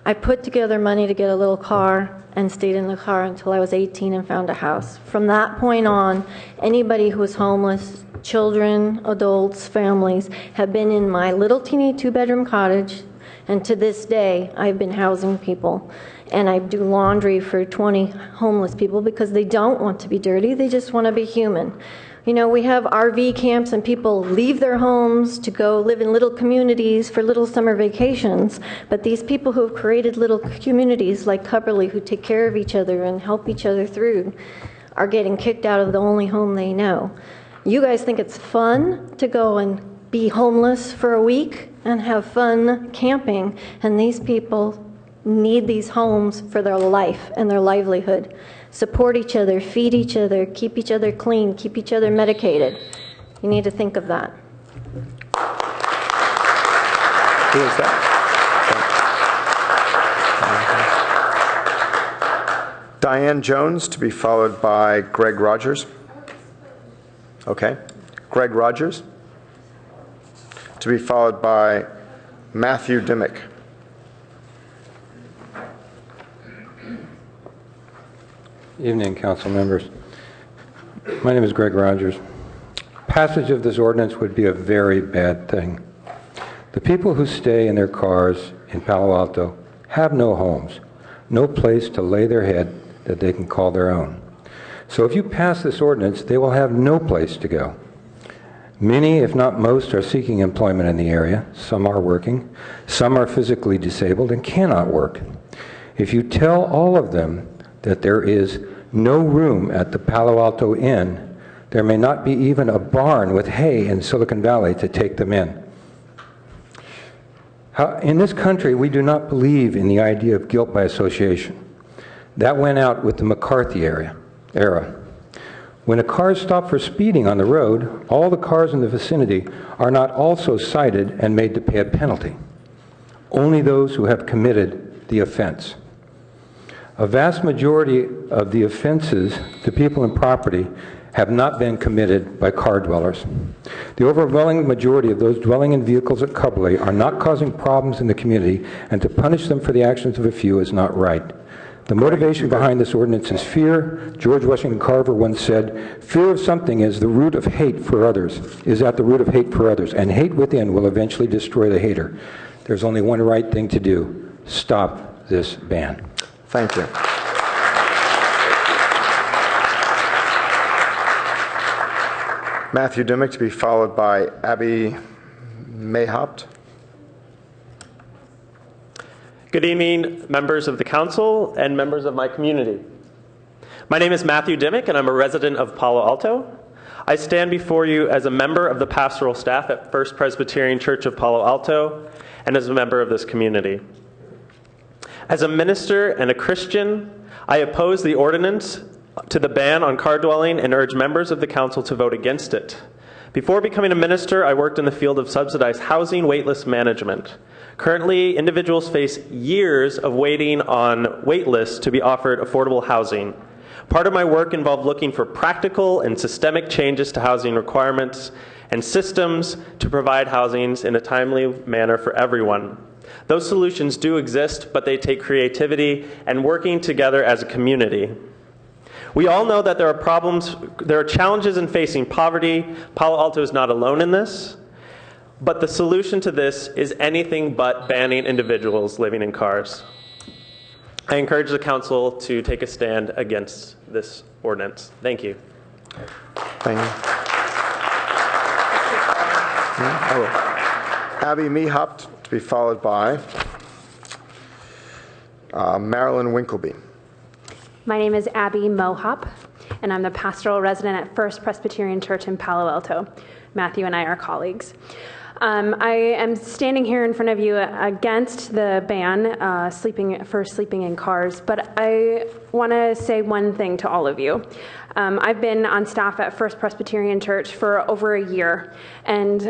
I put together money to get a little car and stayed in the car until I was 18 and found a house. From that point on, anybody who was homeless, children, adults, families, have been in my little teeny 2-bedroom cottage, and to this day, I've been housing people. And I do laundry for 20 homeless people because they don't want to be dirty, they just want to be human. You know, we have RV camps and people leave their homes to go live in little communities for little summer vacations. But these people who have created little communities like Cubberley, who take care of each other and help each other through, are getting kicked out of the only home they know. You guys think it's fun to go and be homeless for a week and have fun camping, and these people need these homes for their life and their livelihood. Support each other, feed each other, keep each other clean, keep each other medicated. You need to think of that. Who is that? Diane Jones, to be followed by Greg Rogers. Okay. Greg Rogers, to be followed by Matthew Dimmick. Evening, council members. My name is Greg Rogers. Passage of this ordinance would be a very bad thing. The people who stay in their cars in Palo Alto have no homes, no place to lay their head that they can call their own. So if you pass this ordinance, they will have no place to go. Many, if not most, are seeking employment in the area. Some are working. Some are physically disabled and cannot work. If you tell all of them that there is no room at the Palo Alto Inn, there may not be even a barn with hay in Silicon Valley to take them in. In this country, we do not believe in the idea of guilt by association. That went out with the McCarthy era. When a car is stopped for speeding on the road, all the cars in the vicinity are not also cited and made to pay a penalty. Only those who have committed the offense. A vast majority of the offenses to people and property have not been committed by car dwellers. The overwhelming majority of those dwelling in vehicles at Cubberley are not causing problems in the community, and to punish them for the actions of a few is not right. The motivation behind this ordinance is fear. George Washington Carver once said, "Fear of something is the root of hate for others, is at the root of hate for others, and hate within will eventually destroy the hater." There's only one right thing to do: stop this ban. Thank you. Matthew Dimmick, to be followed by Abby Mayhopt. Good evening, members of the council and members of my community. My name is Matthew Dimmick, and I'm a resident of Palo Alto. I stand before you as a member of the pastoral staff at First Presbyterian Church of Palo Alto and as a member of this community. As a minister and a Christian, I oppose the ordinance to the ban on car dwelling and urge members of the council to vote against it. Before becoming a minister, I worked in the field of subsidized housing waitlist management. Currently, individuals face years of waiting on wait lists to be offered affordable housing. Part of my work involved looking for practical and systemic changes to housing requirements and systems to provide housings in a timely manner for everyone. Those solutions do exist, but they take creativity and working together as a community. We all know that there are challenges in facing poverty. Palo Alto is not alone in this. But the solution to this is anything but banning individuals living in cars. I encourage the council to take a stand against this ordinance. Thank you. Thank you. Abby Mayhopt, to be followed by Marilyn Winkleby. My name is Abby Mohop, and I'm the pastoral resident at First Presbyterian Church in Palo Alto. Matthew and I are colleagues. I am standing here in front of you against the ban for sleeping in cars, but I want to say one thing to all of you. I've been on staff at First Presbyterian Church for over a year, and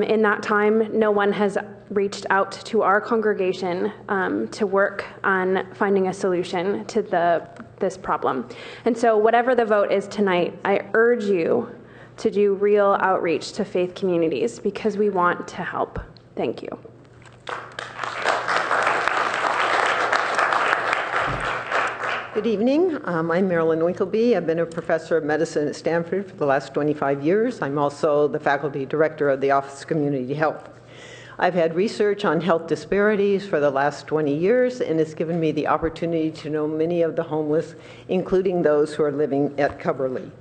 in that time, no one has reached out to our congregation to work on finding a solution to this problem. And so whatever the vote is tonight, I urge you to do real outreach to faith communities because we want to help. Thank you. Good evening. I'm Marilyn Winkleby. I've been a professor of medicine at Stanford for the last 25 years. I'm also the faculty director of the Office of Community Health. I've had research on health disparities for the last 20 years, and it's given me the opportunity to know many of the homeless, including those who are living at Cubberley.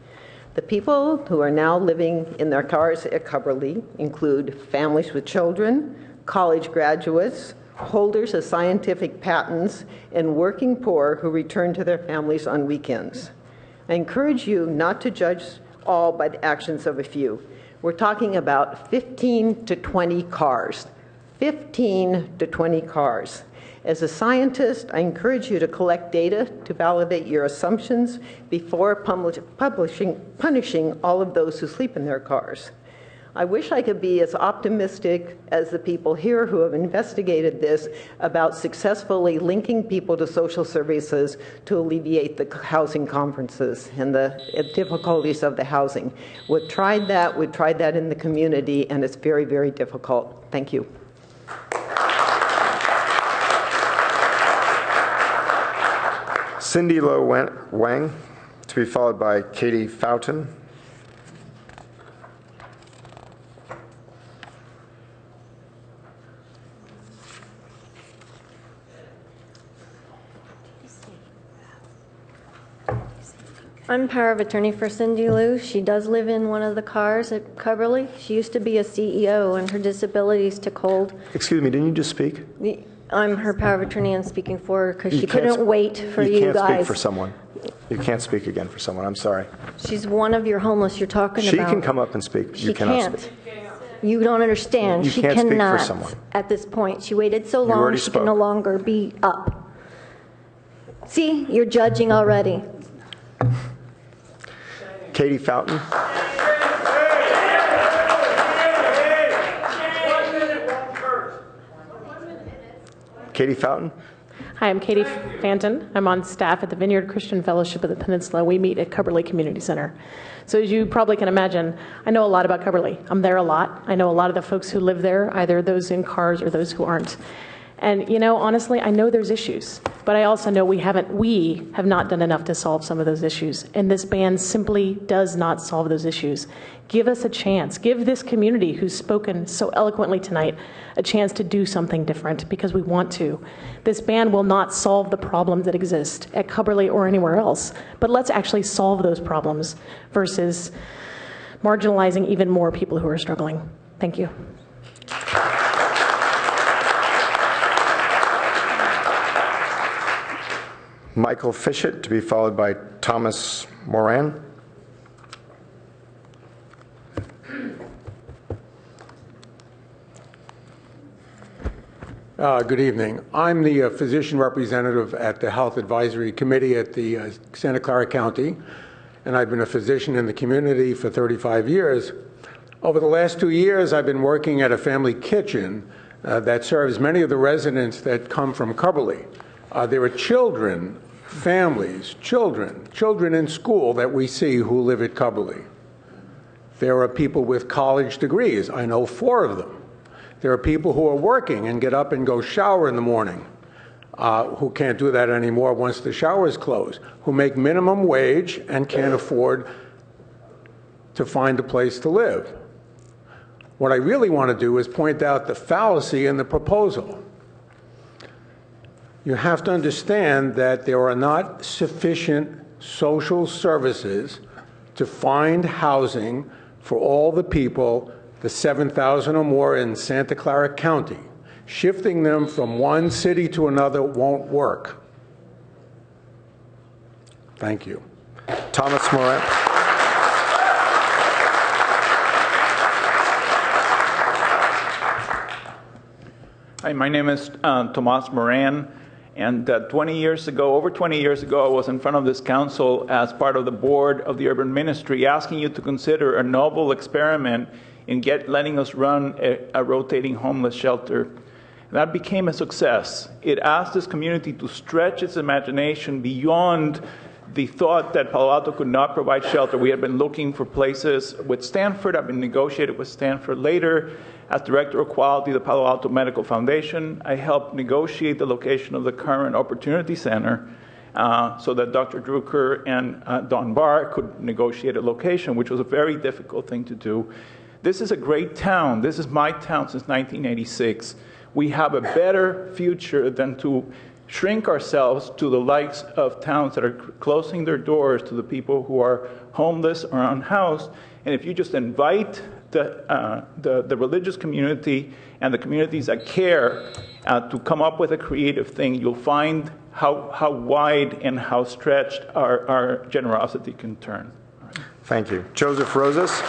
The people who are now living in their cars at Cubberley include families with children, college graduates, holders of scientific patents, and working poor who return to their families on weekends. I encourage you not to judge all by the actions of a few. We're talking about 15 to 20 cars. 15 to 20 cars. As a scientist, I encourage you to collect data to validate your assumptions before punishing all of those who sleep in their cars. I wish I could be as optimistic as the people here who have investigated this about successfully linking people to social services to alleviate the housing conferences and the difficulties of the housing. We've tried that in the community, and it's very, very difficult. Thank you. Cindy Lo Wang, to be followed by Katie Fountain. I'm power of attorney for Cindy Lou. She does live in one of the cars at Coverly. She used to be a CEO, and her disabilities took hold. Excuse me, didn't you just speak? I'm her power of attorney and speaking for her because You she can't couldn't wait for you can't guys. speak for someone. You can't speak again for someone. I'm sorry. She's one of your homeless you're talking She about. can come up and speak. She You cannot can't. speak. You don't understand. You She can't speak for cannot someone. at this point. She waited so You long, already she spoke. can no longer be up. See, you're judging already. Katie Fountain. Katie Fountain. Hi, I'm Katie Fanton. I'm on staff at the Vineyard Christian Fellowship of the Peninsula. We meet at Coverly Community Center. So as you probably can imagine, I know a lot about Coverly. I'm there a lot. I know a lot of the folks who live there, either those in cars or those who aren't. And, you know, honestly, I know there's issues, but I also know we have not done enough to solve some of those issues. And this ban simply does not solve those issues. Give us a chance. Give this community who's spoken so eloquently tonight a chance to do something different because we want to. This ban will not solve the problems that exist at Coverly or anywhere else, but let's actually solve those problems versus marginalizing even more people who are struggling. Thank you. Michael Fishett, to be followed by Thomas Moran. Good evening. I'm the physician representative at the Health Advisory Committee at the Santa Clara County, and I've been a physician in the community for 35 years. Over the last 2 years, I've been working at a family kitchen that serves many of the residents that come from Coverly. There are children, families, children in school that we see who live at Coverly. There are people with college degrees. I know 4 of them. There are people who are working and get up and go shower in the morning, who can't do that anymore once the shower is closed, who make minimum wage and can't afford to find a place to live. What I really want to do is point out the fallacy in the proposal. You have to understand that there are not sufficient social services to find housing for all the people, the 7,000 or more in Santa Clara County. Shifting them from one city to another won't work. Thank you. Thomas Moran. Hi, my name is Tomas Moran, and over 20 years ago, I was in front of this council as part of the board of the urban ministry, asking you to consider a novel experiment in letting us run a rotating homeless shelter. That became a success. It asked this community to stretch its imagination beyond the thought that Palo Alto could not provide shelter. We had been looking for places with Stanford. I've been negotiating with Stanford. Later, as Director of Quality of the Palo Alto Medical Foundation, I helped negotiate the location of the current Opportunity Center so that Dr. Drucker and Don Barr could negotiate a location, which was a very difficult thing to do. This is a great town. This is my town since 1986. We have a better future than to shrink ourselves to the likes of towns that are closing their doors to the people who are homeless or unhoused. And if you just invite the religious community and the communities that care to come up with a creative thing, you'll find how wide and how stretched our generosity can turn. Thank you. Joseph Rosas.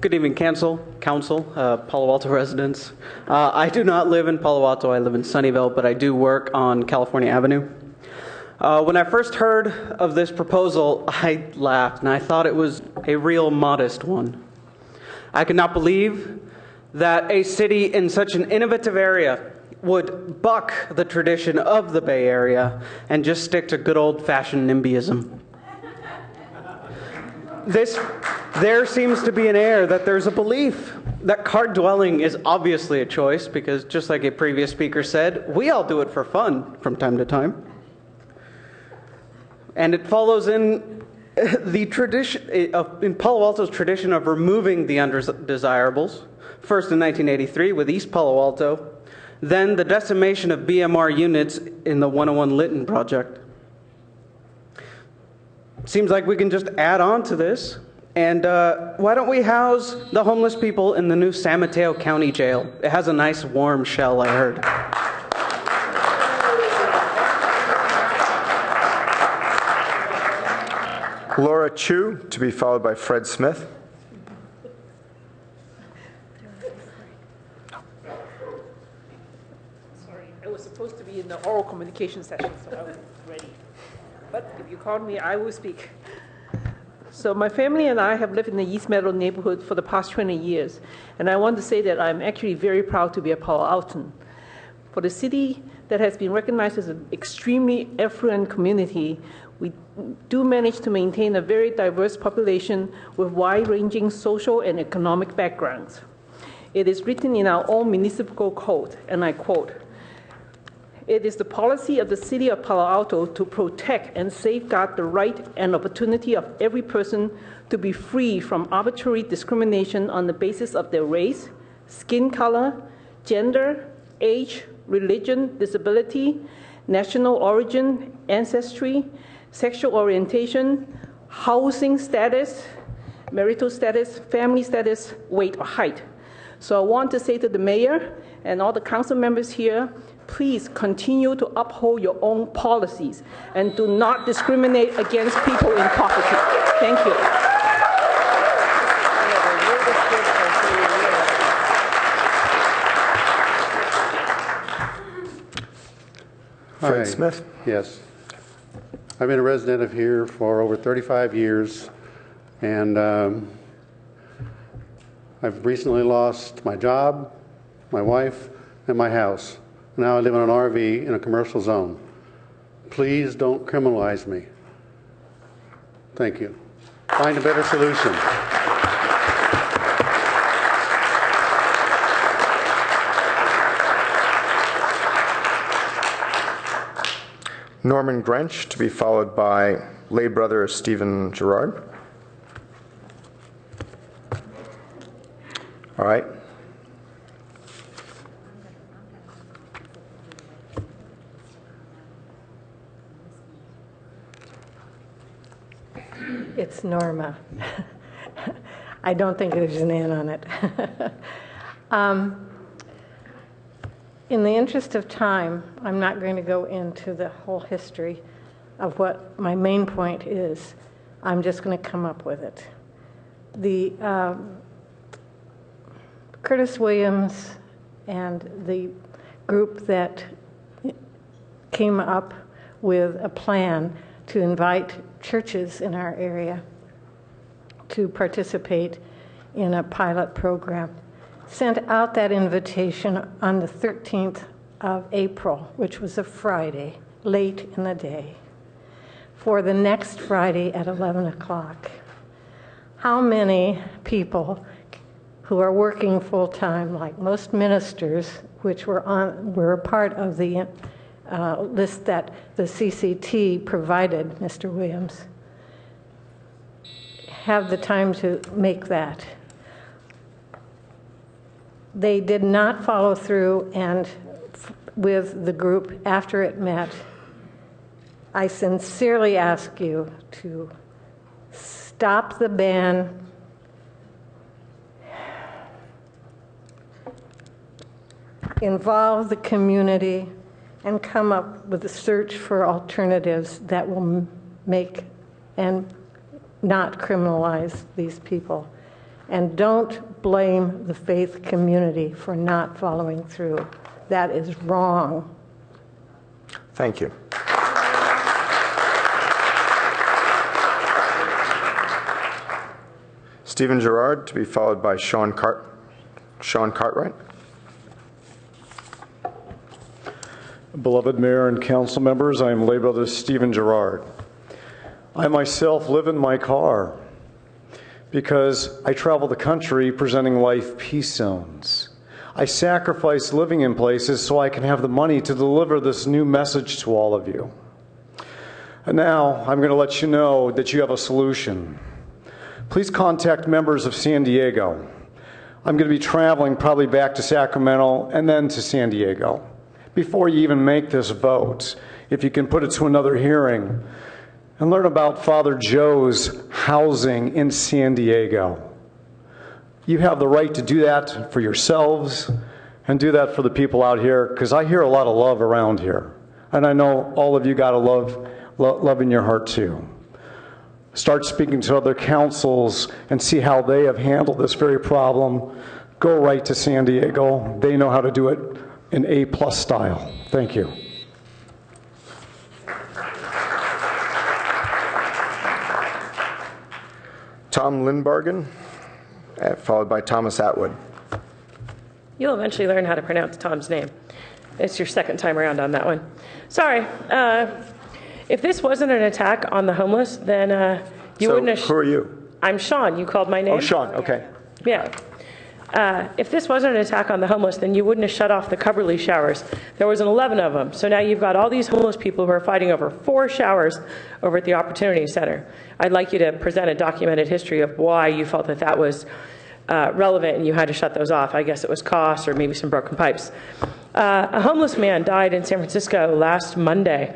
Good evening, Council, Palo Alto residents. I do not live in Palo Alto. I live in Sunnyvale, but I do work on California Avenue. When I first heard of this proposal, I laughed, and I thought it was a real modest one. I could not believe that a city in such an innovative area would buck the tradition of the Bay Area and just stick to good old-fashioned NIMBYism. There seems to be an air that there's a belief that cart dwelling is obviously a choice because, just like a previous speaker said, we all do it for fun from time to time. And it follows in the tradition, in Palo Alto's tradition of removing the undesirables, first in 1983 with East Palo Alto, then the decimation of BMR units in the 101 Lytton project. Seems like we can just add on to this. And why don't we house the homeless people in the new San Mateo County Jail? It has a nice warm shell, I heard. Laura Chu, to be followed by Fred Smith. Sorry, I was supposed to be in the oral communication session, so I was ready. But if you called me, I will speak. So my family and I have lived in the East Meadow neighborhood for the past 20 years, and I want to say that I'm actually very proud to be a Palo Alton. For the city that has been recognized as an extremely affluent community, we do manage to maintain a very diverse population with wide-ranging social and economic backgrounds. It is written in our own municipal code, and I quote, "It is the policy of the City of Palo Alto to protect and safeguard the right and opportunity of every person to be free from arbitrary discrimination on the basis of their race, skin color, gender, age, religion, disability, national origin, ancestry, sexual orientation, housing status, marital status, family status, weight, or height." So I want to say to the mayor and all the council members here, please continue to uphold your own policies and do not discriminate against people in poverty. Thank you. Fred Smith. Yes. I've been a resident of here for over 35 years, and I've recently lost my job, my wife, and my house. Now I live in an RV in a commercial zone. Please don't criminalize me. Thank you. Find a better solution. Norman Grench, to be followed by lay brother Stephen Gerard. All right. It's Norma. I don't think there's an N on it. In the interest of time, I'm not going to go into the whole history of what my main point is. I'm just going to come up with it. The Curtis Williams and the group that came up with a plan to invite churches in our area to participate in a pilot program sent out that invitation on the 13th of April, which was a Friday, late in the day, for the next Friday at 11 o'clock. How many people who are working full-time, like most ministers, which were a part of the list that the CCT provided, Mr. Williams, have the time to make that? They did not follow through, and with the group after it met, I sincerely ask you to stop the ban, involve the community, and come up with a search for alternatives that will make and not criminalize these people. And don't blame the faith community for not following through. That is wrong. Thank you. Stephen Gerard, to be followed by Sean Cartwright. Beloved Mayor and Council members, I am lay brother Stephen Gerard. I myself live in my car because I travel the country presenting life peace zones. I sacrifice living in places so I can have the money to deliver this new message to all of you. And now I'm going to let you know that you have a solution. Please contact members of San Diego. I'm going to be traveling probably back to Sacramento and then to San Diego. Before you even make this vote, if you can put it to another hearing and learn about Father Joe's housing in San Diego. You have the right to do that for yourselves and do that for the people out here, because I hear a lot of love around here. And I know all of you got a love in your heart too. Start speaking to other councils and see how they have handled this very problem. Go right to San Diego. They know how to do it in A+ style. Thank you. Tom Lindbargen, followed by Thomas Atwood. You'll eventually learn how to pronounce Tom's name. It's your second time around on that one. Sorry. If this wasn't an attack on the homeless, then you wouldn't have... Who are you? I'm Sean. You called my name? Oh, Sean. Okay. Yeah. If this wasn't an attack on the homeless, then you wouldn't have shut off the Cubberley showers. There was 11 of them. So now you've got all these homeless people who are fighting over 4 showers over at the Opportunity Center. I'd like you to present a documented history of why you felt that that was relevant and you had to shut those off. I guess it was cost or maybe some broken pipes. A homeless man died in San Francisco last Monday.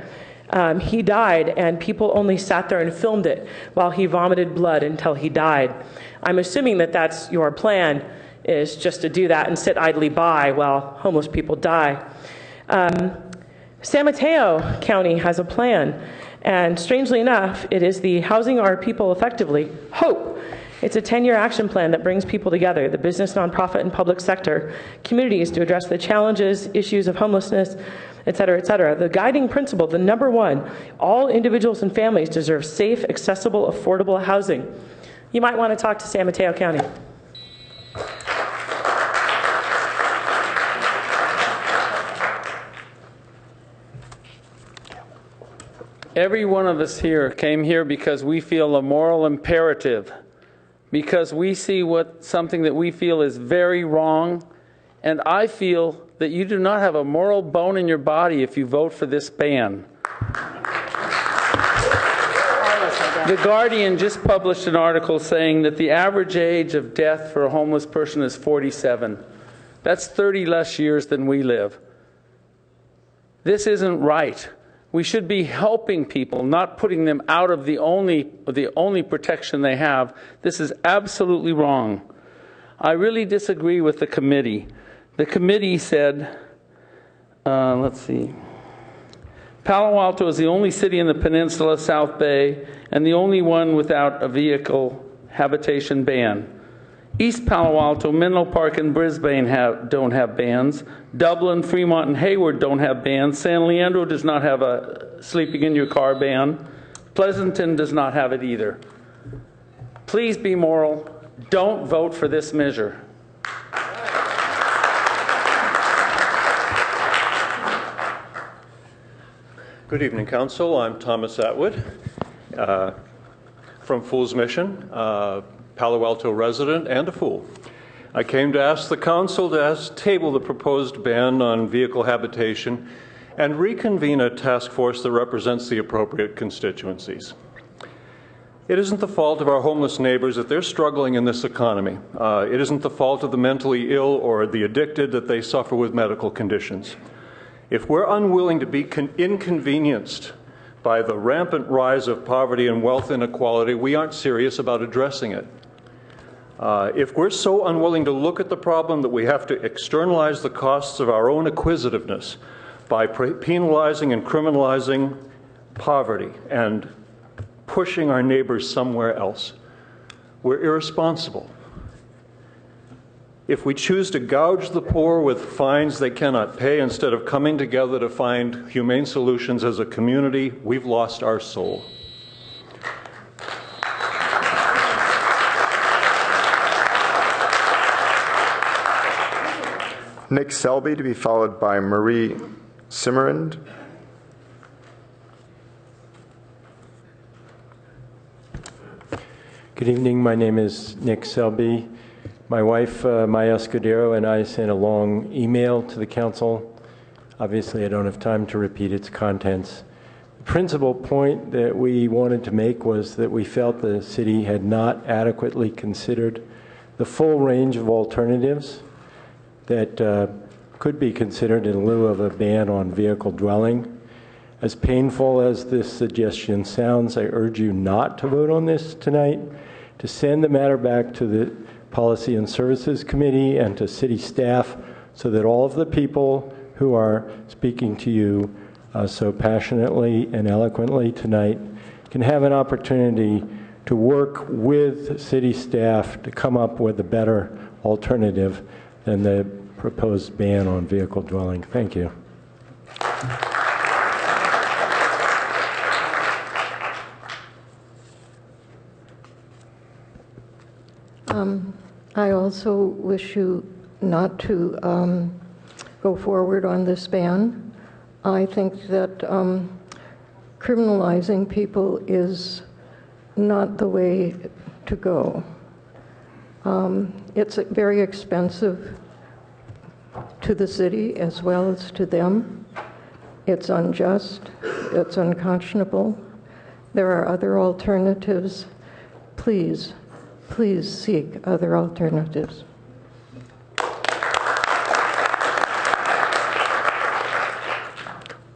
He died, and people only sat there and filmed it while he vomited blood until he died. I'm assuming that that's your plan, is just to do that and sit idly by while homeless people die. San Mateo County has a plan, and strangely enough, it is the Housing Our People Effectively, HOPE. It's a 10-year action plan that brings people together, the business, nonprofit, and public sector communities, to address the challenges, issues of homelessness, et cetera, et cetera. The guiding principle, the number one, all individuals and families deserve safe, accessible, affordable housing. You might want to talk to San Mateo County. Every one of us here came here because we feel a moral imperative, because we see something that we feel is very wrong, and I feel that you do not have a moral bone in your body if you vote for this ban. The Guardian just published an article saying that the average age of death for a homeless person is 47. That's 30 less years than we live. This isn't right. We should be helping people, not putting them out of the only protection they have. This is absolutely wrong. I really disagree with the committee. The committee said, let's see, Palo Alto is the only city in the peninsula, South Bay, and the only one without a vehicle habitation ban. East Palo Alto, Menlo Park, and Brisbane don't have bans. Dublin, Fremont, and Hayward don't have bans. San Leandro does not have a sleeping in your car ban. Pleasanton does not have it either. Please be moral. Don't vote for this measure. Good evening, Council. I'm Thomas Atwood from Fool's Mission. Palo Alto resident and a fool. I came to ask the Council to table the proposed ban on vehicle habitation and reconvene a task force that represents the appropriate constituencies. It isn't the fault of our homeless neighbors that they're struggling in this economy. It isn't the fault of the mentally ill or the addicted that they suffer with medical conditions. If we're unwilling to be inconvenienced by the rampant rise of poverty and wealth inequality, we aren't serious about addressing it. If we're so unwilling to look at the problem that we have to externalize the costs of our own acquisitiveness by penalizing and criminalizing poverty and pushing our neighbors somewhere else, we're irresponsible. If we choose to gouge the poor with fines they cannot pay instead of coming together to find humane solutions as a community, we've lost our soul. Nick Selby, to be followed by Marie Simmerand. Good evening. My name is Nick Selby. My wife, Maya Escudero, and I sent a long email to the Council. Obviously, I don't have time to repeat its contents. The principal point that we wanted to make was that we felt the city had not adequately considered the full range of alternatives that could be considered in lieu of a ban on vehicle dwelling. As painful as this suggestion sounds, I urge you not to vote on this tonight, to send the matter back to the Policy and Services Committee and to city staff so that all of the people who are speaking to you so passionately and eloquently tonight can have an opportunity to work with city staff to come up with a better alternative than the proposed ban on vehicle dwelling. Thank you. I also wish you not to go forward on this ban. I think that criminalizing people is not the way to go. It's very expensive to the city as well as to them. It's unjust. It's unconscionable. There are other alternatives. Please, please seek other alternatives.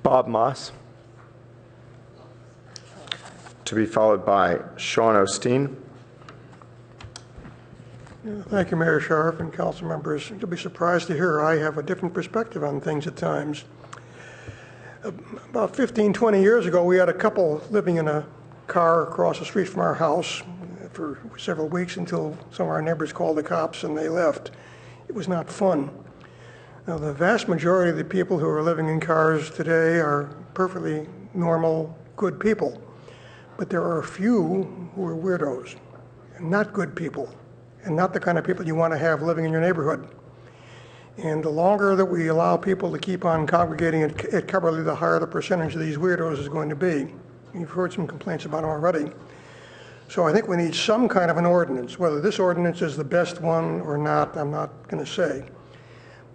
Bob Moss, to be followed by Sean Osteen. Thank you, Mayor Sharp and council members. You'll be surprised to hear I have a different perspective on things at times. About 15, 20 years ago, we had a couple living in a car across the street from our house for several weeks until some of our neighbors called the cops and they left. It was not fun. Now, the vast majority of the people who are living in cars today are perfectly normal, good people. But there are a few who are weirdos and not good people and not the kind of people you want to have living in your neighborhood. And the longer that we allow people to keep on congregating at Cubberley, the higher the percentage of these weirdos is going to be. You've heard some complaints about them already. So I think we need some kind of an ordinance. Whether this ordinance is the best one or not, I'm not going to say.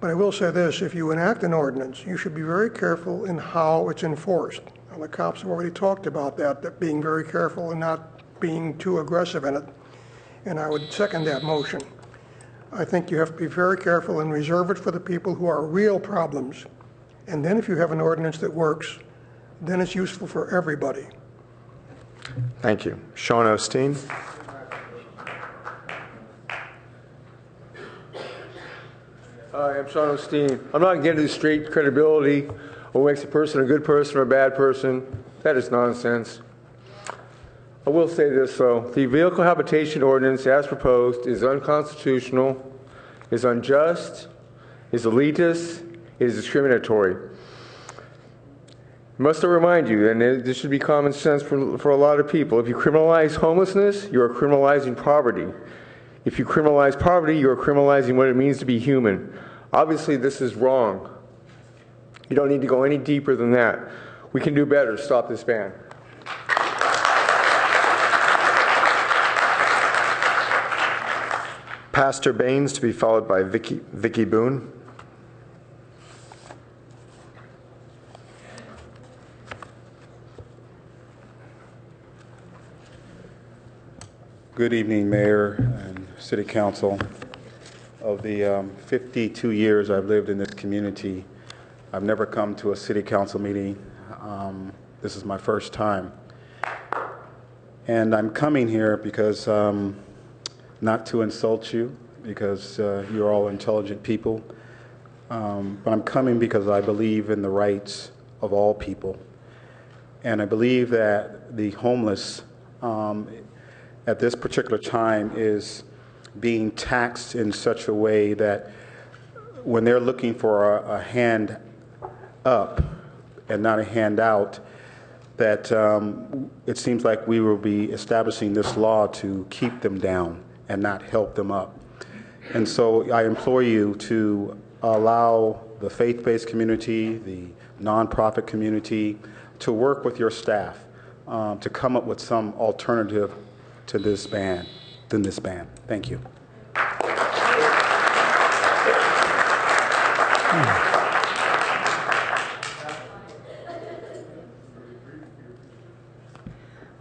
But I will say this, if you enact an ordinance, you should be very careful in how it's enforced. Now, the cops have already talked about that being very careful and not being too aggressive in it. And I would second that motion. I think you have to be very careful and reserve it for the people who are real problems. And then if you have an ordinance that works, then it's useful for everybody. Thank you. Sean Osteen. Hi, I'm Sean Osteen. I'm not getting into straight credibility or what makes a person a good person or a bad person. That is nonsense. I will say this, though. The vehicle habitation ordinance as proposed is unconstitutional, is unjust, is elitist, it is discriminatory. I must remind you, and this should be common sense for a lot of people, if you criminalize homelessness, you are criminalizing poverty. If you criminalize poverty, you are criminalizing what it means to be human. Obviously, this is wrong. You don't need to go any deeper than that. We can do better. Stop this ban. Pastor Baines, to be followed by Vicky Boone. Good evening, Mayor and City Council. Of the 52 years I've lived in this community, I've never come to a City Council meeting. This is my first time. And I'm coming here because, not to insult you, because you're all intelligent people, but I'm coming because I believe in the rights of all people. And I believe that the homeless at this particular time is being taxed in such a way that when they're looking for a hand up and not a handout, that it seems like we will be establishing this law to keep them down and not help them up. And so I implore you to allow the faith-based community, the nonprofit community, to work with your staff to come up with some alternative to this ban, than this ban. Thank you.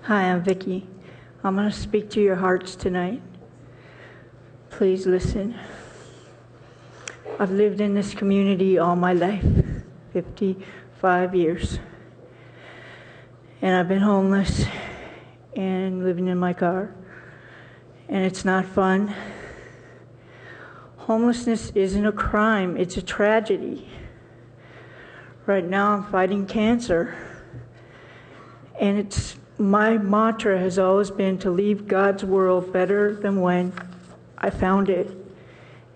Hi, I'm Vicki. I'm going to speak to your hearts tonight. please listen. I've lived in this community all my life, 55 years. And I've been homeless and living in my car. And it's not fun. Homelessness isn't a crime, it's a tragedy. Right now I'm fighting cancer. And my mantra has always been to leave God's world better than when I found it.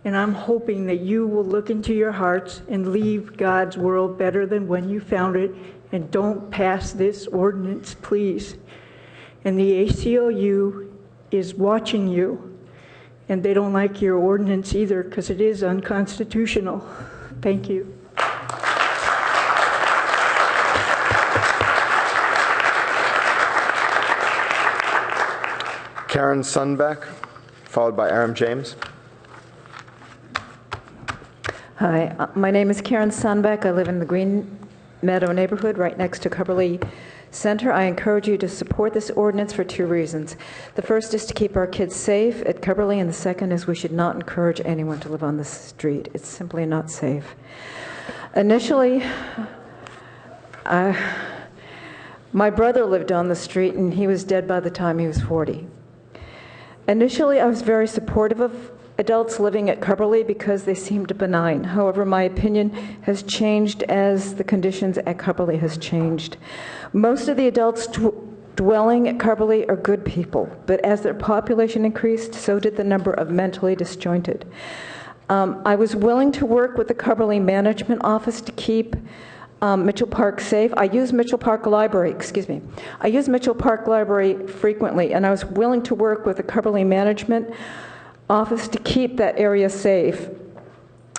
And I'm hoping that you will look into your hearts and leave God's world better than when you found it, and don't pass this ordinance, please. And the ACLU is watching you, and they don't like your ordinance either because it is unconstitutional. Thank you. Karen Sunbeck, followed by Aram James. Hi, my name is Karen Sunbeck. I live in the Green Meadow neighborhood right next to Cumberly Center. I encourage you to support this ordinance for 2 reasons. The first is to keep our kids safe at Cumberly, and the second is we should not encourage anyone to live on the street. It's simply not safe. Initially, my brother lived on the street, and he was dead by the time he was 40. Initially, I was very supportive of adults living at Cumberly because they seemed benign. However, my opinion has changed as the conditions at Cumberly has changed. Most of the adults dwelling at Cumberly are good people, but as their population increased, so did the number of mentally disjointed. I was willing to work with the Cumberly Management Office to keep Mitchell Park safe. I use Mitchell Park Library frequently, and I was willing to work with the Cumberly Management Office to keep that area safe.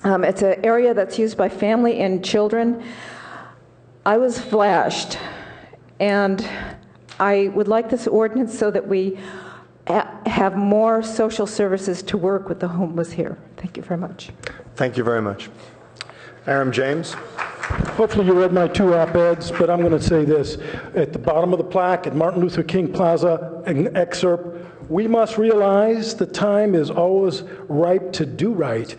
It's an area that's used by family and children. I was flashed, and I would like this ordinance so that we have more social services to work with the homeless here. Thank you very much. Thank you very much. Aram James. Hopefully you read my 2 op-eds, but I'm going to say this. At the bottom of the plaque at Martin Luther King Plaza, an excerpt, we must realize the time is always ripe to do right.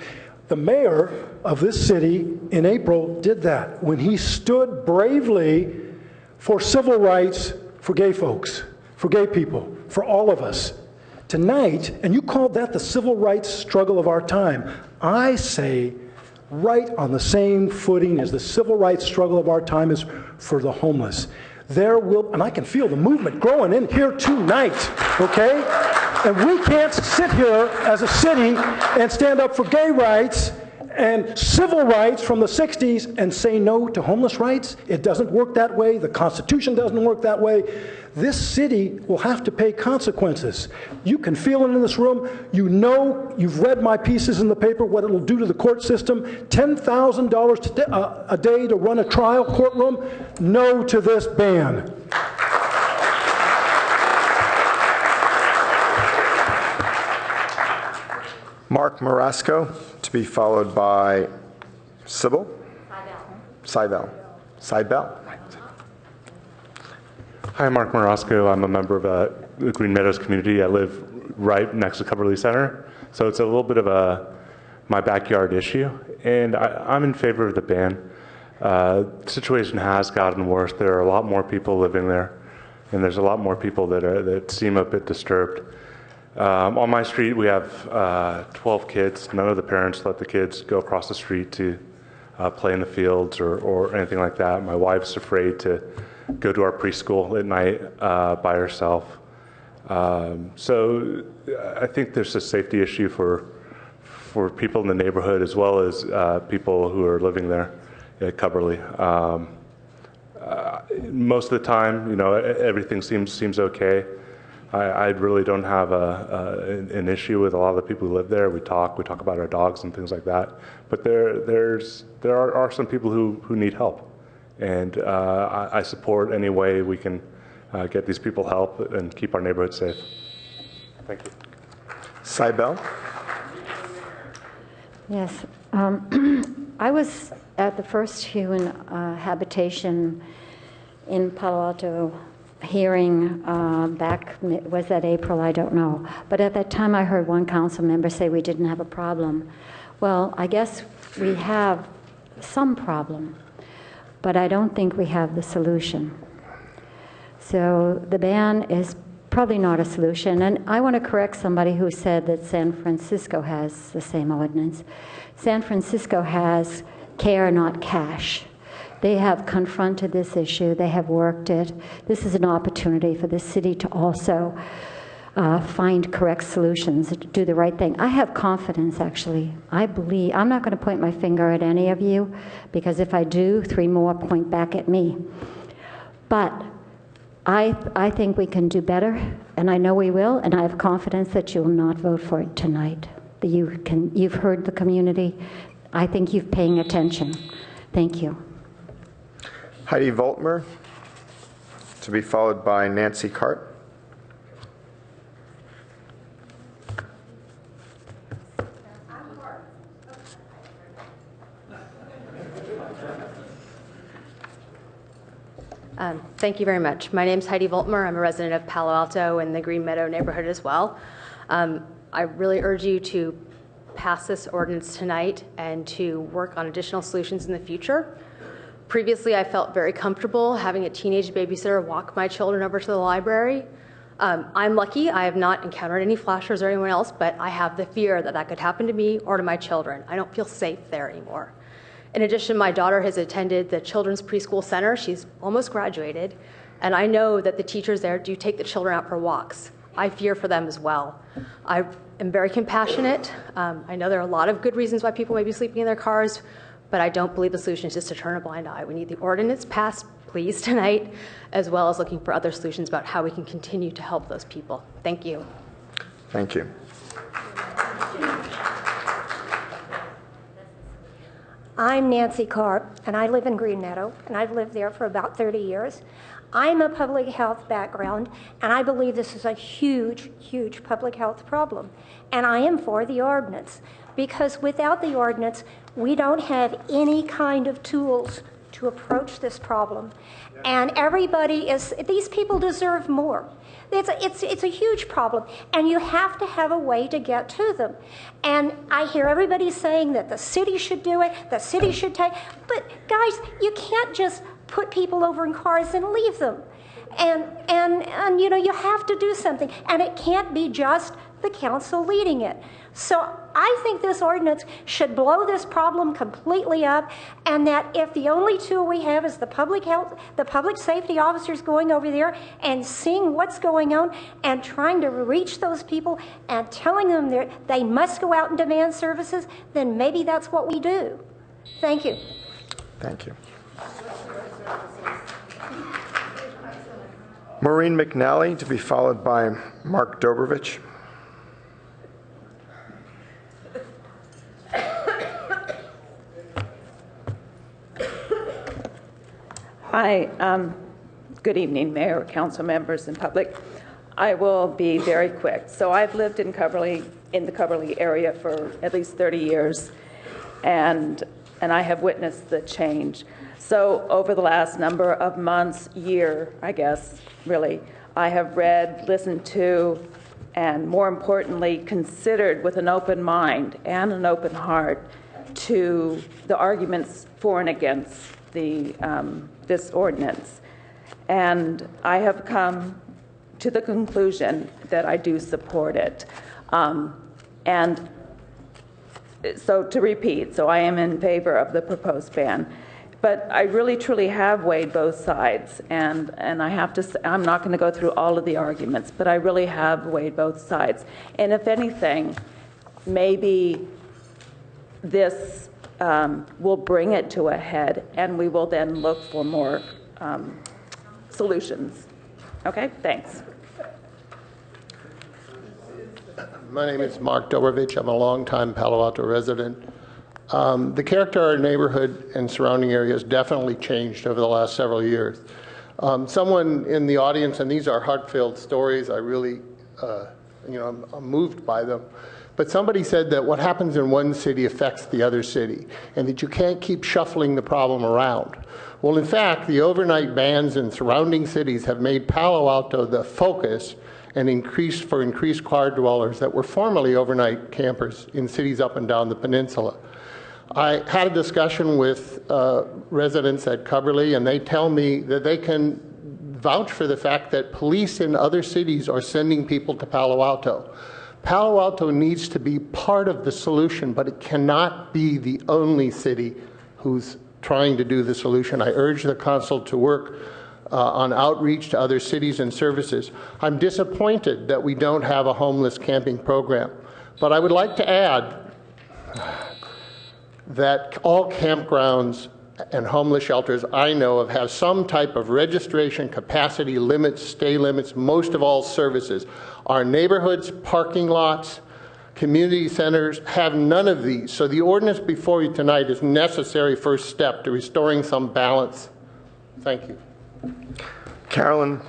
The mayor of this city in April did that when he stood bravely for civil rights for gay folks, for gay people, for all of us. Tonight, and you called that the civil rights struggle of our time, I say right on the same footing as the civil rights struggle of our time is for the homeless. There will, and I can feel the movement growing in here tonight, okay? And we can't sit here as a city and stand up for gay rights and civil rights from the 60s and say no to homeless rights. It doesn't work that way. The Constitution doesn't work that way. This city will have to pay consequences. You can feel it in this room. You know, you've read my pieces in the paper, what it'll do to the court system. $10,000 a day to run a trial courtroom. No to this ban. Mark Marasco, to be followed by Sybil. Seibel. Seibel. Hi, I'm Mark Marasco. I'm a member of the Green Meadows community. I live right next to Cumberly Center, so it's a little bit of my backyard issue, and I'm in favor of the ban. The situation has gotten worse. There are a lot more people living there, and there's a lot more people that seem a bit disturbed. On my street, we have 12 kids. None of the parents let the kids go across the street to play in the fields or anything like that. My wife's afraid to go to our preschool at night by herself. So I think there's a safety issue for people in the neighborhood as well as people who are living there at Cumberly. Most of the time, you know, everything seems okay. I really don't have an issue with a lot of the people who live there. We talk about our dogs and things like that. But there are some people who need help, and I support any way we can get these people help and keep our neighborhood safe. Thank you. Seibel. Yes, I was at the first human habitation in Palo Alto hearing back, was that April? I don't know. But at that time, I heard one council member say we didn't have a problem. Well, I guess we have some problem, but I don't think we have the solution. So the ban is probably not a solution. And I want to correct somebody who said that San Francisco has the same ordinance. San Francisco has care, not cash. They have confronted this issue. They have worked it. This is an opportunity for the city to also find correct solutions, do the right thing. I have confidence, actually. I believe, I'm not going to point my finger at any of you, because if I do, 3 more point back at me. But I think we can do better, and I know we will, and I have confidence that you will not vote for it tonight. That you've heard the community. I think you're paying attention. Thank you. Heidi Voltmer, to be followed by Nancy Cart. Thank you very much. My name is Heidi Voltmer. I'm a resident of Palo Alto in the Green Meadow neighborhood as well. I really urge you to pass this ordinance tonight and to work on additional solutions in the future. Previously, I felt very comfortable having a teenage babysitter walk my children over to the library. I'm lucky. I have not encountered any flashers or anyone else, but I have the fear that that could happen to me or to my children. I don't feel safe there anymore. In addition, my daughter has attended the Children's Preschool Center. She's almost graduated, and I know that the teachers there do take the children out for walks. I fear for them as well. I am very compassionate. I know there are a lot of good reasons why people may be sleeping in their cars, but I don't believe the solution is just to turn a blind eye. We need the ordinance passed, please, tonight, as well as looking for other solutions about how we can continue to help those people. Thank you. Thank you. I'm Nancy Carp, and I live in Green Meadow, and I've lived there for about 30 years. I'm a public health background, and I believe this is a huge, huge public health problem. And I am for the ordinance, because without the ordinance, we don't have any kind of tools to approach this problem. And these people deserve more. It's a huge problem, and you have to have a way to get to them. And I hear everybody saying that the city should do it, the city should take, but guys, you can't just put people over in cars and leave them. And you know, you have to do something, and it can't be just the council leading it. So I think this ordinance should blow this problem completely up, and that if the only tool we have is the public health, the public safety officers going over there and seeing what's going on and trying to reach those people and telling them they must go out and demand services, then maybe that's what we do. Thank you. Thank you. Maureen McNally, to be followed by Mark Dobrovich. Hi, good evening, Mayor, council members, and public. I will be very quick. So I've lived in the Coverly area for at least 30 years, and I have witnessed the change. So over the last number of months, year, I guess, really, I have read, listened to, and more importantly, considered with an open mind and an open heart to the arguments for and against this ordinance. And I have come to the conclusion that I do support it. And so to repeat, so I am in favor of the proposed ban. But I really truly have weighed both sides, and I have to say, I'm not going to go through all of the arguments, but I really have weighed both sides. And if anything, maybe this will bring it to a head, and we will then look for more solutions. Okay, thanks. My name is Mark Dobrovich. I'm a longtime Palo Alto resident. The character of our neighborhood and surrounding area has definitely changed over the last several years. Someone in the audience, and these are heartfelt stories, I really I'm moved by them. But somebody said that what happens in one city affects the other city, and that you can't keep shuffling the problem around. Well, in fact, the overnight bans in surrounding cities have made Palo Alto the focus and increased car dwellers that were formerly overnight campers in cities up and down the peninsula. I had a discussion with residents at Coverly, and they tell me that they can vouch for the fact that police in other cities are sending people to Palo Alto. Palo Alto needs to be part of the solution, but it cannot be the only city who's trying to do the solution. I urge the council to work on outreach to other cities and services. I'm disappointed that we don't have a homeless camping program, but I would like to add that all campgrounds and homeless shelters I know of have some type of registration, capacity limits, stay limits, most of all services. Our neighborhoods, parking lots, community centers have none of these. So the ordinance before you tonight is a necessary first step to restoring some balance. Thank you. Carolyn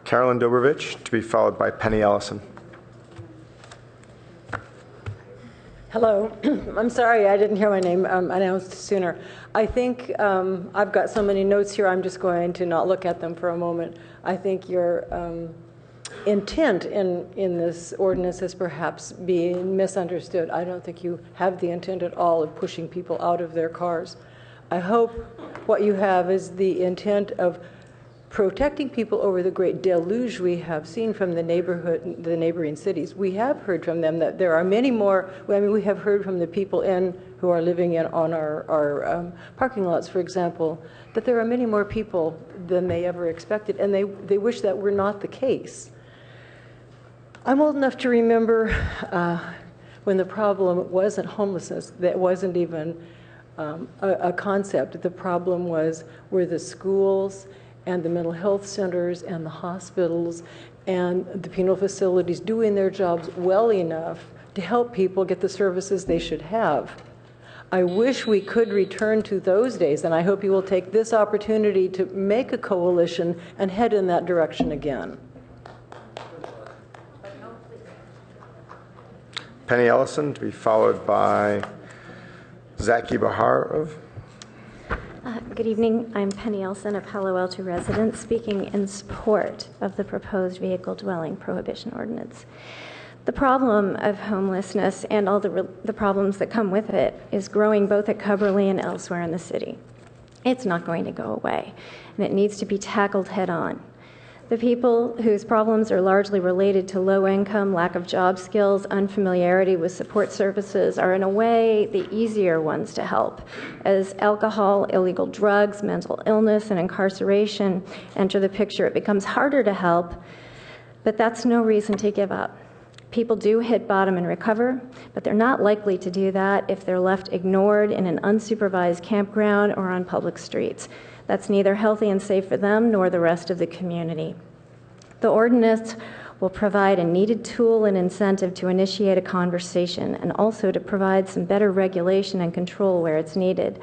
Dobrovich, to be followed by Penny Ellison. Hello. I'm sorry I didn't hear my name announced sooner. I think I've got so many notes here, I'm just going to not look at them for a moment. I think your intent in this ordinance is perhaps being misunderstood. I don't think you have the intent at all of pushing people out of their cars. I hope what you have is the intent of protecting people over the great deluge we have seen from the neighboring cities. We have heard from them that there are many more. I mean, we have heard from the people who are living on our parking lots, for example, that there are many more people than they ever expected, and they wish that were not the case. I'm old enough to remember when the problem wasn't homelessness, that wasn't even a concept. The problem were the schools and the mental health centers and the hospitals and the penal facilities doing their jobs well enough to help people get the services they should have. I wish we could return to those days, and I hope you will take this opportunity to make a coalition and head in that direction again. Penny Ellison, to be followed by Zaki Baharov. Good evening. I'm Penny Elson, a Palo Alto resident, speaking in support of the proposed vehicle dwelling prohibition ordinance. The problem of homelessness and all the problems that come with it is growing both at Coverly and elsewhere in the city. It's not going to go away, and it needs to be tackled head on. The people whose problems are largely related to low income, lack of job skills, unfamiliarity with support services are in a way the easier ones to help. As alcohol, illegal drugs, mental illness, and incarceration enter the picture, it becomes harder to help, but that's no reason to give up. People do hit bottom and recover, but they're not likely to do that if they're left ignored in an unsupervised campground or on public streets. That's neither healthy and safe for them nor the rest of the community. The ordinance will provide a needed tool and incentive to initiate a conversation and also to provide some better regulation and control where it's needed.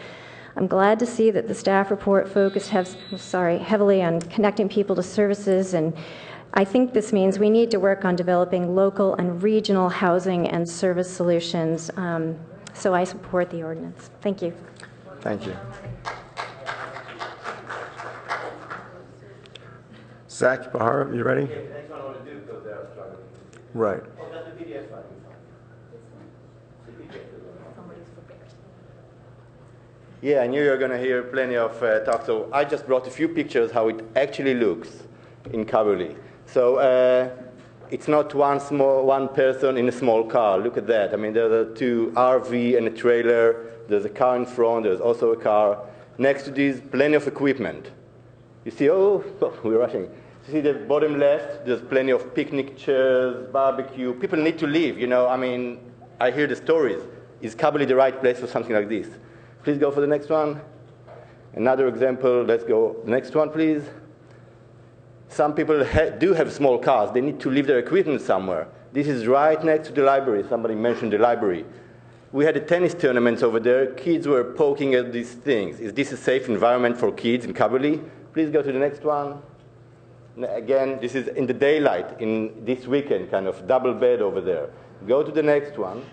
I'm glad to see that the staff report focused heavily on connecting people to services, and I think this means we need to work on developing local and regional housing and service solutions. So I support the ordinance. Thank you. Thank you. Zach Bahar, you ready? Right. Yeah, I knew you were going to hear plenty of talk, so I just brought a few pictures how it actually looks in Coverly. So it's not one person in a small car. Look at that. I mean, there are two RV and a trailer. There's a car in front. There's also a car. Next to this, plenty of equipment. You see, we're rushing. You see the bottom left, there's plenty of picnic chairs, barbecue. People need to live, you know. I mean, I hear the stories. Is Coverly the right place for something like this? Please go for the next one. Another example, let's go. Next one, please. Some people do have small cars. They need to leave their equipment somewhere. This is right next to the library. Somebody mentioned the library. We had a tennis tournament over there. Kids were poking at these things. Is this a safe environment for kids in Coverly? Please go to the next one. Again, this is in the daylight, in this weekend, kind of double bed over there. Go to the next one.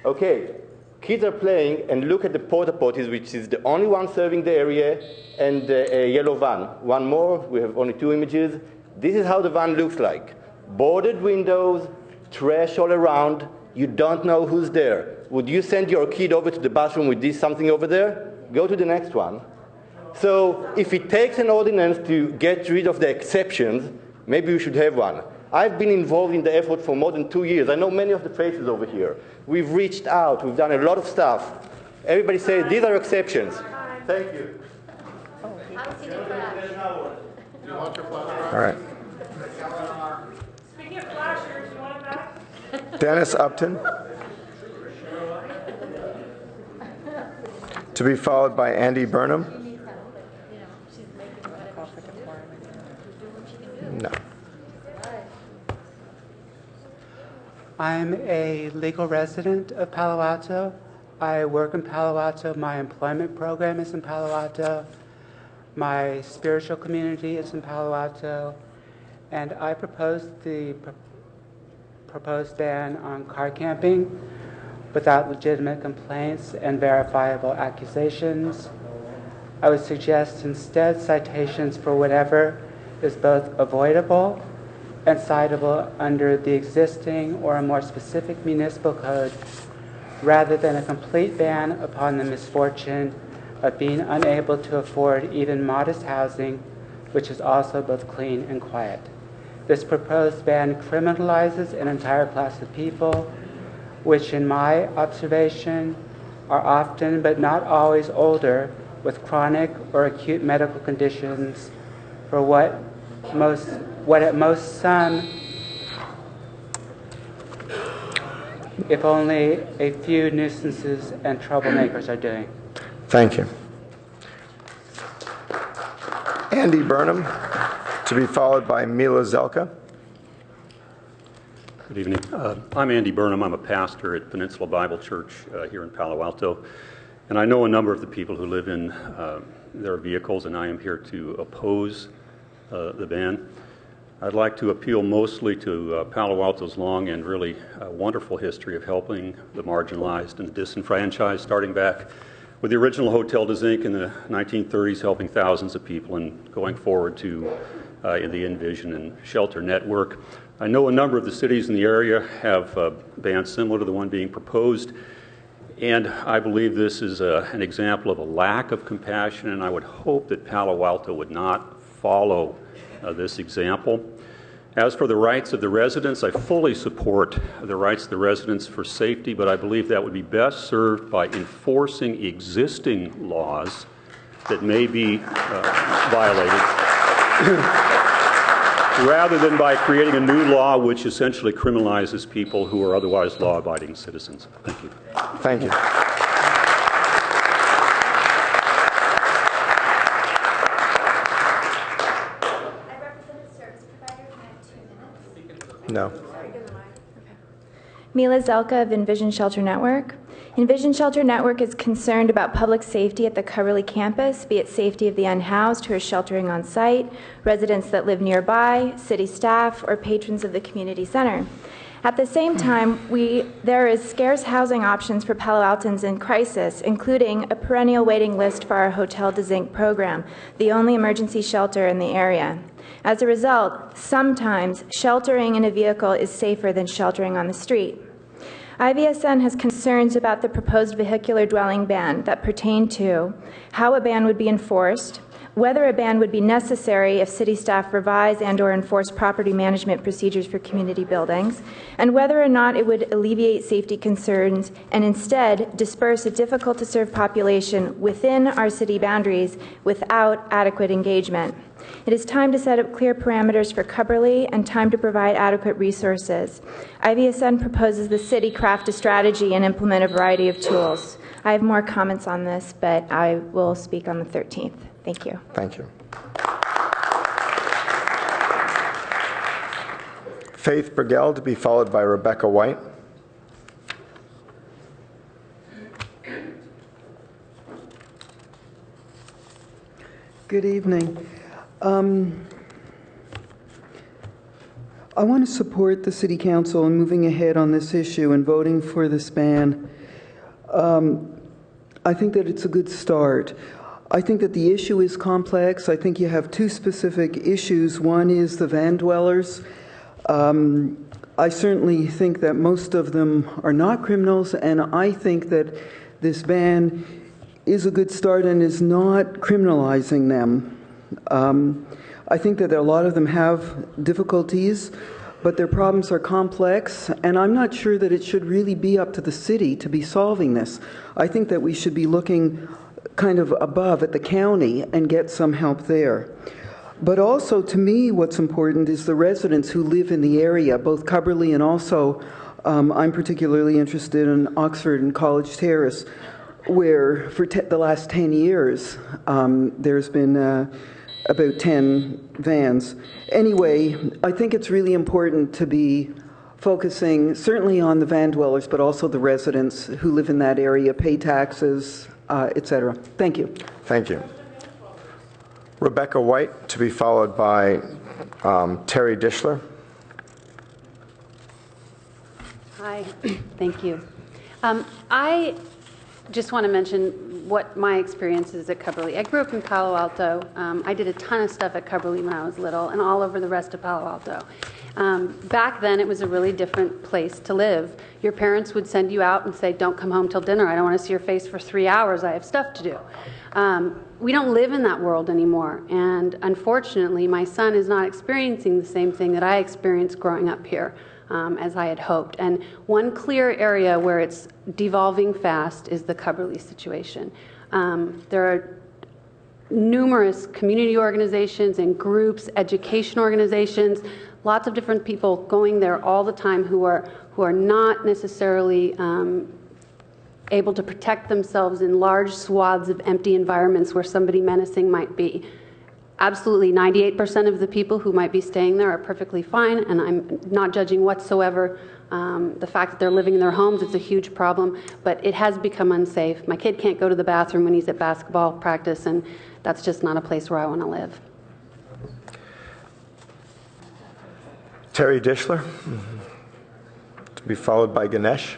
Okay, kids are playing, and look at the porta potties, which is the only one serving the area, and a yellow van. One more, we have only 2 images. This is how the van looks like. Boarded windows, trash all around, you don't know who's there. Would you send your kid over to the bathroom with this something over there? Go to the next one. So if it takes an ordinance to get rid of the exceptions, maybe we should have one. I've been involved in the effort for more than 2 years. I know many of the faces over here. We've reached out. We've done a lot of stuff. Everybody says these are exceptions. Thank you. All right. Speaking of flashers, you want it back? Dennis Upton. To be followed by Andy Burnham. No. I'm a legal resident of Palo Alto. I work in Palo Alto. My employment program is in Palo Alto. My spiritual community is in Palo Alto. And I proposed the proposed ban on car camping without legitimate complaints and verifiable accusations. I would suggest instead citations for whatever is both avoidable and citable under the existing or a more specific municipal code, rather than a complete ban upon the misfortune of being unable to afford even modest housing, which is also both clean and quiet. This proposed ban criminalizes an entire class of people, which in my observation are often but not always older, with chronic or acute medical conditions for what at most some, if only a few nuisances and troublemakers are doing. Thank you. Andy Burnham, to be followed by Mila Zelka. Good evening. I'm Andy Burnham. I'm a pastor at Peninsula Bible Church here in Palo Alto. And I know a number of the people who live in their vehicles, and I am here to oppose the ban. I'd like to appeal mostly to Palo Alto's long and really wonderful history of helping the marginalized and the disenfranchised, starting back with the original Hotel de Zinc in the 1930s, helping thousands of people, and going forward to the Envision and Shelter Network. I know a number of the cities in the area have bans similar to the one being proposed, and I believe this is an example of a lack of compassion, and I would hope that Palo Alto would not follow this example. As for the rights of the residents, I fully support the rights of the residents for safety, but I believe that would be best served by enforcing existing laws that may be violated rather than by creating a new law which essentially criminalizes people who are otherwise law-abiding citizens. Thank you. Thank you. No. Mila Zelka of Envision Shelter Network. Envision Shelter Network is concerned about public safety at the Coverly campus, be it safety of the unhoused who are sheltering on site, residents that live nearby, city staff, or patrons of the community center. At the same time, there is scarce housing options for Palo Altans in crisis, including a perennial waiting list for our Hotel de Zinc program, the only emergency shelter in the area. As a result, sometimes sheltering in a vehicle is safer than sheltering on the street. IVSN has concerns about the proposed vehicular dwelling ban that pertain to how a ban would be enforced, whether a ban would be necessary if city staff revise and/or enforce property management procedures for community buildings, and whether or not it would alleviate safety concerns and instead disperse a difficult-to-serve population within our city boundaries without adequate engagement. It is time to set up clear parameters for Coverly and time to provide adequate resources. IVSN proposes the city craft a strategy and implement a variety of tools. I have more comments on this, but I will speak on the 13th. Thank you. Thank you. Faith Burgell, to be followed by Rebecca White. Good evening. I want to support the City Council in moving ahead on this issue and voting for this ban. I think that it's a good start. I think that the issue is complex. I think you have two specific issues. One is the van dwellers. I certainly think that most of them are not criminals, and I think that this ban is a good start and is not criminalizing them. I think that a lot of them have difficulties, but their problems are complex, and I'm not sure that it should really be up to the city to be solving this. I think that we should be looking kind of above at the county and get some help there. But also, to me, what's important is the residents who live in the area, both Cubberley and also I'm particularly interested in Oxford and College Terrace, where for the last 10 years there's been about 10 vans. Anyway, I think it's really important to be focusing certainly on the van dwellers, but also the residents who live in that area, pay taxes, etc. Thank you. Thank you. Rebecca White, to be followed by Terry Dishler. Hi, thank you. I just want to mention what my experience is at Cubberley. I grew up in Palo Alto. I did a ton of stuff at Cubberley when I was little and all over the rest of Palo Alto. Back then, it was a really different place to live. Your parents would send you out and say, don't come home till dinner. I don't want to see your face for 3 hours. I have stuff to do. We don't live in that world anymore. And unfortunately, my son is not experiencing the same thing that I experienced growing up here as I had hoped. And one clear area where it's devolving fast is the Cubberley situation. There are numerous community organizations and groups, education organizations, lots of different people going there all the time who are not necessarily able to protect themselves in large swaths of empty environments where somebody menacing might be. Absolutely 98% of the people who might be staying there are perfectly fine, and I'm not judging whatsoever the fact that they're living in their homes. It's a huge problem, but it has become unsafe. My kid can't go to the bathroom when he's at basketball practice, and that's just not a place where I want to live. Terry Dishler, to be followed by Ganesh.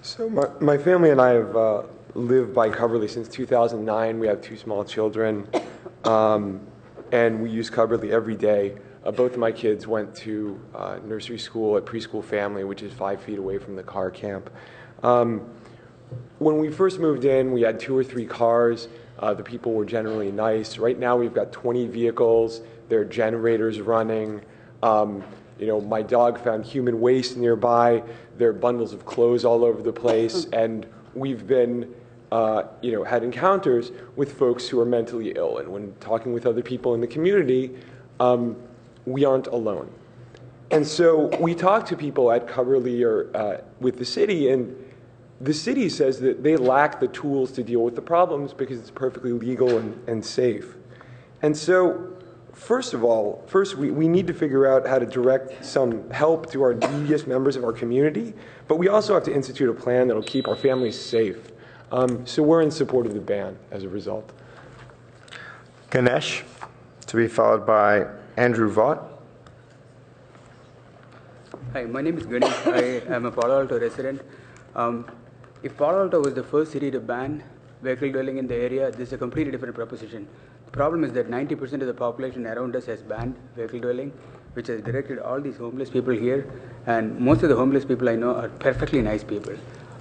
So my family and I have lived by Cubberley since 2009. We have 2 small children, and we use Cubberley every day. Both of my kids went to nursery school at Preschool Family, which is 5 feet away from the car camp. When we first moved in, we had 2 or 3 cars. The people were generally nice. Right now, we've got 20 vehicles. There are generators running. My dog found human waste nearby. There are bundles of clothes all over the place, and we've been, had encounters with folks who are mentally ill. And when talking with other people in the community, we aren't alone. And so we talk to people at Cubberley or with the city, and the city says that they lack the tools to deal with the problems because it's perfectly legal and safe. And so first, we need to figure out how to direct some help to our neediest members of our community, but we also have to institute a plan that will keep our families safe. So we're in support of the ban as a result. Ganesh, to be followed by Andrew Vaught. Hi, my name is Ganesh. I am a Palo Alto resident. If Palo Alto was the first city to ban vehicle dwelling in the area, this is a completely different proposition. The problem is that 90% of the population around us has banned vehicle dwelling, which has directed all these homeless people here. And most of the homeless people I know are perfectly nice people.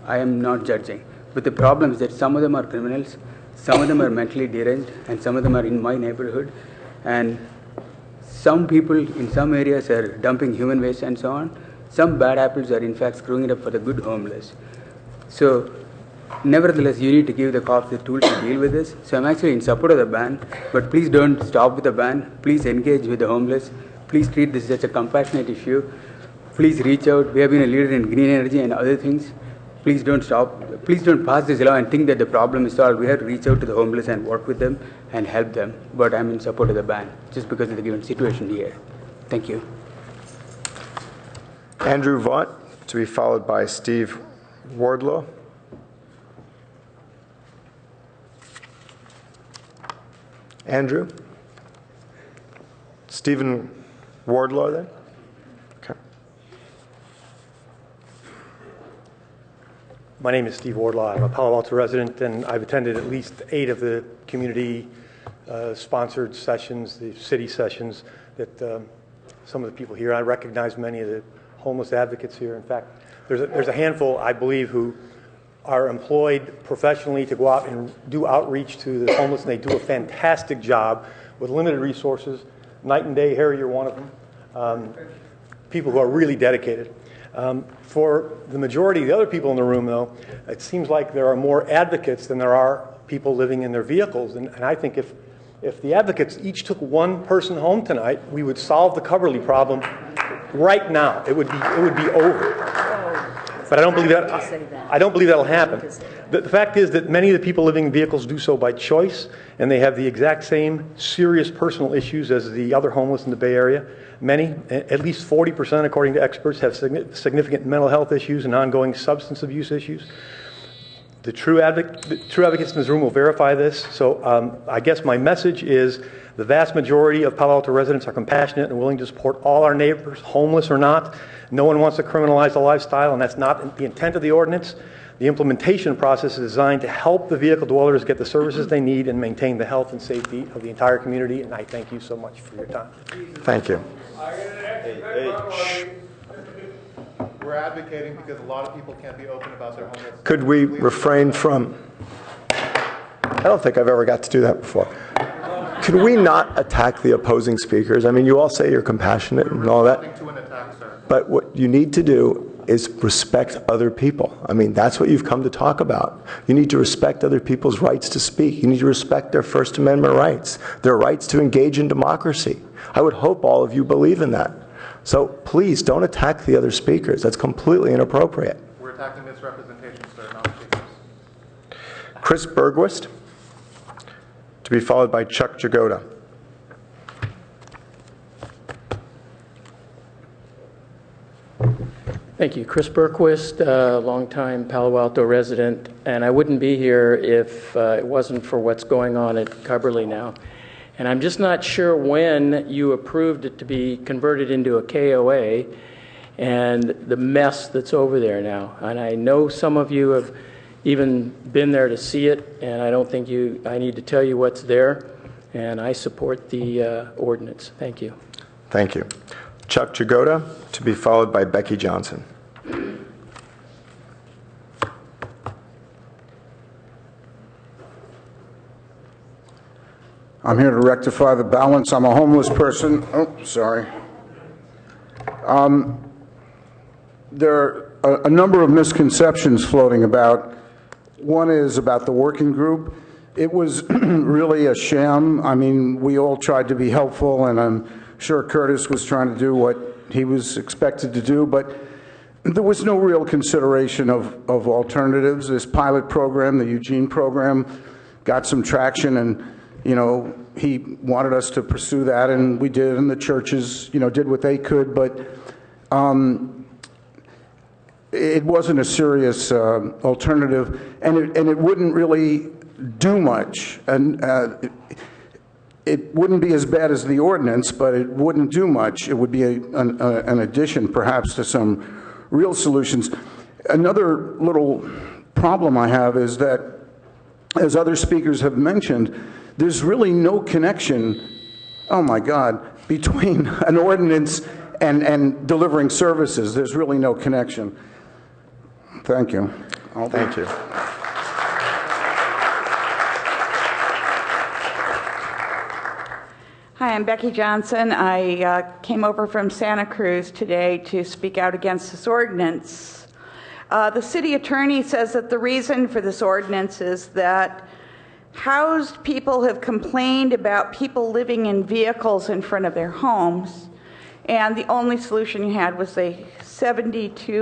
I am not judging. But the problem is that some of them are criminals, some of them are mentally deranged, and some of them are in my neighborhood. And some people in some areas are dumping human waste and so on. Some bad apples are in fact screwing it up for the good homeless. So nevertheless, you need to give the cops the tools to deal with this. So I'm actually in support of the ban, but please don't stop with the ban. Please engage with the homeless. Please treat this as a compassionate issue. Please reach out. We have been a leader in green energy and other things. Please don't stop. Please don't pass this law and think that the problem is solved. We have to reach out to the homeless and work with them and help them. But I'm in support of the ban just because of the given situation here. Thank you. Andrew Vaught, to be followed by Steve Wardlow. Andrew? Stephen Wardlaw then? Okay. My name is Steve Wardlaw. I'm a Palo Alto resident, and I've attended at least 8 of the community-sponsored sessions, the city sessions that some of the people here. I recognize many of the homeless advocates here. In fact, there's a handful, I believe, who are employed professionally to go out and do outreach to the homeless, and they do a fantastic job with limited resources, night and day. Harry, you're one of them. People who are really dedicated. For the majority of the other people in the room, though, it seems like there are more advocates than there are people living in their vehicles. And I think if the advocates each took one person home tonight, we would solve the Coverly problem right now. It would be over. But I don't believe that. I don't believe that'll happen. The fact is that many of the people living in vehicles do so by choice, and they have the exact same serious personal issues as the other homeless in the Bay Area. Many, at least 40%, according to experts, have significant mental health issues and ongoing substance abuse issues. The true advocates in this room will verify this. So I guess my message is the vast majority of Palo Alto residents are compassionate and willing to support all our neighbors, homeless or not. No one wants to criminalize the lifestyle, and that's not the intent of the ordinance. The implementation process is designed to help the vehicle dwellers get the services they need and maintain the health and safety of the entire community, and I thank you so much for your time. Thank you. We're advocating because a lot of people can't be open about their homelessness. Could we refrain from... I don't think I've ever got to do that before. Could we not attack the opposing speakers? I mean, you all say you're compassionate and all that. But what you need to do is respect other people. I mean, that's what you've come to talk about. You need to respect other people's rights to speak. You need to respect their First Amendment rights, their rights to engage in democracy. I would hope all of you believe in that. So please don't attack the other speakers. That's completely inappropriate. We're attacking misrepresentation, sir, not speakers. Chris Bergwist, to be followed by Chuck Jagoda. Thank you. Chris Bergquist, longtime Palo Alto resident, and I wouldn't be here if it wasn't for what's going on at Coverly now. And I'm just not sure when you approved it to be converted into a KOA and the mess that's over there now. And I know some of you have even been there to see it, and I don't think I need to tell you what's there, and I support the ordinance. Thank you. Thank you. Chuck Jagoda, to be followed by Becky Johnson. I'm here to rectify the balance. I'm a homeless person. Oh, sorry. There are a number of misconceptions floating about. One is about the working group. It was really a sham. I mean, we all tried to be helpful, and I'm sure Curtis was trying to do what he was expected to do, but there was no real consideration of alternatives. This pilot program, the Eugene program, got some traction, and you know, he wanted us to pursue that, and we did, and the churches, you know, did what they could, but it wasn't a serious alternative, and it wouldn't really do much, and it wouldn't be as bad as the ordinance, but it wouldn't do much. It would be an addition, perhaps, to some real solutions. Another little problem I have is that, as other speakers have mentioned, there's really no connection, oh my God, between an ordinance and delivering services. There's really no connection. Thank you. Thank you. Hi, I'm Becky Johnson. I came over from Santa Cruz today to speak out against this ordinance. The city attorney says that the reason for this ordinance is that housed people have complained about people living in vehicles in front of their homes, and the only solution you had was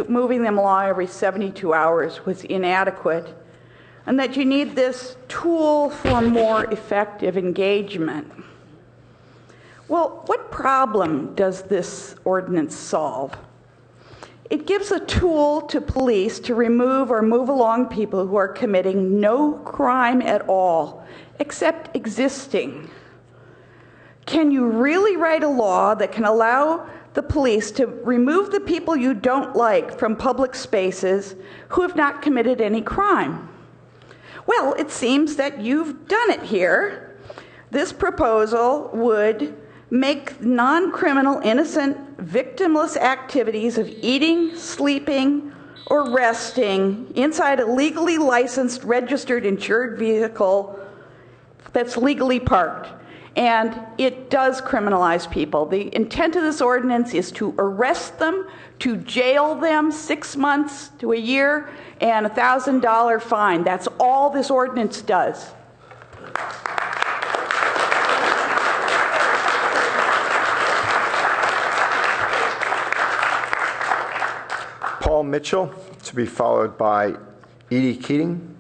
moving them along every 72 hours was inadequate, and that you need this tool for more effective engagement. Well, what problem does this ordinance solve? It gives a tool to police to remove or move along people who are committing no crime at all, except existing. Can you really write a law that can allow the police to remove the people you don't like from public spaces who have not committed any crime? Well, it seems that you've done it here. This proposal would make non-criminal, innocent, victimless activities of eating, sleeping, or resting inside a legally licensed, registered, insured vehicle that's legally parked. And it does criminalize people. The intent of this ordinance is to arrest them, to jail them 6 months to a year, and a $1,000 fine. That's all this ordinance does. Paul Mitchell, to be followed by Edie Keating.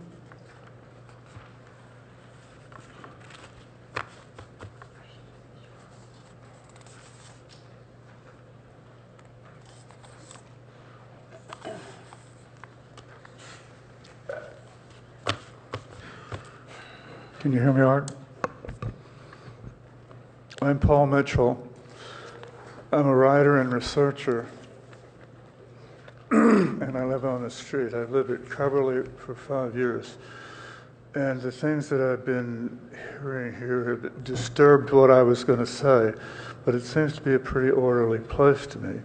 Can you hear me, Art? I'm Paul Mitchell. I'm a writer and researcher, and I live on the street. I've lived at Coverly for 5 years, and the things that I've been hearing here have disturbed what I was going to say, but it seems to be a pretty orderly place to me.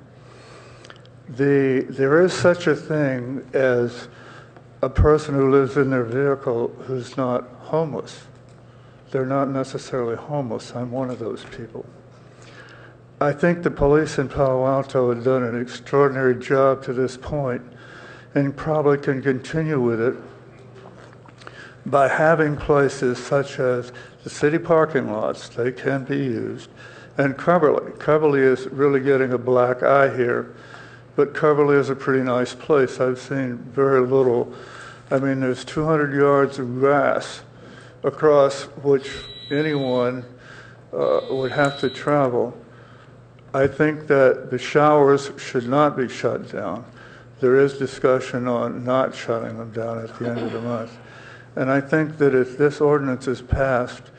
There is such a thing as a person who lives in their vehicle who's not homeless. They're not necessarily homeless. I'm one of those people. I think the police in Palo Alto have done an extraordinary job to this point and probably can continue with it by having places such as the city parking lots. They can be used. And Coverly. Coverly is really getting a black eye here, but Coverly is a pretty nice place. I've seen very little. I mean, there's 200 yards of grass across which anyone would have to travel. I think that the showers should not be shut down. There is discussion on not shutting them down at the end of the month. And I think that if this ordinance is passed,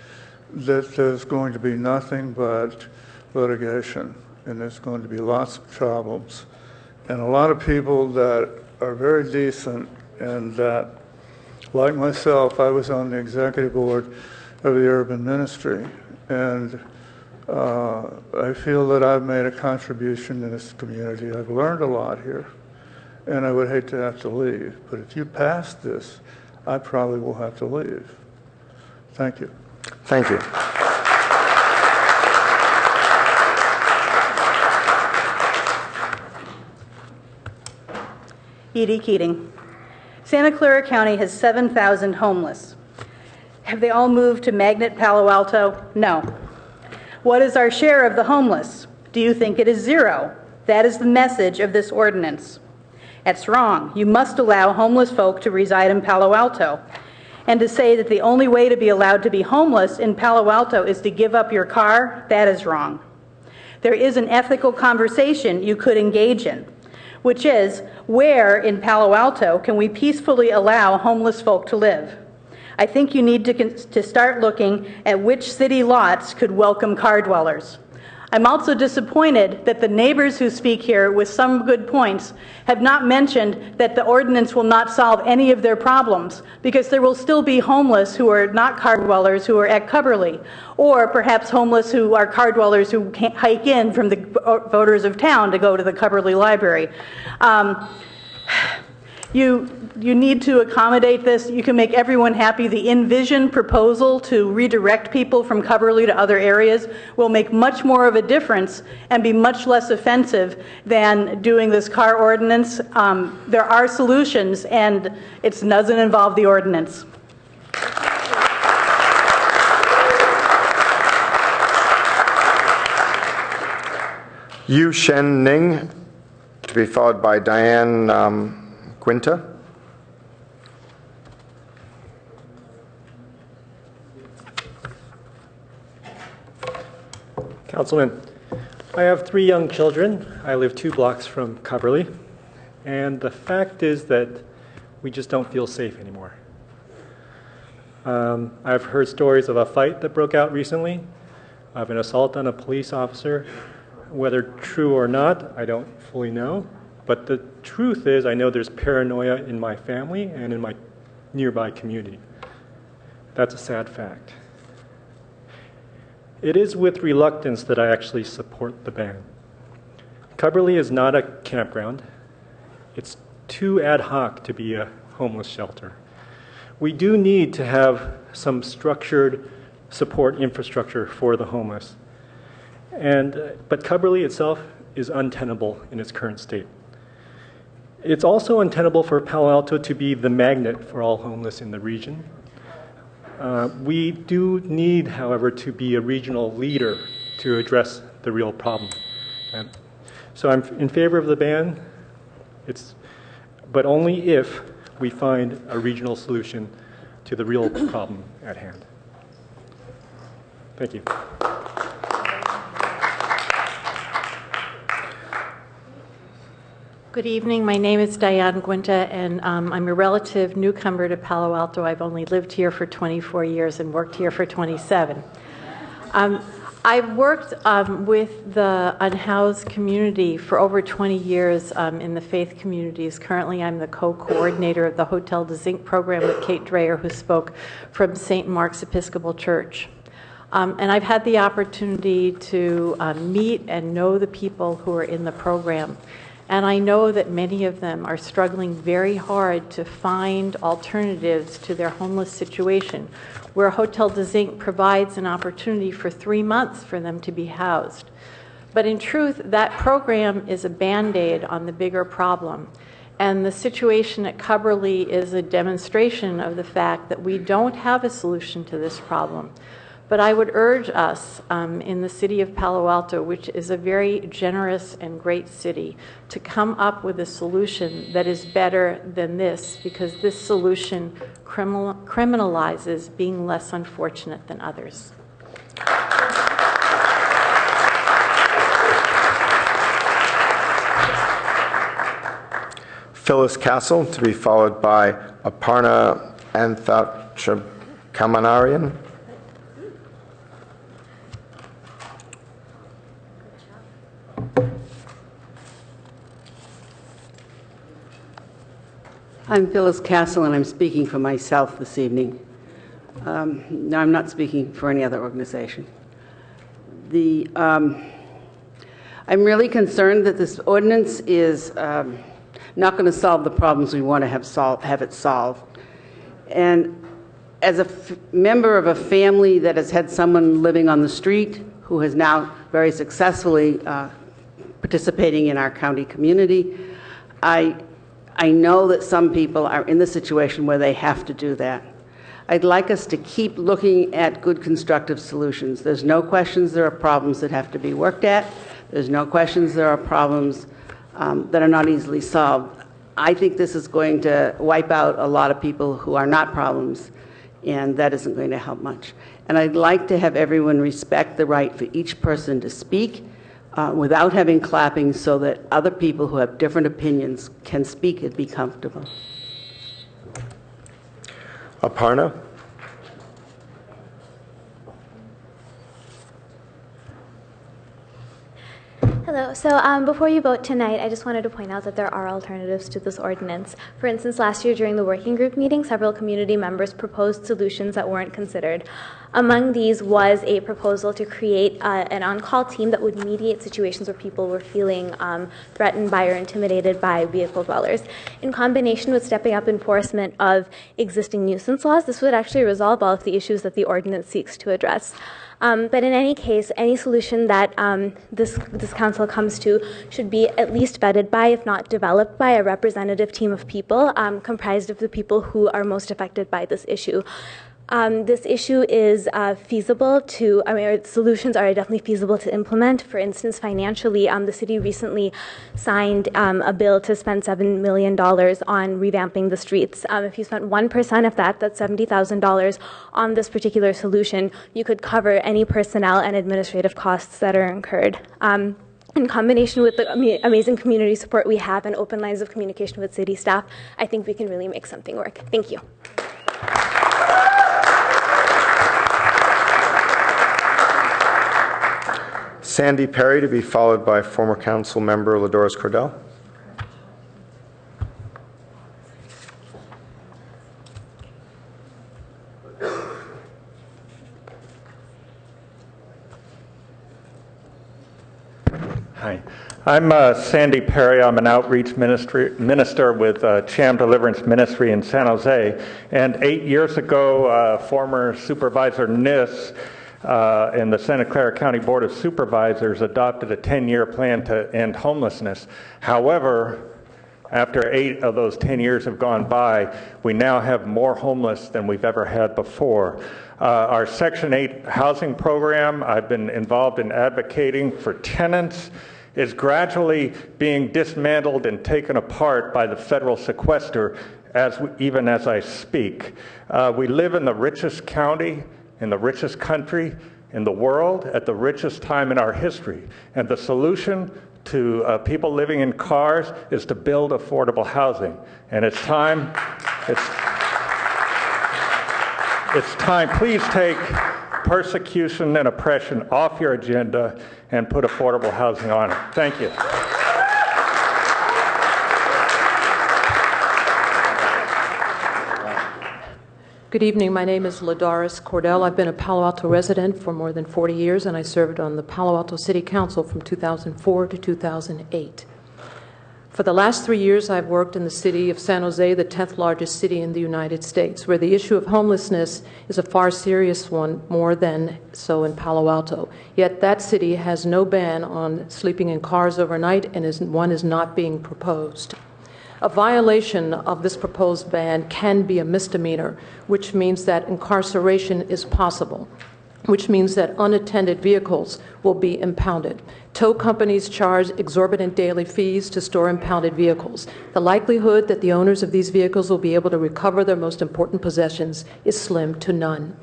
that there's going to be nothing but litigation, and there's going to be lots of problems. And a lot of people that are very decent and that, like myself, I was on the executive board of the urban ministry, and I feel that I've made a contribution in this community. I've learned a lot here, and I would hate to have to leave. But if you pass this, I probably will have to leave. Thank you. Thank you. Edie Keating. Santa Clara County has 7,000 homeless. Have they all moved to Magnet, Palo Alto? No. What is our share of the homeless? Do you think it is 0? That is the message of this ordinance. That's wrong. You must allow homeless folk to reside in Palo Alto. And to say that the only way to be allowed to be homeless in Palo Alto is to give up your car, that is wrong. There is an ethical conversation you could engage in, which is, where in Palo Alto can we peacefully allow homeless folk to live? I think you need to start looking at which city lots could welcome car dwellers. I'm also disappointed that the neighbors who speak here with some good points have not mentioned that the ordinance will not solve any of their problems, because there will still be homeless who are not car dwellers who are at Coverly, or perhaps homeless who are car dwellers who can't hike in from the voters of town to go to the Coverly Library. You need to accommodate this. You can make everyone happy. The Envision proposal to redirect people from Coverly to other areas will make much more of a difference and be much less offensive than doing this car ordinance. There are solutions, and it doesn't involve the ordinance. Yu Shen Ning, to be followed by Diane Quinta. Councilman, I have 3 young children. I live 2 blocks from Coverly, and the fact is that we just don't feel safe anymore. I've heard stories of a fight that broke out recently of an assault on a police officer. Whether true or not, I don't fully know. But the truth is, I know there's paranoia in my family and in my nearby community. That's a sad fact. It is with reluctance that I actually support the ban. Cubberley is not a campground. It's too ad hoc to be a homeless shelter. We do need to have some structured support infrastructure for the homeless. But Cubberley itself is untenable in its current state. It's also untenable for Palo Alto to be the magnet for all homeless in the region. We do need, however, to be a regional leader to address the real problem. And so I'm in favor of the ban, but only if we find a regional solution to the real problem at hand. Thank you. Good evening. My name is Diane Guinta, and I'm a relative newcomer to Palo Alto. I've only lived here for 24 years and worked here for 27. I've worked with the unhoused community for over 20 years in the faith communities. Currently, I'm the co-coordinator of the Hotel de Zinc program with Kate Dreyer, who spoke from St. Mark's Episcopal Church. And I've had the opportunity to meet and know the people who are in the program. And I know that many of them are struggling very hard to find alternatives to their homeless situation, where Hotel de Zinc provides an opportunity for 3 months for them to be housed. But in truth, that program is a Band-Aid on the bigger problem. And the situation at Cubberley is a demonstration of the fact that we don't have a solution to this problem. But I would urge us in the city of Palo Alto, which is a very generous and great city, to come up with a solution that is better than this, because this solution criminalizes being less unfortunate than others. Phyllis Castle, to be followed by Aparna Anthachamanarian. I'm Phyllis Castle, and I'm speaking for myself this evening. No, I'm not speaking for any other organization. I'm really concerned that this ordinance is not going to solve the problems we want to have it solve. And as a member of a family that has had someone living on the street who is now very successfully participating in our county community, I know that some people are in the situation where they have to do that. I'd like us to keep looking at good constructive solutions. There's no questions there are problems that have to be worked at. There's no questions there are problems that are not easily solved. I think this is going to wipe out a lot of people who are not problems, and that isn't going to help much. And I'd like to have everyone respect the right for each person to speak without having clapping, so that other people who have different opinions can speak and be comfortable. Aparna? Hello. So before you vote tonight, I just wanted to point out that there are alternatives to this ordinance. For instance, last year during the working group meeting, several community members proposed solutions that weren't considered. Among these was a proposal to create an on-call team that would mediate situations where people were feeling threatened by or intimidated by vehicle dwellers. In combination with stepping up enforcement of existing nuisance laws, this would actually resolve all of the issues that the ordinance seeks to address. But in any case, any solution that this council comes to should be at least vetted by, if not developed by, a representative team of people comprised of the people who are most affected by this issue. This issue is feasible to, solutions are definitely feasible to implement. For instance, financially, the city recently signed a bill to spend $7 million on revamping the streets. If you spent 1% of that, that's $70,000 on this particular solution, you could cover any personnel and administrative costs that are incurred. In combination with the amazing community support we have and open lines of communication with city staff, I think we can really make something work. Thank you. Sandy Perry to be followed by former council member Ladoris Cordell. Hi, I'm Sandy Perry. I'm an outreach minister with Cham Deliverance Ministry in San Jose. And 8 years ago, former Supervisor Niss and the Santa Clara County Board of Supervisors adopted a 10-year plan to end homelessness. However, after 8 of those 10 years have gone by, we now have more homeless than we've ever had before. Our Section 8 housing program, I've been involved in advocating for tenants, is gradually being dismantled and taken apart by the federal sequester even as I speak. We live in the richest county, in the richest country in the world, at the richest time in our history. And the solution to people living in cars is to build affordable housing. And it's time, please take persecution and oppression off your agenda and put affordable housing on it. Thank you. Good evening. My name is Ladoris Cordell. I've been a Palo Alto resident for more than 40 years, and I served on the Palo Alto City Council from 2004 to 2008. For the last 3 years, I've worked in the city of San Jose, the 10th largest city in the United States, where the issue of homelessness is a far serious one, more than so in Palo Alto. Yet that city has no ban on sleeping in cars overnight, and one is not being proposed. A violation of this proposed ban can be a misdemeanor, which means that incarceration is possible, which means that unattended vehicles will be impounded. Tow companies charge exorbitant daily fees to store impounded vehicles. The likelihood that the owners of these vehicles will be able to recover their most important possessions is slim to none.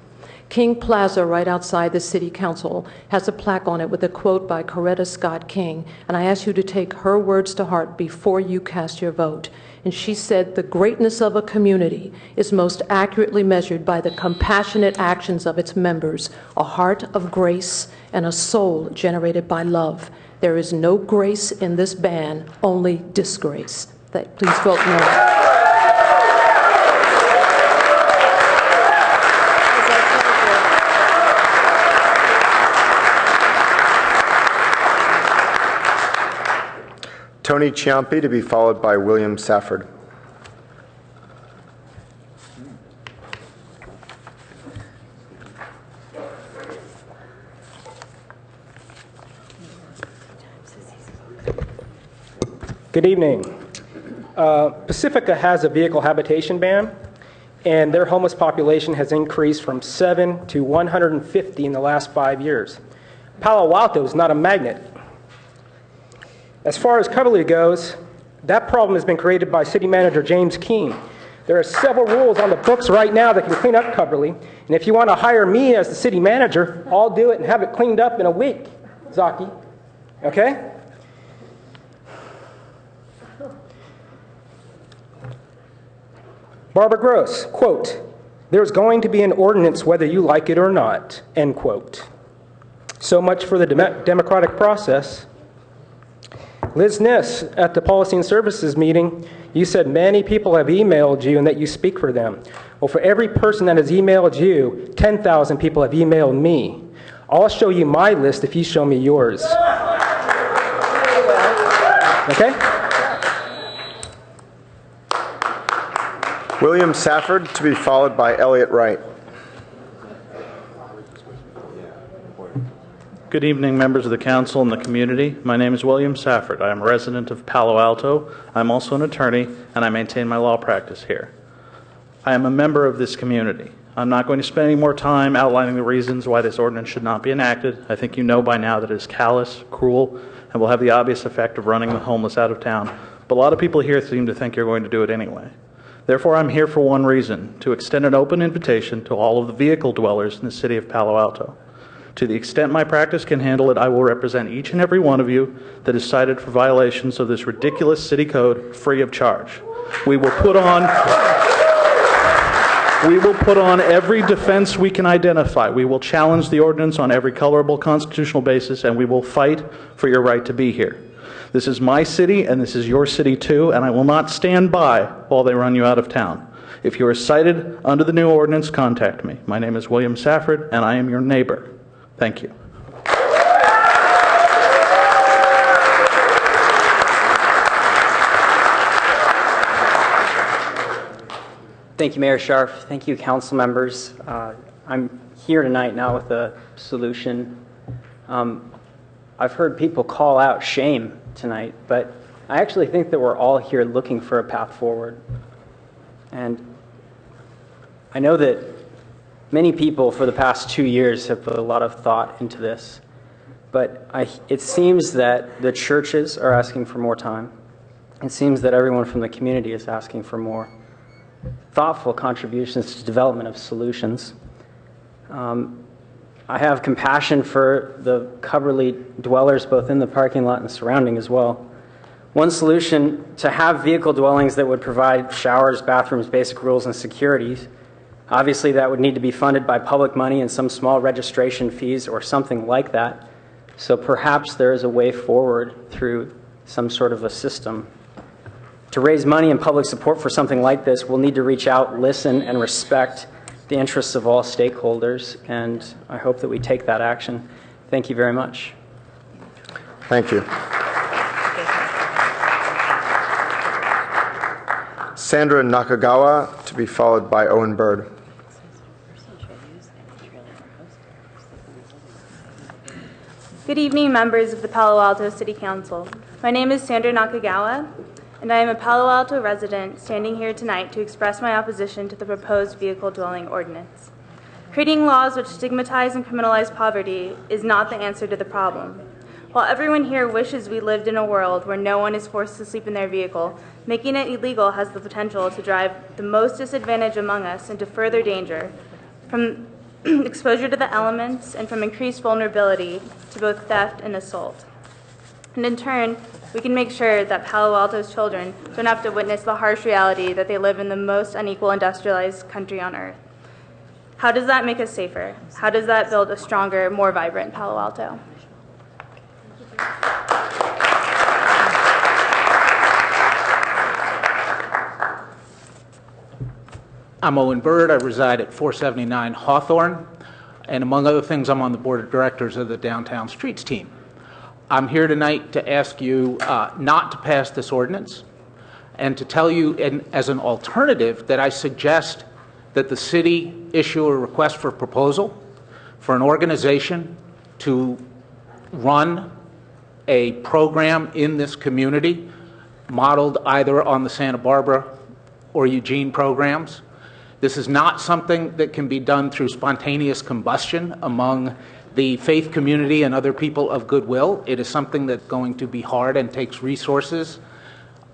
King Plaza, right outside the City Council, has a plaque on it with a quote by Coretta Scott King, and I ask you to take her words to heart before you cast your vote. And she said, "The greatness of a community is most accurately measured by the compassionate actions of its members, a heart of grace and a soul generated by love. There is no grace in this ban, only disgrace." Please vote no. Tony Ciampi to be followed by William Safford. Good evening. Pacifica has a vehicle habitation ban, and their homeless population has increased from 7 to 150 in the last 5 years. Palo Alto is not a magnet. As far as Coverly goes, that problem has been created by City Manager James Keene. There are several rules on the books right now that can clean up Coverly, and if you want to hire me as the city manager, I'll do it and have it cleaned up in a week, Zaki. Okay? Barbara Gross, quote, "There's going to be an ordinance whether you like it or not," end quote. So much for the democratic process. Liz Niss, at the Policy and Services meeting, you said many people have emailed you and that you speak for them. Well, for every person that has emailed you, 10,000 people have emailed me. I'll show you my list if you show me yours. Okay? William Safford to be followed by Elliot Wright. Good evening, members of the council and the community. My name is William Safford. I am a resident of Palo Alto. I'm also an attorney, and I maintain my law practice here. I am a member of this community. I'm not going to spend any more time outlining the reasons why this ordinance should not be enacted. I think you know by now that it is callous, cruel, and will have the obvious effect of running the homeless out of town. But a lot of people here seem to think you're going to do it anyway. Therefore, I'm here for one reason, to extend an open invitation to all of the vehicle dwellers in the city of Palo Alto. To the extent my practice can handle it, I will represent each and every one of you that is cited for violations of this ridiculous city code free of charge. We will put on... We will put on every defense we can identify. We will challenge the ordinance on every colorable constitutional basis, and we will fight for your right to be here. This is my city, and this is your city too, and I will not stand by while they run you out of town. If you are cited under the new ordinance, contact me. My name is William Safford, and I am your neighbor. Thank you. Thank you, Mayor Scharf. Thank you, council members. I'm here tonight not with a solution. I've heard people call out shame tonight, but I actually think that we're all here looking for a path forward. And I know that many people for the past 2 years have put a lot of thought into this, but it seems that the churches are asking for more time. It seems that everyone from the community is asking for more thoughtful contributions to development of solutions. I have compassion for the Cubberley dwellers both in the parking lot and surrounding as well. One solution to have vehicle dwellings that would provide showers, bathrooms, basic rules, and securities. Obviously that would need to be funded by public money and some small registration fees or something like that. So perhaps there is a way forward through some sort of a system. To raise money and public support for something like this, we'll need to reach out, listen, and respect the interests of all stakeholders, and I hope that we take that action. Thank you very much. Thank you. Sandra Nakagawa, to be followed by Owen Bird. Good evening, members of the Palo Alto City Council. My name is Sandra Nakagawa, and I am a Palo Alto resident standing here tonight to express my opposition to the proposed vehicle dwelling ordinance. Creating laws which stigmatize and criminalize poverty is not the answer to the problem. While everyone here wishes we lived in a world where no one is forced to sleep in their vehicle, making it illegal has the potential to drive the most disadvantaged among us into further danger, from exposure to the elements and from increased vulnerability to both theft and assault. And in turn, we can make sure that Palo Alto's children don't have to witness the harsh reality that they live in the most unequal industrialized country on earth. How does that make us safer? How does that build a stronger, more vibrant Palo Alto? I'm Owen Bird. I reside at 479 Hawthorne, and among other things, I'm on the board of directors of the Downtown Streets team. I'm here tonight to ask you not to pass this ordinance and to tell you as an alternative that I suggest that the city issue a request for proposal for an organization to run a program in this community modeled either on the Santa Barbara or Eugene programs. This is not something that can be done through spontaneous combustion among the faith community and other people of goodwill. It is something that's going to be hard and takes resources.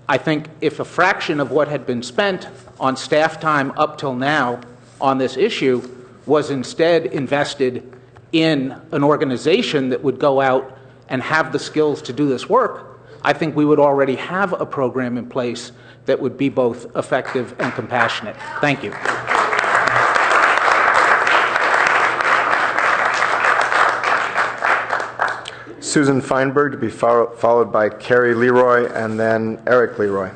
I think if a fraction of what had been spent on staff time up till now on this issue was instead invested in an organization that would go out and have the skills to do this work, I think we would already have a program in place that would be both effective and compassionate. Thank you. Susan Feinberg, to be followed by Carrie Leroy and then Eric Leroy.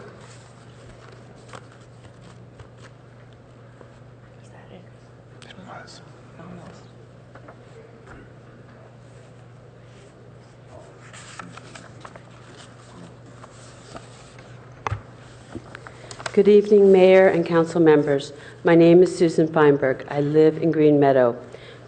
Good evening, Mayor and Council members. My name is Susan Feinberg. I live in Green Meadow.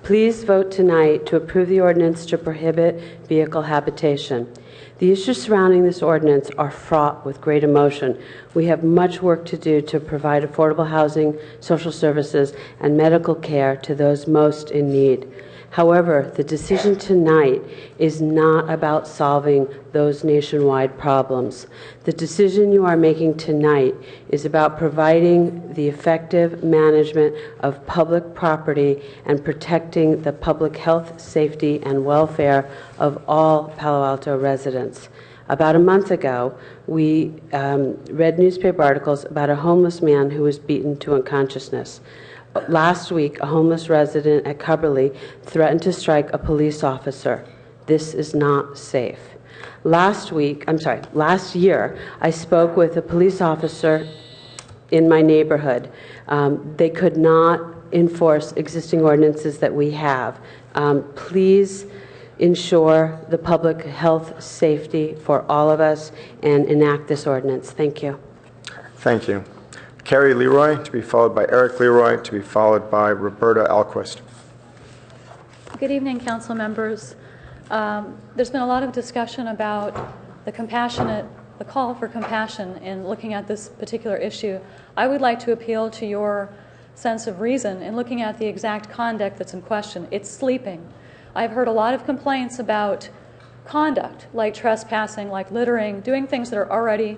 Please vote tonight to approve the ordinance to prohibit vehicle habitation. The issues surrounding this ordinance are fraught with great emotion. We have much work to do to provide affordable housing, social services, and medical care to those most in need. However, the decision tonight is not about solving those nationwide problems. The decision you are making tonight is about providing the effective management of public property and protecting the public health, safety, and welfare of all Palo Alto residents. About a month ago, we read newspaper articles about a homeless man who was beaten to unconsciousness. last week, a homeless resident at Cubberley threatened to strike a police officer. This is not safe. Last year, I spoke with a police officer in my neighborhood. They could not enforce existing ordinances that we have. Please ensure the public health safety for all of us and enact this ordinance. Thank you. Thank you. Carrie Leroy, to be followed by Eric Leroy, to be followed by Roberta Alquist. Good evening, council members. There's been a lot of discussion about the call for compassion in looking at this particular issue. I would like to appeal to your sense of reason in looking at the exact conduct that's in question. It's sleeping. I've heard a lot of complaints about conduct, like trespassing, like littering, doing things that are already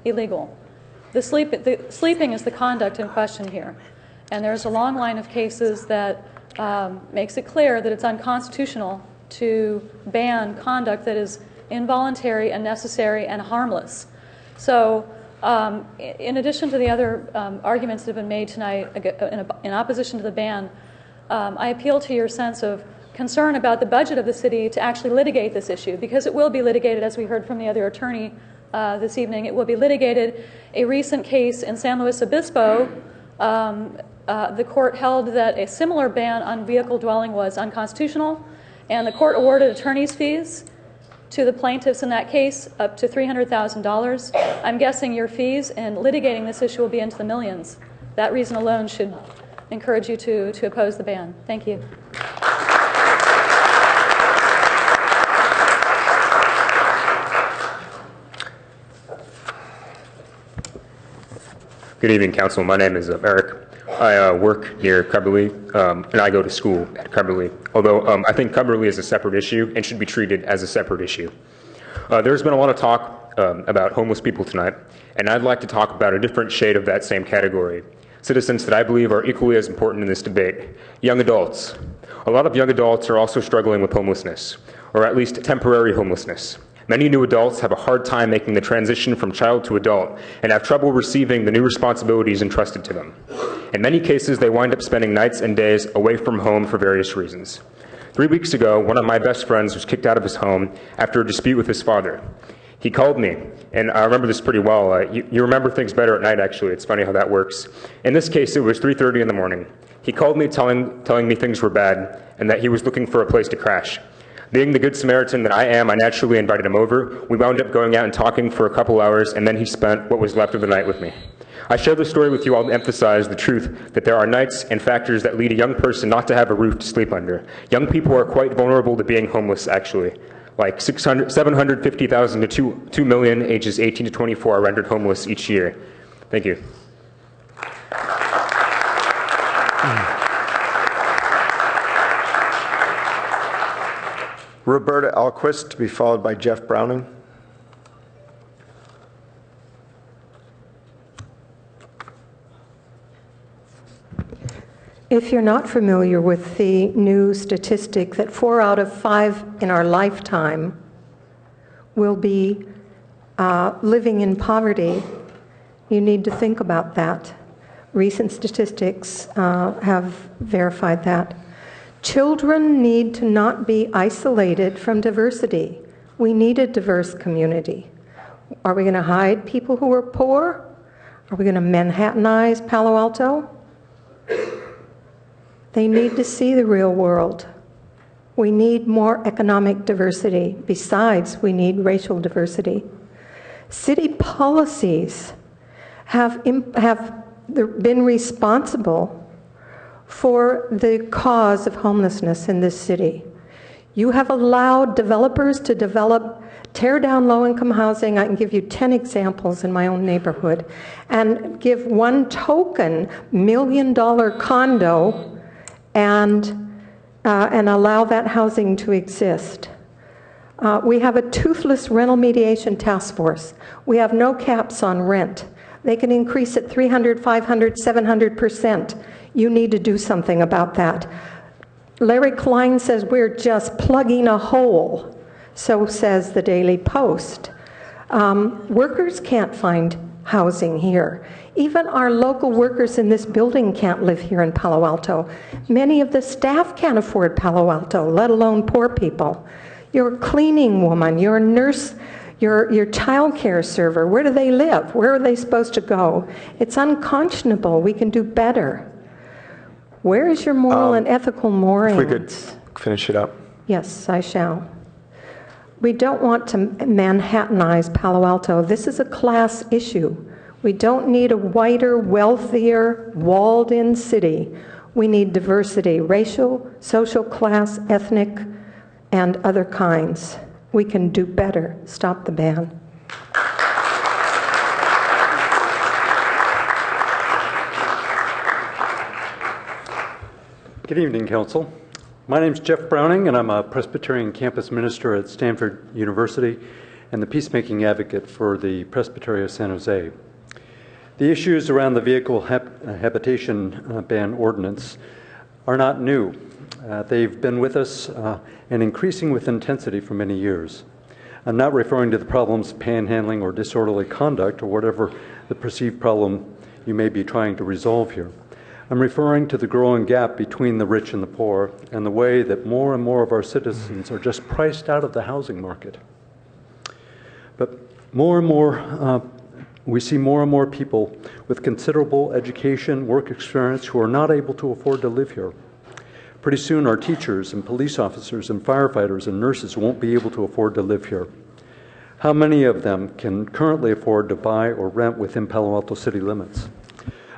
illegal. The sleeping is the conduct in question here. And there's a long line of cases that makes it clear that it's unconstitutional to ban conduct that is involuntary and necessary and harmless. So in addition to the other arguments that have been made tonight in opposition to the ban, I appeal to your sense of concern about the budget of the city to actually litigate this issue, because it will be litigated, as we heard from the other attorney this evening. It will be litigated. A recent case in San Luis Obispo, the court held that a similar ban on vehicle dwelling was unconstitutional, and the court awarded attorney's fees to the plaintiffs in that case up to $300,000. I'm guessing your fees in litigating this issue will be into the millions. That reason alone should encourage you to oppose the ban. Thank you. Good evening, Council. My name is Eric. I work near Cubberley, and I go to school at Cubberley, although I think Cubberley is a separate issue and should be treated as a separate issue. There's been a lot of talk about homeless people tonight, and I'd like to talk about a different shade of that same category. Citizens that I believe are equally as important in this debate: young adults. A lot of young adults are also struggling with homelessness, or at least temporary homelessness. Many new adults have a hard time making the transition from child to adult and have trouble receiving the new responsibilities entrusted to them. In many cases, they wind up spending nights and days away from home for various reasons. 3 weeks ago, one of my best friends was kicked out of his home after a dispute with his father. He called me, and I remember this pretty well. You remember things better at night, actually. It's funny how that works. In this case, it was 3:30 in the morning. He called me telling me things were bad and that he was looking for a place to crash. Being the good Samaritan that I am, I naturally invited him over. We wound up going out and talking for a couple hours, and then he spent what was left of the night with me. I share this story with you all to emphasize the truth that there are nights and factors that lead a young person not to have a roof to sleep under. Young people are quite vulnerable to being homeless, actually. Like 750,000 to 2 million ages 18 to 24 are rendered homeless each year. Thank you. Roberta Alquist, to be followed by Jeff Browning. If you're not familiar with the new statistic that 4 out of 5 in our lifetime will be living in poverty, you need to think about that. Recent statistics have verified that. Children need to not be isolated from diversity. We need a diverse community. Are we going to hide people who are poor? Are we going to Manhattanize Palo Alto? They need to see the real world. We need more economic diversity. Besides, we need racial diversity. City policies have been responsible for the cause of homelessness in this city. You have allowed developers to tear down low-income housing. I can give you 10 examples in my own neighborhood, and give one token $1 million condo and allow that housing to exist. We have a toothless rental mediation task force. We have no caps on rent. They can increase it 300, 500, 700%. You need to do something about that. Larry Klein says we're just plugging a hole. So says the Daily Post. Workers can't find housing here. Even our local workers in this building can't live here in Palo Alto. Many of the staff can't afford Palo Alto, let alone poor people. Your cleaning woman, your nurse, your child care server, where do they live? Where are they supposed to go? It's unconscionable. We can do better. Where is your moral and ethical moorings? If we could finish it up. Yes, I shall. We don't want to Manhattanize Palo Alto. This is a class issue. We don't need a whiter, wealthier, walled-in city. We need diversity, racial, social class, ethnic, and other kinds. We can do better. Stop the ban. Good evening, Council. My name is Jeff Browning, and I'm a Presbyterian campus minister at Stanford University and the peacemaking advocate for the Presbytery of San Jose. The issues around the vehicle habitation ban ordinance are not new. They've been with us and increasing with intensity for many years. I'm not referring to the problems of panhandling or disorderly conduct or whatever the perceived problem you may be trying to resolve here. I'm referring to the growing gap between the rich and the poor and the way that more and more of our citizens are just priced out of the housing market. But more and more, we see more and more people with considerable education, work experience who are not able to afford to live here. Pretty soon our teachers and police officers and firefighters and nurses won't be able to afford to live here. How many of them can currently afford to buy or rent within Palo Alto city limits?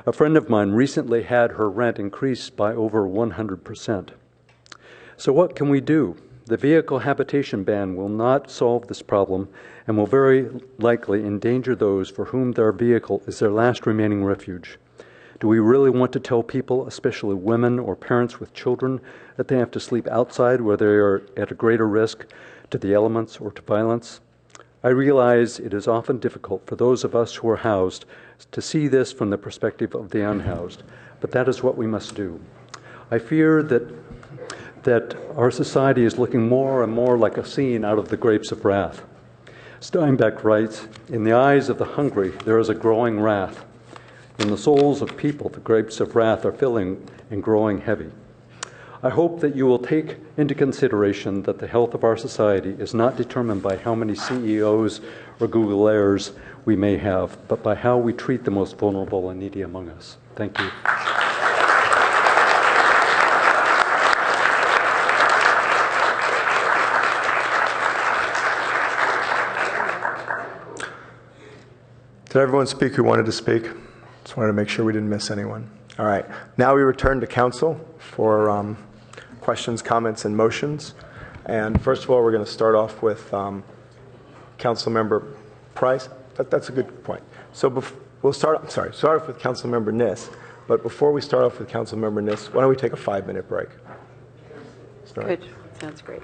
A friend of mine recently had her rent increased by over 100%. So what can we do? The vehicle habitation ban will not solve this problem and will very likely endanger those for whom their vehicle is their last remaining refuge. Do we really want to tell people, especially women or parents with children, that they have to sleep outside where they are at a greater risk to the elements or to violence? I realize it is often difficult for those of us who are housed to see this from the perspective of the unhoused, but that is what we must do. I fear that our society is looking more and more like a scene out of The Grapes of Wrath. Steinbeck writes, "In the eyes of the hungry there is a growing wrath. In the souls of people the grapes of wrath are filling and growing heavy." I hope that you will take into consideration that the health of our society is not determined by how many CEOs or Googleers we may have, but by how we treat the most vulnerable and needy among us. Thank you. Did everyone speak who wanted to speak? Just wanted to make sure we didn't miss anyone. All right. Now we return to council for questions, comments, and motions. And first of all, we're going to start off with Councilmember Price. That's a good point. So we'll start off with Councilmember Niss. But before we start off with Councilmember Niss, why don't we take a 5-minute break? Good. Sounds great.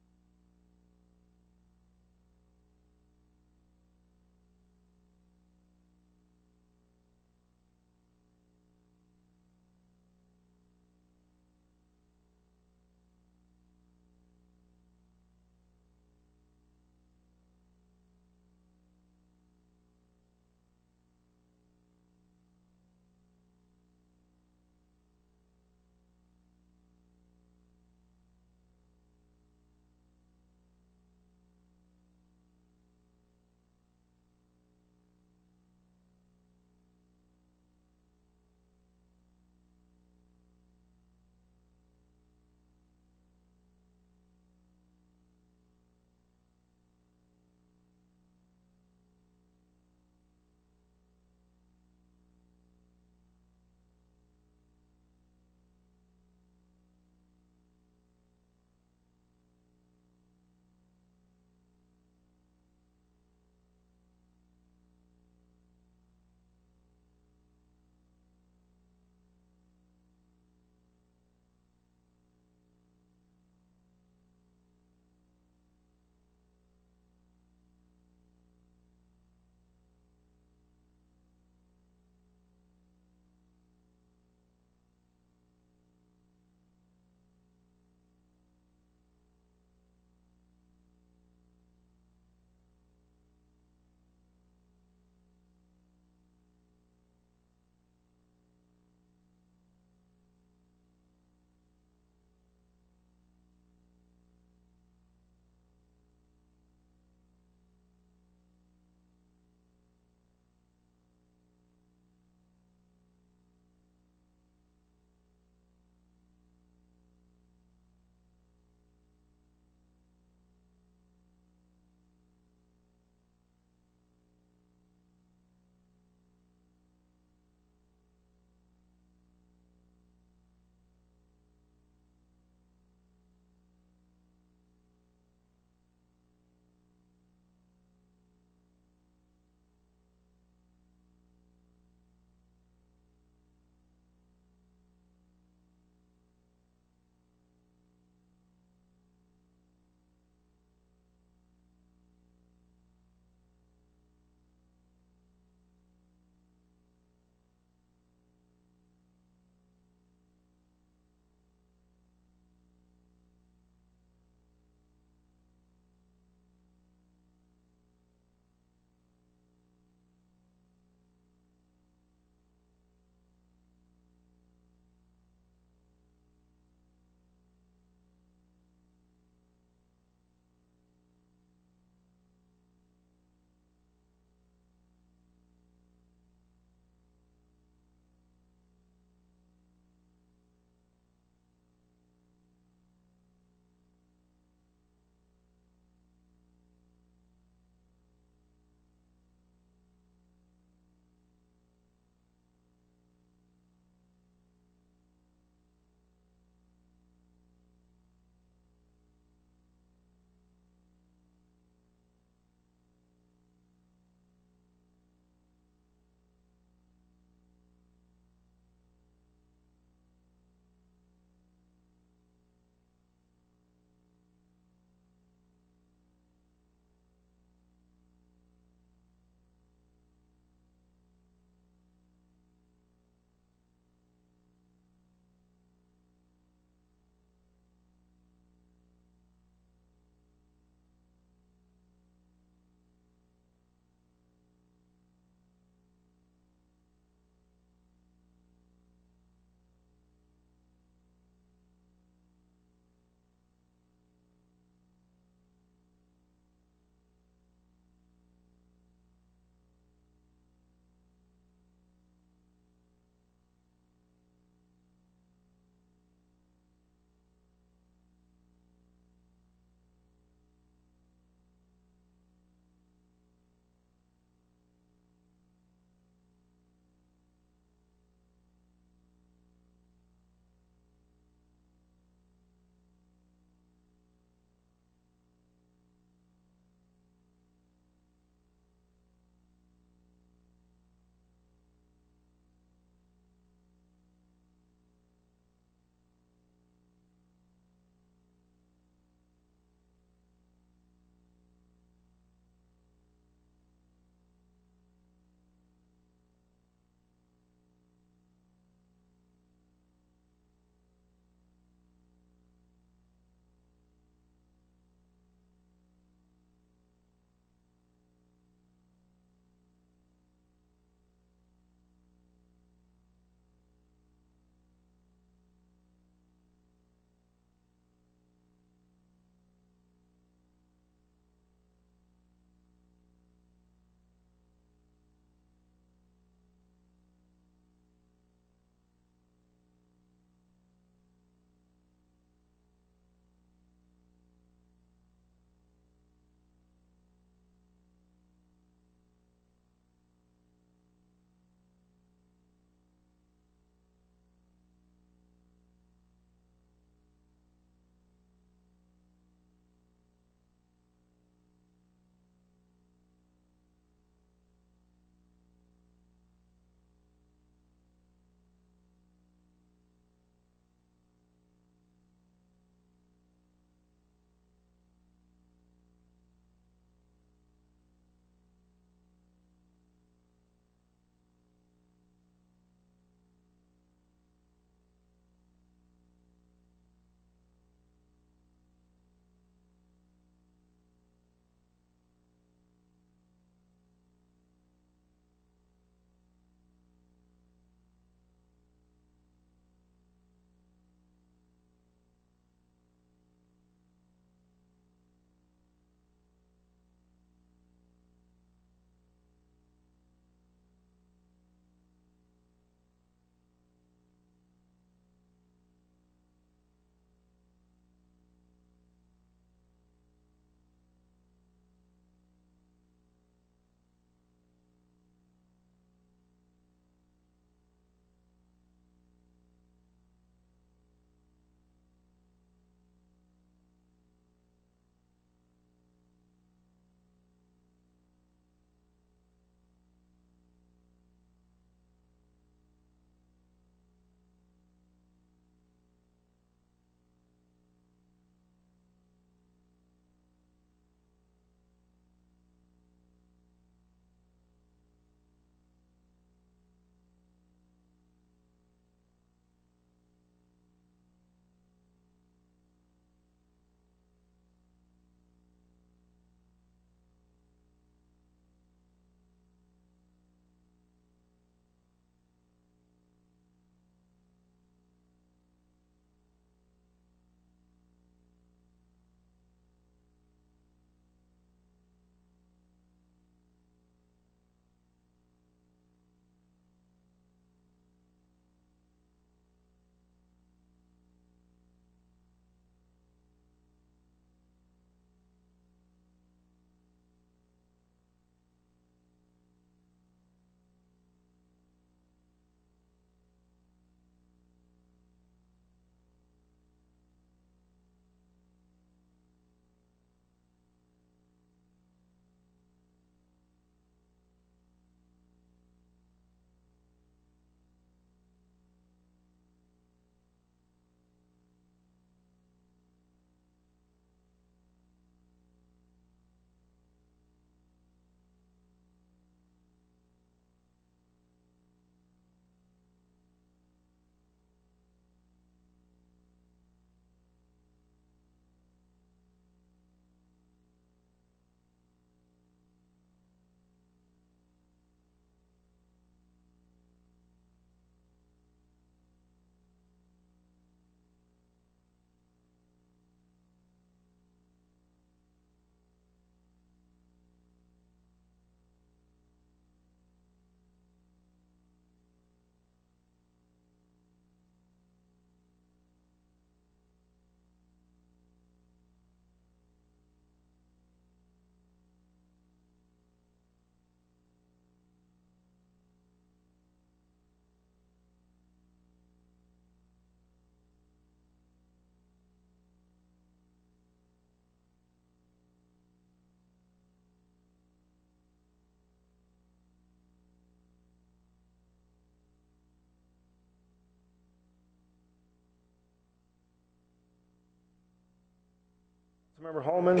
Councilmember Holman.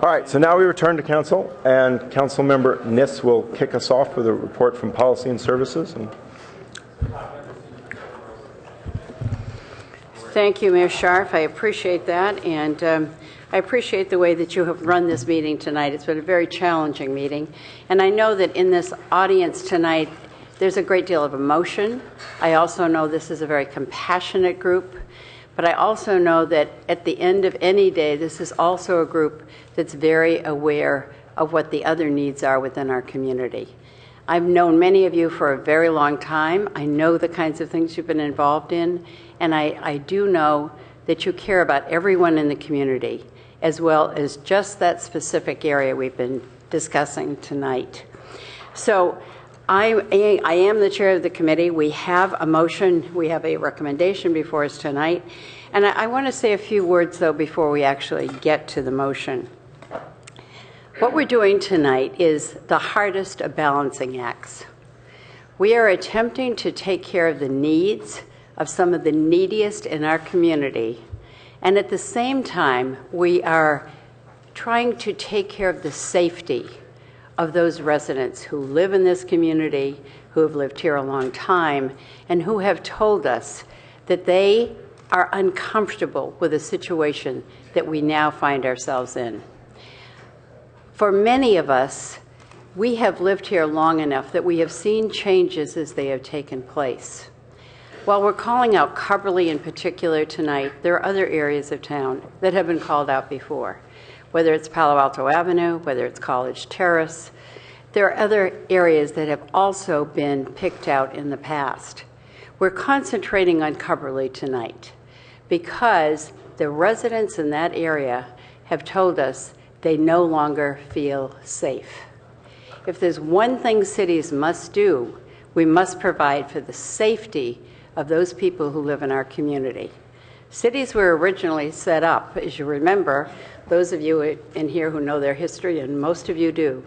All right, so now we return to council, and Councilmember Niss will kick us off with a report from Policy and Services. Thank you, Mayor Scharf. I appreciate that, and I appreciate the way that you have run this meeting tonight. It's been a very challenging meeting, and I know that in this audience tonight, there's a great deal of emotion. I also know this is a very compassionate group, but I also know that at the end of any day, this is also a group that's very aware of what the other needs are within our community. I've known many of you for a very long time. I know the kinds of things you've been involved in, and I do know that you care about everyone in the community, as well as just that specific area we've been discussing tonight. So I am the chair of the committee. We have a motion, we have a recommendation before us tonight, and I want to say a few words, though, before we actually get to the motion. What we're doing tonight is the hardest of balancing acts. We are attempting to take care of the needs of some of the neediest in our community, and at the same time, we are trying to take care of the safety of those residents who live in this community, who have lived here a long time, and who have told us that they are uncomfortable with the situation that we now find ourselves in. For many of us, we have lived here long enough that we have seen changes as they have taken place. While we're calling out Cubberley in particular tonight, there are other areas of town that have been called out before, whether it's Palo Alto Avenue, whether it's College Terrace. There are other areas that have also been picked out in the past. We're concentrating on Cubberley tonight because the residents in that area have told us they no longer feel safe. If there's one thing cities must do, we must provide for the safety of those people who live in our community. Cities were originally set up, as you remember, those of you in here who know their history, and most of you do,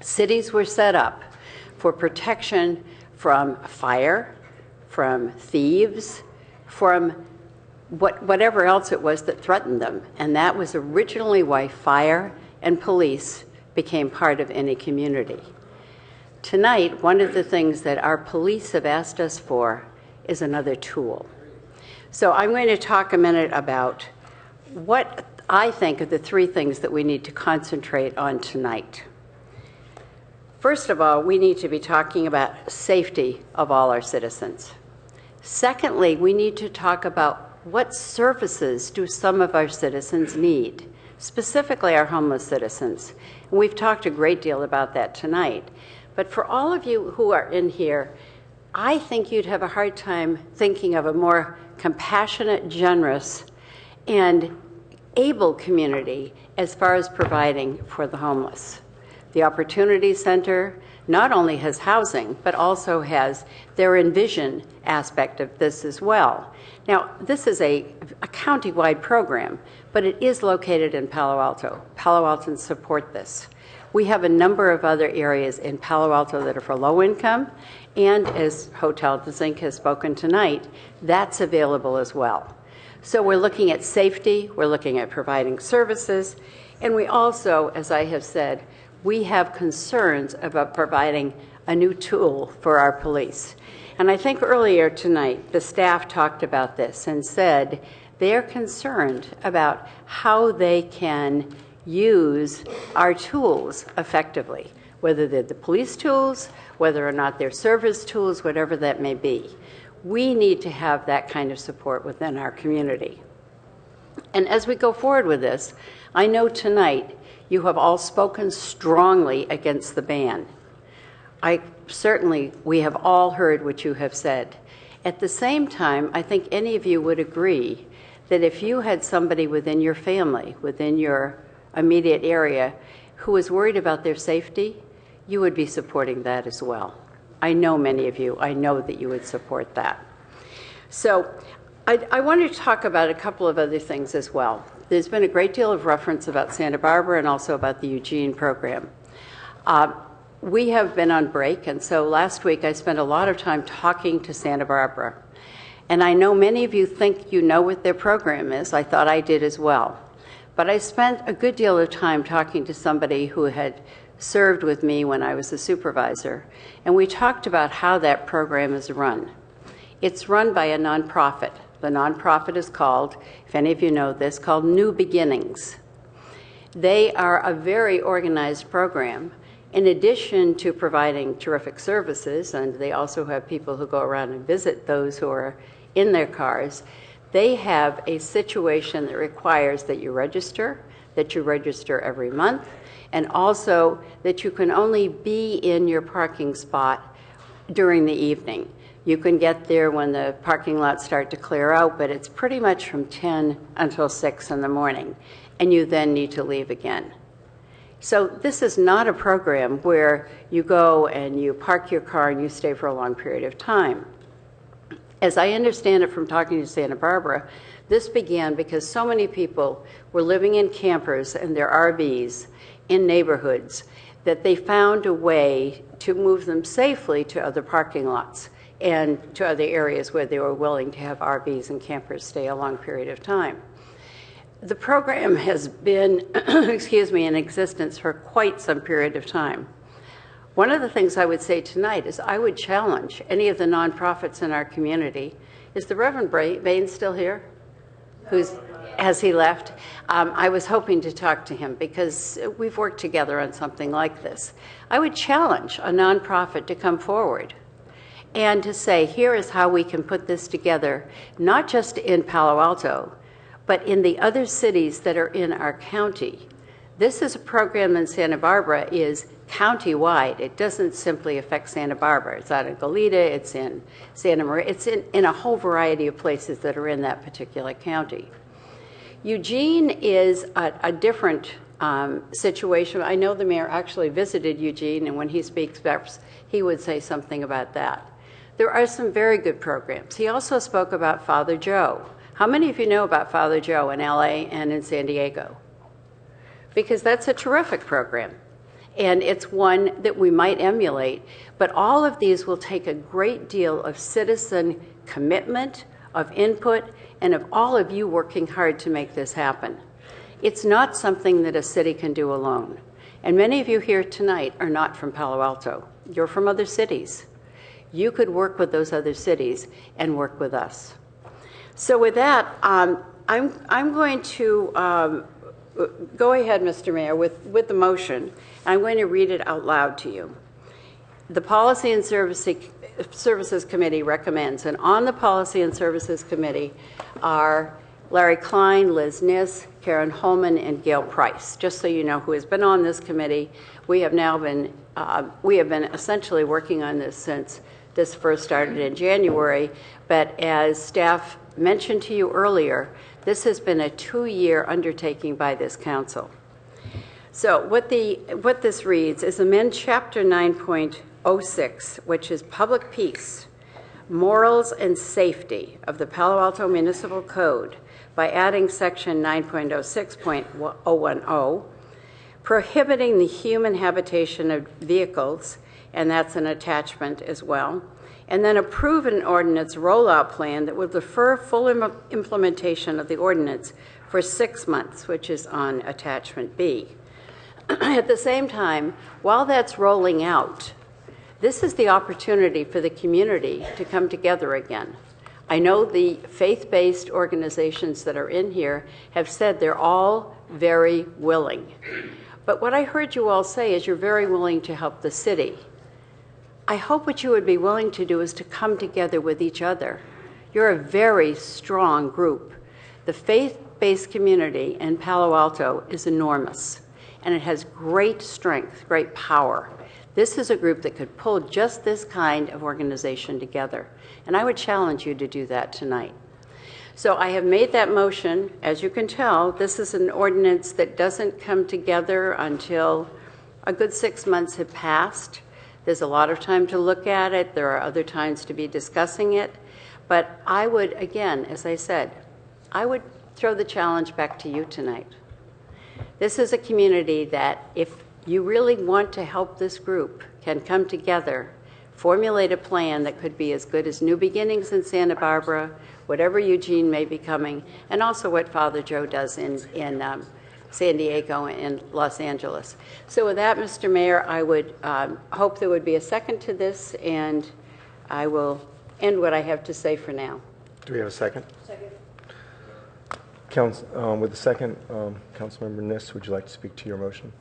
cities were set up for protection from fire, from thieves, from whatever else it was that threatened them. And that was originally why fire and police became part of any community. Tonight, one of the things that our police have asked us for is another tool. So I'm going to talk a minute about what I think are the three things that we need to concentrate on tonight. First of all, we need to be talking about safety of all our citizens. Secondly, we need to talk about what services do some of our citizens need, specifically our homeless citizens. And we've talked a great deal about that tonight. But for all of you who are in here, I think you'd have a hard time thinking of a more compassionate, generous, and able community as far as providing for the homeless. The Opportunity Center not only has housing, but also has their Envision aspect of this as well. Now, this is a county-wide program, but it is located in Palo Alto. Palo Altans support this. We have a number of other areas in Palo Alto that are for low income, and as Hotel de Zinc has spoken tonight, that's available as well. So we're looking at safety, we're looking at providing services, and we also, as I have said, we have concerns about providing a new tool for our police. And I think earlier tonight, the staff talked about this and said they're concerned about how they can use our tools effectively, whether they're the police tools, whether or not they're service tools, whatever that may be. We need to have that kind of support within our community. And as we go forward with this, I know tonight you have all spoken strongly against the ban. We have all heard what you have said. At the same time, I think any of you would agree that if you had somebody within your family, within your immediate area, who was worried about their safety, you would be supporting that as well. I know many of you, I know that you would support that. So I want to talk about a couple of other things as well. There's been a great deal of reference about Santa Barbara and also about the Eugene program. We have been on break, and so last week I spent a lot of time talking to Santa Barbara. And I know many of you think you know what their program is. I thought I did as well. But I spent a good deal of time talking to somebody who had served with me when I was a supervisor, and we talked about how that program is run. It's run by a nonprofit. The nonprofit is called, if any of you know this, called New Beginnings. They are a very organized program. In addition to providing terrific services, and they also have people who go around and visit those who are in their cars, they have a situation that requires that you register every month, and also that you can only be in your parking spot during the evening. You can get there when the parking lots start to clear out, but it's pretty much from 10 until 6 in the morning, and you then need to leave again. So this is not a program where you go and you park your car and you stay for a long period of time. As I understand it from talking to Santa Barbara, this began because so many people were living in campers and their RVs in neighborhoods that they found a way to move them safely to other parking lots and to other areas where they were willing to have RVs and campers stay a long period of time. The program has been, in existence for quite some period of time. One of the things I would say tonight is I would challenge any of the nonprofits in our community. Is the Reverend Bain still here? Has he left? I was hoping to talk to him because we've worked together on something like this. I would challenge a nonprofit to come forward and to say, here is how we can put this together, not just in Palo Alto, but in the other cities that are in our county. This is a program in Santa Barbara is county-wide. It doesn't simply affect Santa Barbara. It's out in Goleta, it's in Santa Maria, it's in a whole variety of places that are in that particular county. Eugene is a different situation. I know the mayor actually visited Eugene, and when he speaks, perhaps he would say something about that. There are some very good programs. He also spoke about Father Joe. How many of you know about Father Joe in LA and in San Diego? Because that's a terrific program. And it's one that we might emulate. But all of these will take a great deal of citizen commitment, of input, and of all of you working hard to make this happen. It's not something that a city can do alone. And many of you here tonight are not from Palo Alto. You're from other cities. You could work with those other cities and work with us. So with that, I'm going to go ahead, Mr. Mayor, with the motion. I'm going to read it out loud to you. The Policy and Services Committee recommends, and on the Policy and Services Committee are Larry Klein, Liz Niss, Karen Holman, and Gail Price. Just so you know who has been on this committee, we have been essentially working on this since this first started in January, but as staff mentioned to you earlier, this has been a 2-year undertaking by this council. So what this reads is amend Chapter 9.06, which is Public Peace, Morals and Safety of the Palo Alto Municipal Code by adding Section 9.06.010, prohibiting the human habitation of vehicles, and that's an attachment as well, and then approve an ordinance rollout plan that will defer full implementation of the ordinance for 6 months, which is on attachment B. At the same time, while that's rolling out, this is the opportunity for the community to come together again. I know the faith-based organizations that are in here have said they're all very willing. But what I heard you all say is you're very willing to help the city. I hope what you would be willing to do is to come together with each other. You're a very strong group. The faith-based community in Palo Alto is enormous, and it has great strength, great power. This is a group that could pull just this kind of organization together, and I would challenge you to do that tonight. So I have made that motion. As you can tell, this is an ordinance that doesn't come together until a good 6 months have passed. There's a lot of time to look at it. There are other times to be discussing it. But I would, again, as I said, I would throw the challenge back to you tonight. This is a community that, if you really want to help this group, can come together formulate a plan that could be as good as New Beginnings in Santa Barbara, whatever Eugene may be coming, and also what Father Joe does in San Diego and Los Angeles. So with that, Mr. Mayor, I would hope there would be a second to this, and I will end what I have to say for now. Do we have a second? Second. With the second, Councilmember Niss, would you like to speak to your motion?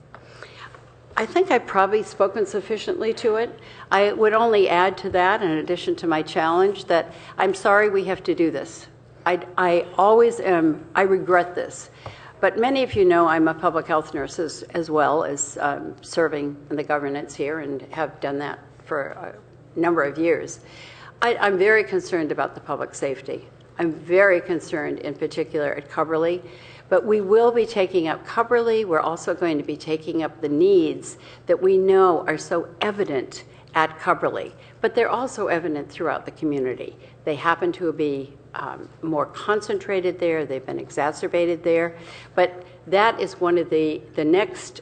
I think I've probably spoken sufficiently to it. I would only add to that, in addition to my challenge, that I'm sorry we have to do this. I always am, I regret this. But many of you know I'm a public health nurse as well as serving in the governance here and have done that for a number of years. I'm very concerned about the public safety. I'm very concerned in particular at Cubberley. But we will be taking up Cubberley. We're also going to be taking up the needs that we know are so evident at Cubberley. But they're also evident throughout the community. They happen to be more concentrated there. They've been exacerbated there. But that is one of the next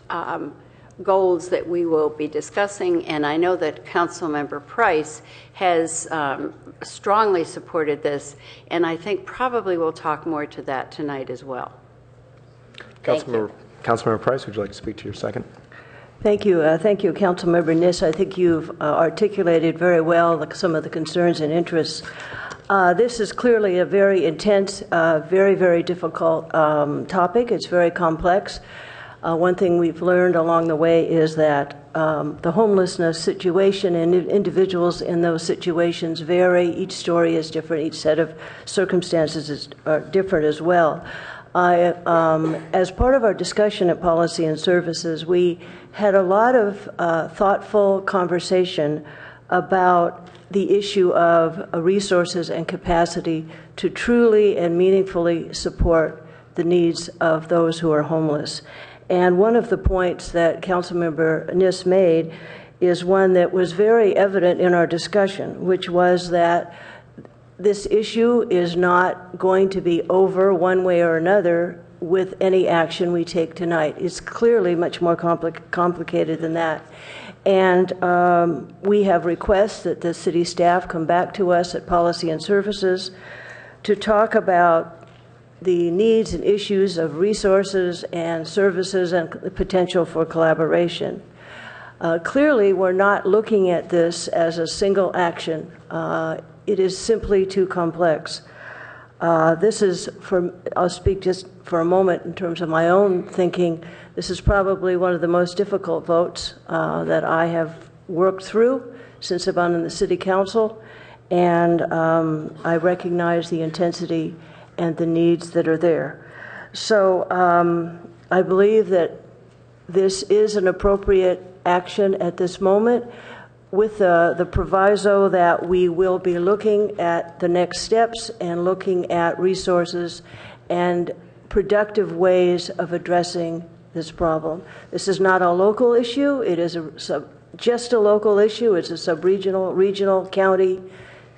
goals that we will be discussing. And I know that Councilmember Price has strongly supported this. And I think probably we'll talk more to that tonight as well. Councilmember Price, would you like to speak to your second? Thank you. Thank you, Councilmember Niss. I think you've articulated very well some of the concerns and interests. This is clearly a very intense, very, very difficult topic. It's very complex. One thing we've learned along the way is that the homelessness situation and individuals in those situations vary. Each story is different. Each set of circumstances are different as well. As part of our discussion at Policy and Services, we had a lot of thoughtful conversation about the issue of resources and capacity to truly and meaningfully support the needs of those who are homeless. And one of the points that Councilmember Niss made is one that was very evident in our discussion, which was that this issue is not going to be over one way or another with any action we take tonight. It's clearly much more complicated than that. And we have requests that the city staff come back to us at Policy and Services to talk about the needs and issues of resources and services and the potential for collaboration. Clearly, we're not looking at this as a single action. It is simply too complex. This is, I'll speak just for a moment in terms of my own thinking, this is probably one of the most difficult votes that I have worked through since I've been in the City Council, and I recognize the intensity and the needs that are there. So I believe that this is an appropriate action at this moment, with the proviso that we will be looking at the next steps and looking at resources and productive ways of addressing this problem. This is not a local issue. It is just a local issue. It's a sub-regional, regional, county,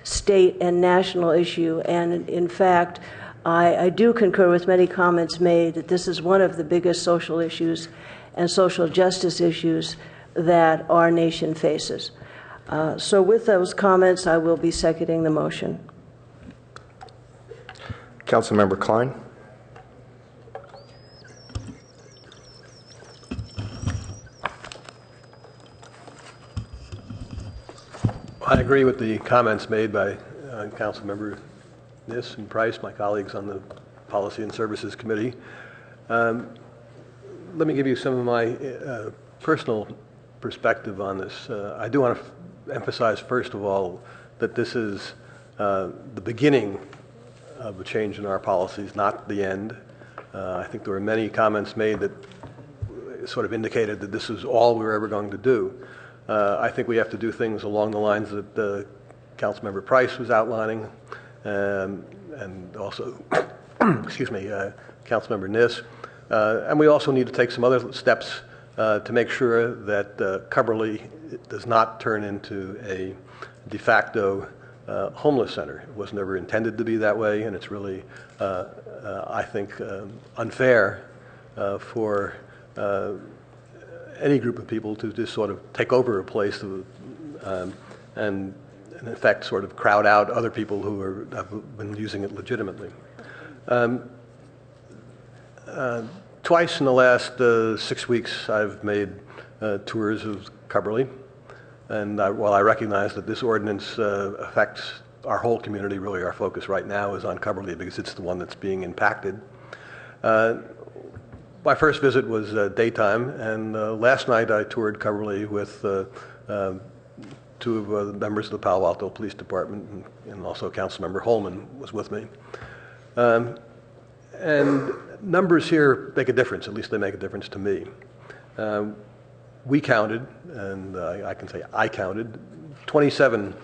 state, and national issue. And in fact, I do concur with many comments made that this is one of the biggest social issues and social justice issues that our nation faces. So with those comments, I will be seconding the motion. Councilmember Klein. I agree with the comments made by Councilmember Niss and Price, my colleagues on the Policy and Services Committee. Let me give you some of my personal perspective on this. I do want to emphasize, first of all, that this is the beginning of a change in our policies, not the end. I think there were many comments made that sort of indicated that this is all we were ever going to do. I think we have to do things along the lines that Councilmember Price was outlining, and also, excuse me, Councilmember Niss. And we also need to take some other steps to make sure that Cubberley does not turn into a de facto homeless center. It was never intended to be that way, and it's really, I think, unfair for any group of people to just sort of take over a place and in effect sort of crowd out other people who have been using it legitimately. Twice in the last 6 weeks, I've made tours of Cubberley, and while I recognize that this ordinance affects our whole community, really our focus right now is on Cubberley because it's the one that's being impacted. My first visit was daytime, and last night I toured Cubberley with two of the members of the Palo Alto Police Department, and also Councilmember Holman was with me. And numbers here make a difference, at least they make a difference to me. We counted, and I can say I counted, 27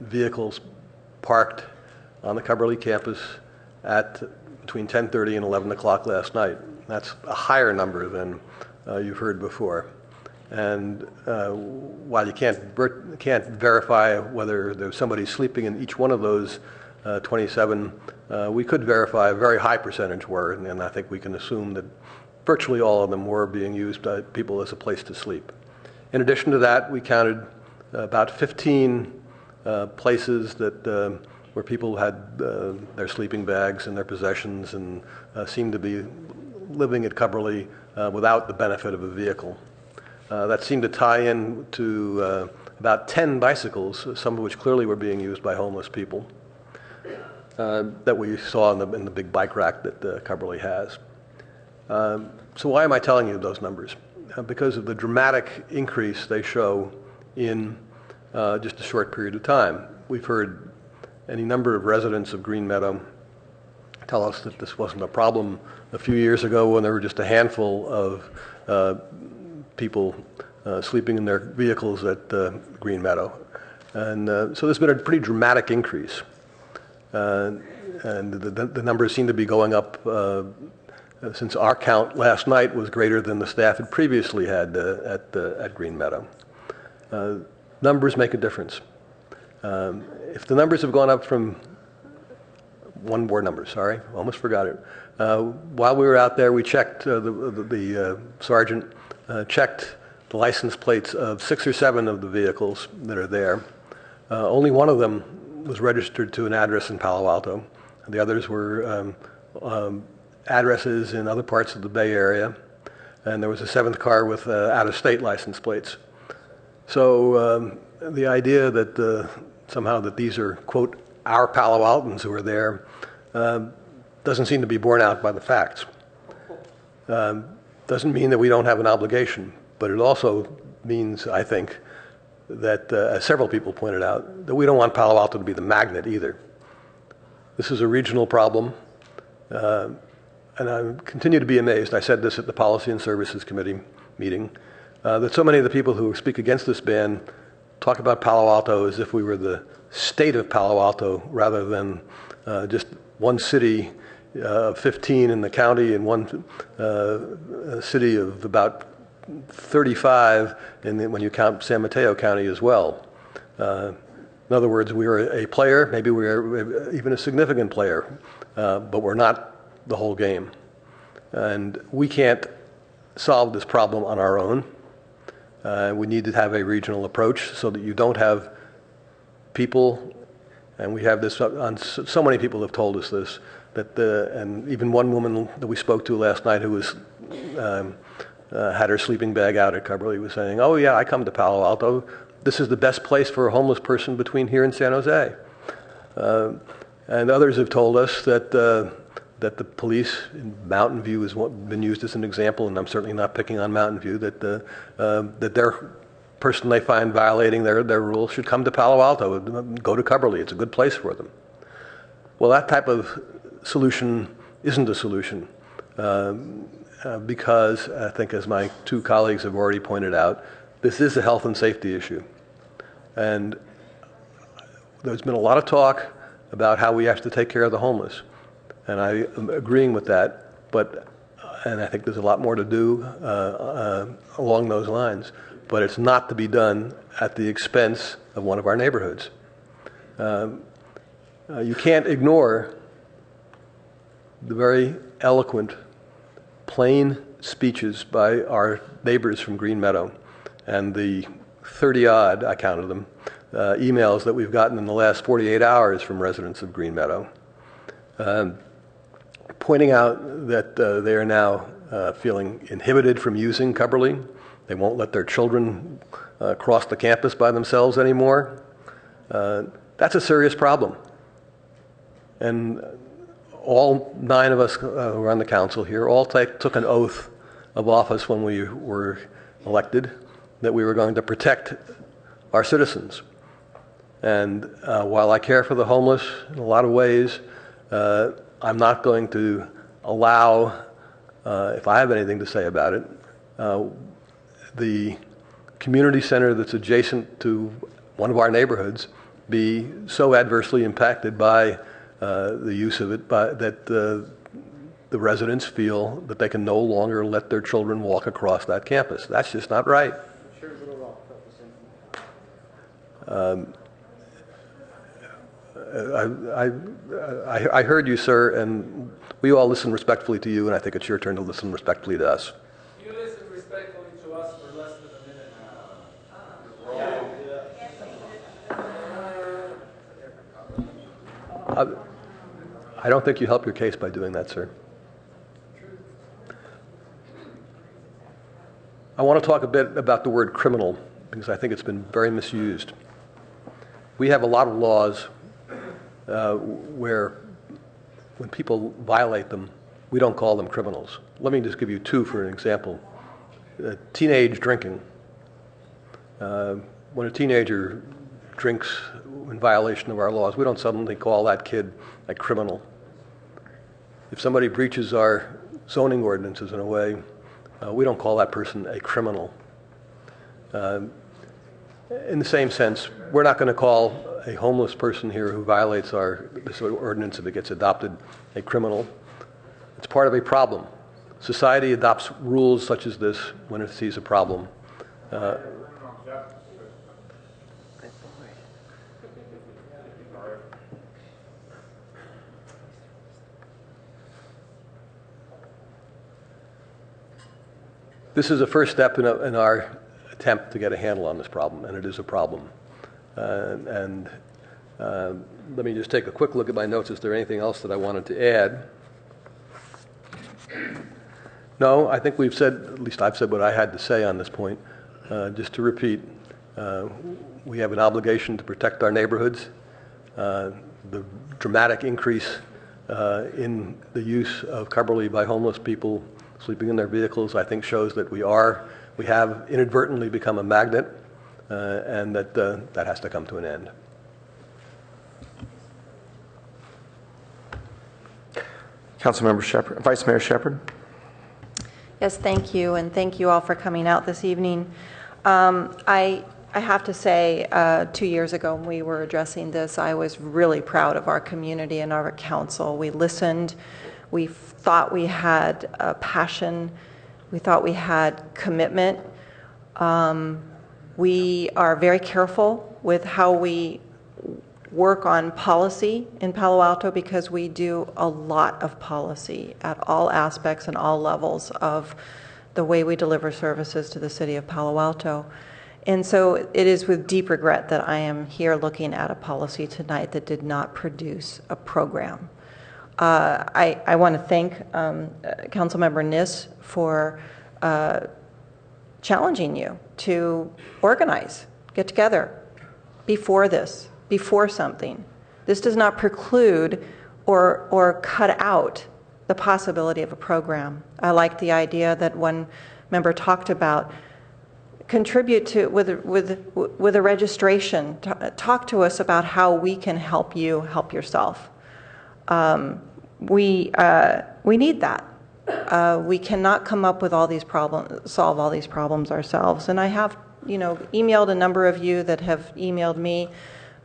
vehicles parked on the Cubberley campus at between 10:30 and 11 o'clock last night. That's a higher number than you've heard before. And while you can't verify whether there's somebody sleeping in each one of those 27, we could verify a very high percentage were, and I think we can assume that virtually all of them were being used by people as a place to sleep. In addition to that, we counted about 15 places that where people had their sleeping bags and their possessions and seemed to be living at Cubberley without the benefit of a vehicle. That seemed to tie in to about 10 bicycles, some of which clearly were being used by homeless people, that we saw in the big bike rack that Cubberley has. So why am I telling you those numbers? Because of the dramatic increase they show in just a short period of time. We've heard any number of residents of Green Meadow tell us that this wasn't a problem a few years ago when there were just a handful of people sleeping in their vehicles at Green Meadow. And so there's been a pretty dramatic increase. And the numbers seem to be going up since our count last night was greater than the staff had previously had at Green Meadow. Numbers make a difference. If the numbers have gone up from one more number, sorry, almost forgot it. While we were out there, we checked, the sergeant checked the license plates of 6 or 7 of the vehicles that are there. Only one of them was registered to an address in Palo Alto. The others were addresses in other parts of the Bay Area. And there was a 7th car with out-of-state license plates. So the idea that somehow that these are, quote, our Palo Altans who are there doesn't seem to be borne out by the facts. Doesn't mean that we don't have an obligation, but it also means, I think, that, as several people pointed out, that we don't want Palo Alto to be the magnet either. This is a regional problem, and I continue to be amazed. I said this at the Policy and Services Committee meeting, that so many of the people who speak against this ban talk about Palo Alto as if we were the state of Palo Alto rather than just one city of 15 in the county and one city of about 35 when you count San Mateo County as well. In other words, we are a player, maybe we are even a significant player, but we're not the whole game. And we can't solve this problem on our own. We need to have a regional approach so that you don't have people, and we have this, so many people have told us this, that and even one woman that we spoke to last night who was had her sleeping bag out at Cubberley was saying, oh yeah, I come to Palo Alto. This is the best place for a homeless person between here and San Jose. And others have told us that that the police in Mountain View has been used as an example, and I'm certainly not picking on Mountain View, that that their person they find violating their rules should come to Palo Alto, go to Cubberley. It's a good place for them. Well, that type of solution isn't a solution because I think, as my two colleagues have already pointed out, this is a health and safety issue. And there's been a lot of talk about how we have to take care of the homeless. And I am agreeing with that, and I think there's a lot more to do along those lines, but it's not to be done at the expense of one of our neighborhoods. You can't ignore the very eloquent, plain speeches by our neighbors from Green Meadow and the 30-odd, I counted them, emails that we've gotten in the last 48 hours from residents of Green Meadow, pointing out that they are now feeling inhibited from using Cubberley. They won't let their children cross the campus by themselves anymore. That's a serious problem. And all 9 of us who are on the council here all took an oath of office when we were elected that we were going to protect our citizens. And while I care for the homeless in a lot of ways, I'm not going to allow, if I have anything to say about it, the community center that's adjacent to one of our neighborhoods be so adversely impacted by the use of it that the residents feel that they can no longer let their children walk across that campus. That's just not right. I heard you, sir, and we all listen respectfully to you, and I think it's your turn to listen respectfully to us. You listen respectfully to us for less than a minute now. I don't think you help your case by doing that, sir. I want to talk a bit about the word criminal, because I think it's been very misused. We have a lot of laws where when people violate them, we don't call them criminals. Let me just give you 2 for an example. Teenage drinking. When a teenager drinks in violation of our laws, we don't suddenly call that kid a criminal. If somebody breaches our zoning ordinances in a way, we don't call that person a criminal. In the same sense, we're not going to call a homeless person here who violates this ordinance, if it gets adopted, a criminal. It's part of a problem. Society adopts rules such as this when it sees a problem. This is a first step in our attempt to get a handle on this problem, and it is a problem. Let me just take a quick look at my notes. Is there anything else that I wanted to add? No, I think we've said, at least I've said what I had to say on this point. Just to repeat, we have an obligation to protect our neighborhoods. The dramatic increase in the use of Cubberley by homeless people sleeping in their vehicles, I think, shows that we have inadvertently become a magnet, and that has to come to an end. Councilmember Shepherd, Vice Mayor Shepherd. Yes, thank you, and thank you all for coming out this evening. I have to say, 2 years ago when we were addressing this, I was really proud of our community and our council. We listened. We thought we had passion. We thought we had commitment. We are very careful with how we work on policy in Palo Alto, because we do a lot of policy at all aspects and all levels of the way we deliver services to the city of Palo Alto. And so it is with deep regret that I am here looking at a policy tonight that did not produce a program. I want to thank Councilmember Niss for challenging you to organize, get together before something. This does not preclude or cut out the possibility of a program. I like the idea that one member talked about, contribute to with a registration. Talk to us about how we can help you help yourself. We need that. We cannot come up with all these problems, solve all these problems ourselves. And I have, emailed a number of you that have emailed me.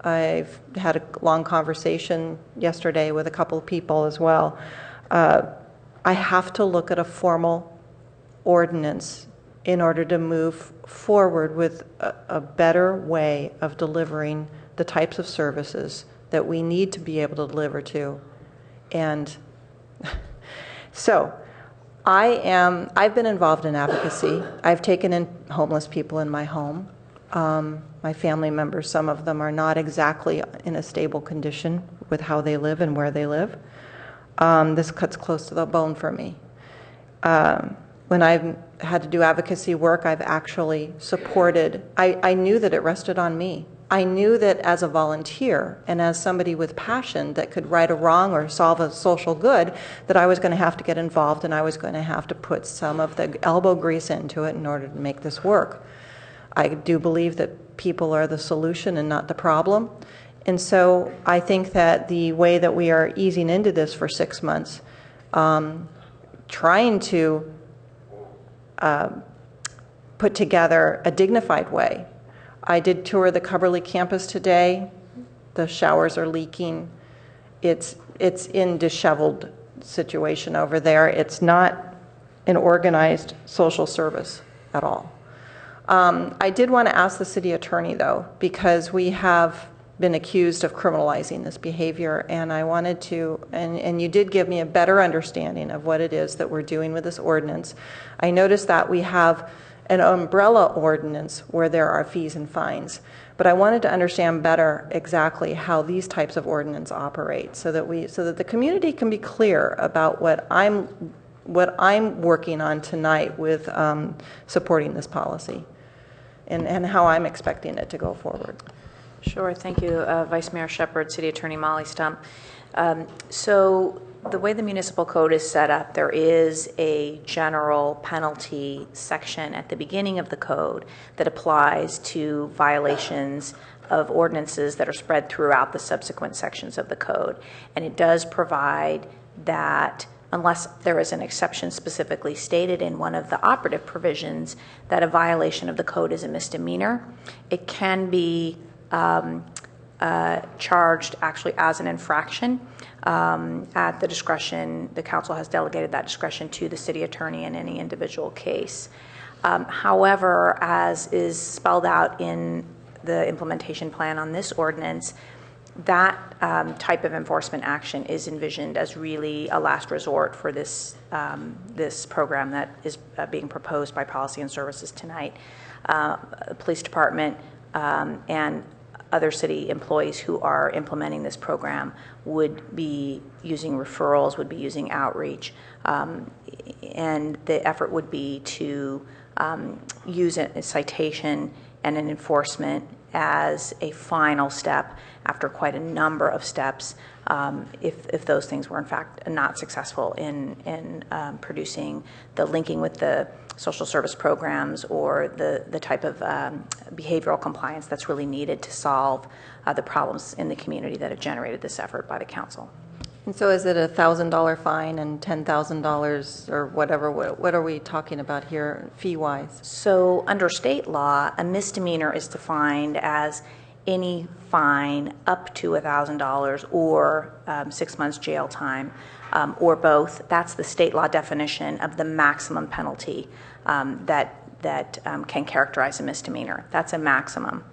I've had a long conversation yesterday with a couple of people as well. I have to look at a formal ordinance in order to move forward with a better way of delivering the types of services that we need to be able to deliver to. And so I've been involved in advocacy. I've taken in homeless people in my home. My family members, some of them are not exactly in a stable condition with how they live and where they live. This cuts close to the bone for me. When I've had to do advocacy work, I've actually supported, I knew that it rested on me. I knew that as a volunteer and as somebody with passion that could right a wrong or solve a social good, that I was going to have to get involved and I was going to have to put some of the elbow grease into it in order to make this work. I do believe that people are the solution and not the problem. And so I think that the way that we are easing into this for 6 months, trying to put together a dignified way. I did tour the Cubberley campus today. The showers are leaking. It's in disheveled situation over there. It's not an organized social service at all. I did want to ask the city attorney, though, because we have been accused of criminalizing this behavior, and I wanted to, and you did give me a better understanding of what it is that we're doing with this ordinance. I noticed that we have an umbrella ordinance where there are fees and fines, but I wanted to understand better exactly how these types of ordinance operate, so that the community can be clear about what I'm working on tonight with supporting this policy, and how I'm expecting it to go forward. Sure, thank you, Vice Mayor Shepherd, City Attorney Molly Stump. So the way the municipal code is set up, there is a general penalty section at the beginning of the code that applies to violations of ordinances that are spread throughout the subsequent sections of the code. And it does provide that unless there is an exception specifically stated in one of the operative provisions that a violation of the code is a misdemeanor, it can be charged actually as an infraction at the discretion. The council has delegated that discretion to the city attorney in any individual case. However, as is spelled out in the implementation plan on this ordinance, that type of enforcement action is envisioned as really a last resort for this this program that is being proposed by Policy and Services tonight. The police department and other city employees who are implementing this program would be using referrals, would be using outreach, and the effort would be to use a citation and an enforcement as a final step after quite a number of steps if those things were in fact not successful in producing the linking with the social service programs or the type of behavioral compliance that's really needed to solve the problems in the community that have generated this effort by the council. And so is it a $1,000 fine and $10,000 or whatever? What are we talking about here fee-wise? So under state law, a misdemeanor is defined as any fine up to $1,000 or 6 months jail time or both. That's the state law definition of the maximum penalty that can characterize a misdemeanor. That's a maximum.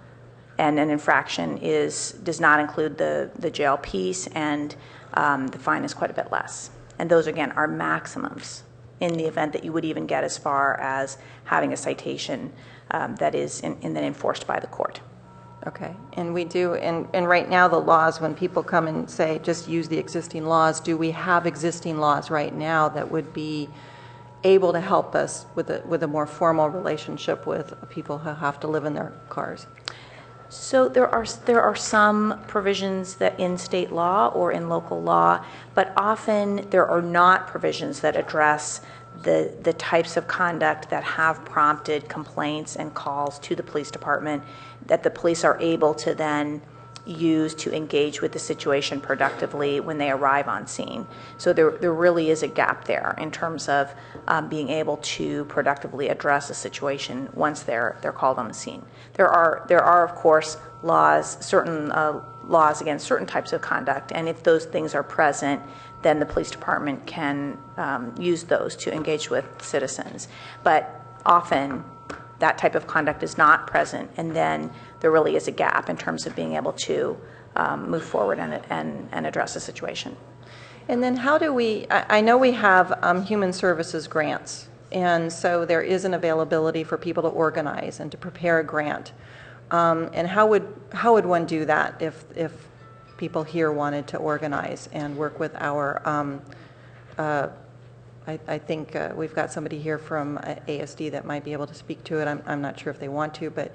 And an infraction does not include the jail piece, and the fine is quite a bit less. And those, again, are maximums in the event that you would even get as far as having a citation that is then enforced by the court. Okay, and we do, and right now the laws, when people come and say just use the existing laws, do we have existing laws right now that would be able to help us with a more formal relationship with people who have to live in their cars? So there are some provisions that in state law or in local law, but often there are not provisions that address the types of conduct that have prompted complaints and calls to the police department that the police are able to then use to engage with the situation productively when they arrive on scene. So there really is a gap there in terms of being able to productively address a situation once they're called on the scene. There are of course certain laws against certain types of conduct, and if those things are present, then the police department can use those to engage with citizens. But often that type of conduct is not present, and then there really is a gap in terms of being able to move forward and address a situation. And then how do I know we have human services grants, and so there is an availability for people to organize and to prepare a grant. And how would one do that if people here wanted to organize and work with our, I think we've got somebody here from ASD that might be able to speak to it. I'm not sure if they want to, but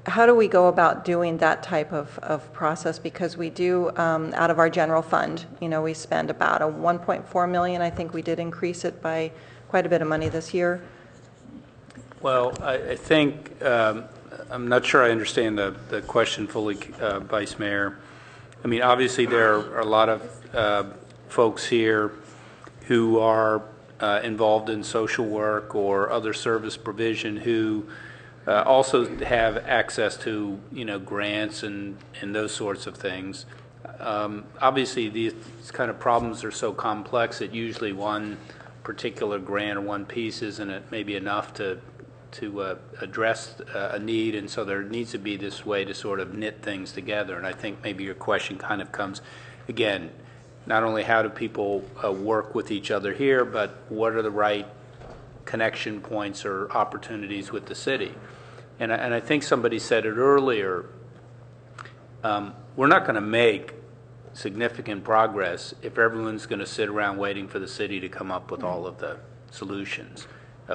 how do we go about doing that type of process? Because we do, out of our general fund, we spend about a 1.4 million. I think we did increase it by quite a bit of money this year. Well, I think, I'm not sure I understand the question fully, Vice Mayor. I mean, obviously there are a lot of folks here who are involved in social work or other service provision who also have access to, grants and those sorts of things. Obviously, these kind of problems are so complex that usually one particular grant or one piece isn't maybe enough to address a need, and so there needs to be this way to sort of knit things together. And I think maybe your question kind of comes, again, not only how do people work with each other here, but what are the right connection points or opportunities with the city. And I think somebody said it earlier, we're not going to make significant progress if everyone's going to sit around waiting for the city to come up with all of the solutions.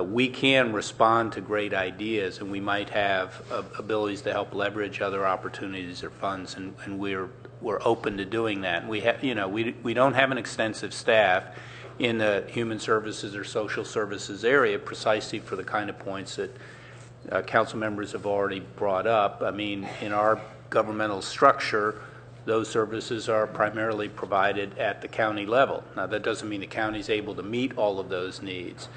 We can respond to great ideas, and we might have abilities to help leverage other opportunities or funds, and we're open to doing that. And we have, we don't have an extensive staff in the human services or social services area precisely for the kind of points that council members have already brought up. I mean, in our governmental structure, those services are primarily provided at the county level. Now, that doesn't mean the county is able to meet all of those needs.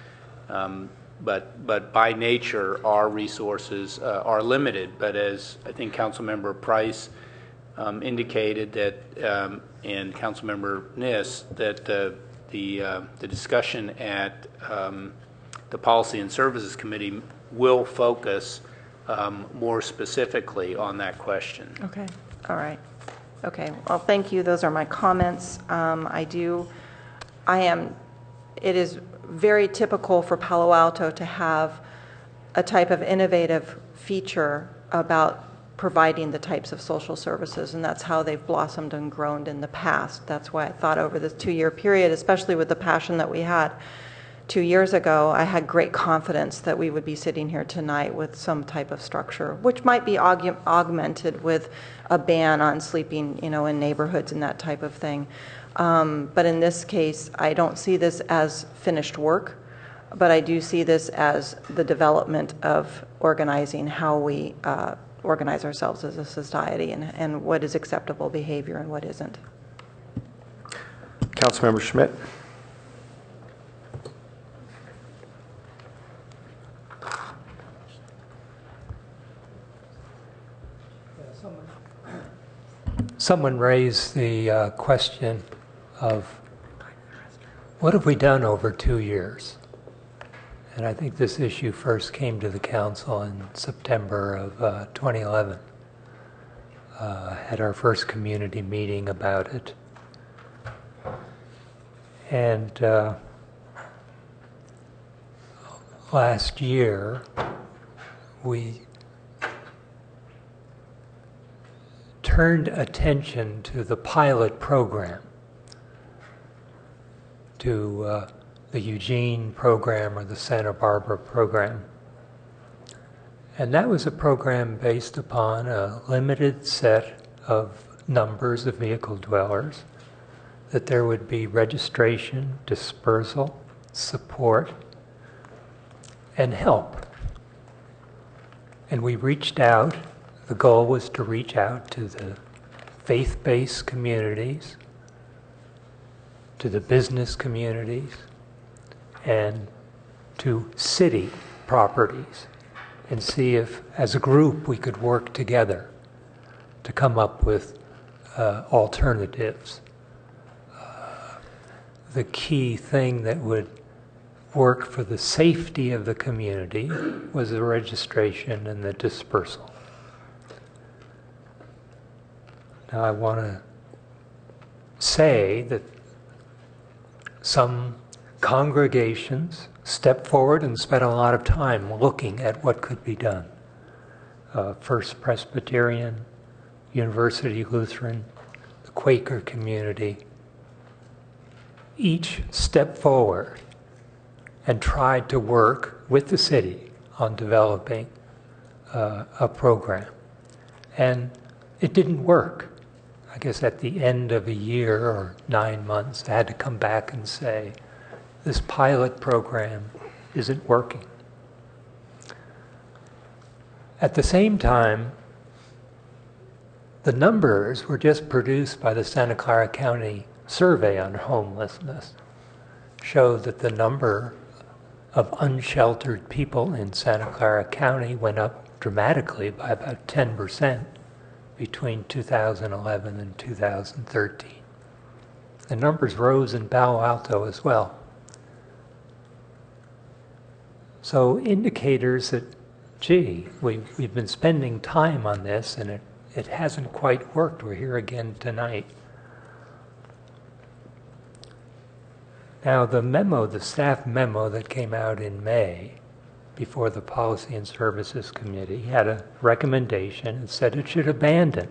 But by nature, our resources are limited. But as I think Councilmember Price indicated that, and Councilmember Niss, that the discussion at the Policy and Services Committee will focus more specifically on that question. Okay. All right. Okay. Well, thank you. Those are my comments. It is very typical for Palo Alto to have a type of innovative feature about providing the types of social services, and that's how they've blossomed and grown in the past. That's why I thought over this 2-year period, especially with the passion that we had 2 years ago, I had great confidence that we would be sitting here tonight with some type of structure, which might be augmented with a ban on sleeping, in neighborhoods and that type of thing. But in this case, I don't see this as finished work, but I do see this as the development of organizing how we organize ourselves as a society and what is acceptable behavior and what isn't. Councilmember Schmidt. Someone raised the question of what have we done over 2 years? And I think this issue first came to the council in September of 2011. Had our first community meeting about it. And last year, we turned attention to the pilot program, to the Eugene program or the Santa Barbara program. And that was a program based upon a limited set of numbers of vehicle dwellers, that there would be registration, dispersal, support, and help. And we reached out. The goal was to reach out to the faith-based communities, to the business communities, and to city properties, and see if, as a group, we could work together to come up with alternatives. The key thing that would work for the safety of the community was the registration and the dispersal. Now, I want to say that some congregations stepped forward and spent a lot of time looking at what could be done. First Presbyterian, University Lutheran, the Quaker community, each stepped forward and tried to work with the city on developing a program. And it didn't work. I guess at the end of a year or 9 months, I had to come back and say, this pilot program isn't working. At the same time, the numbers were just produced by the Santa Clara County Survey on Homelessness, show that the number of unsheltered people in Santa Clara County went up dramatically by about 10% between 2011 and 2013. The numbers rose in Palo Alto as well. So indicators that, gee, we've been spending time on this and it hasn't quite worked. We're here again tonight. Now the memo, the staff memo that came out in May before the Policy and Services Committee had a recommendation and said it should abandon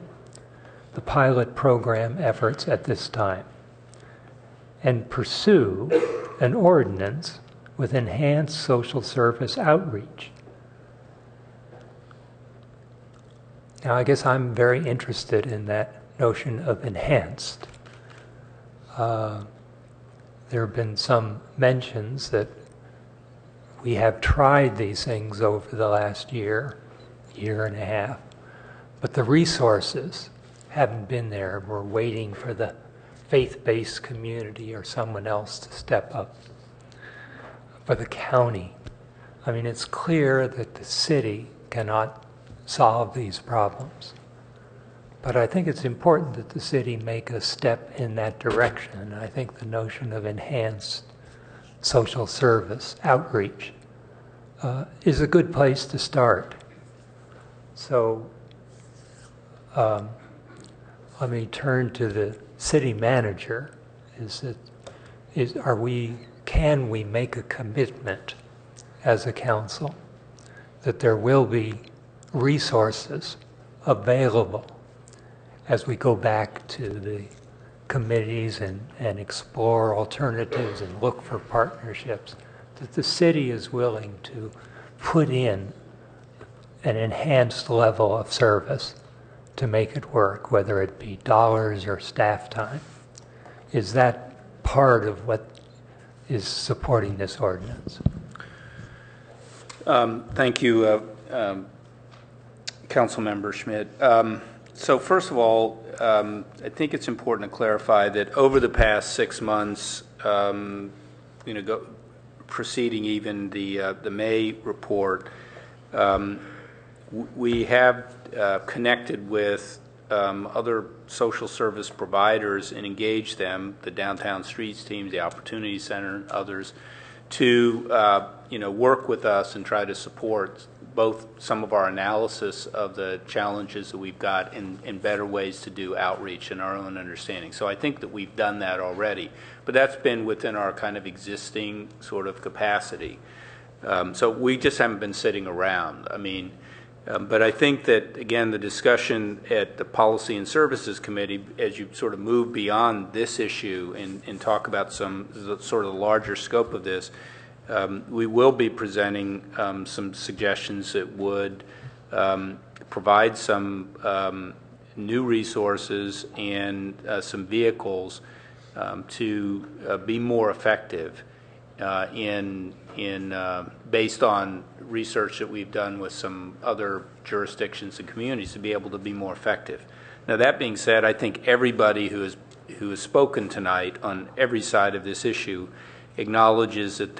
the pilot program efforts at this time and pursue an ordinance with enhanced social service outreach. Now, I guess I'm very interested in that notion of enhanced. There have been some mentions that we have tried these things over the last year and a half, but the resources haven't been there. We're waiting for the faith-based community or someone else to step up. For the county, I mean, it's clear that the city cannot solve these problems. But I think it's important that the city make a step in that direction. I think the notion of enhanced social service outreach is a good place to start. So let me turn to the city manager. Can we make a commitment as a council that there will be resources available as we go back to the committees and explore alternatives and look for partnerships, that the city is willing to put in an enhanced level of service to make it work, whether it be dollars or staff time? Is that part of what is supporting this ordinance? Thank you, Councilmember Schmidt. So first of all, I think it's important to clarify that over the past 6 months, preceding even the May report, we have connected with other social service providers and engaged them, the Downtown Streets teams, the Opportunity Center, and others, to work with us and try to support both some of our analysis of the challenges that we've got and better ways to do outreach in our own understanding. So I think that we've done that already, but that's been within our kind of existing sort of capacity. So we just haven't been sitting around. I mean, but I think that, again, the discussion at the Policy and Services Committee, as you sort of move beyond this issue and talk about some sort of larger scope of this, we will be presenting some suggestions that would provide some new resources and some vehicles to be more effective based on research that we've done with some other jurisdictions and communities to be able to be more effective. Now, that being said, I think everybody who has spoken tonight on every side of this issue acknowledges that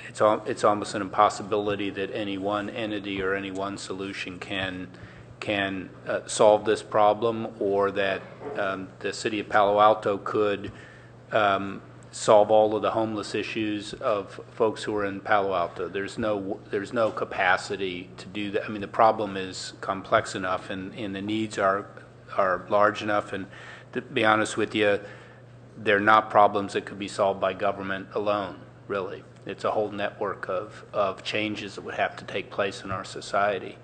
it's almost an impossibility that any one entity or any one solution can solve this problem, or that the city of Palo Alto could solve all of the homeless issues of folks who are in Palo Alto. There's no capacity to do that. I mean, the problem is complex enough, and the needs are large enough, and to be honest with you, they're not problems that could be solved by government alone, really. It's a whole network of changes that would have to take place in our society.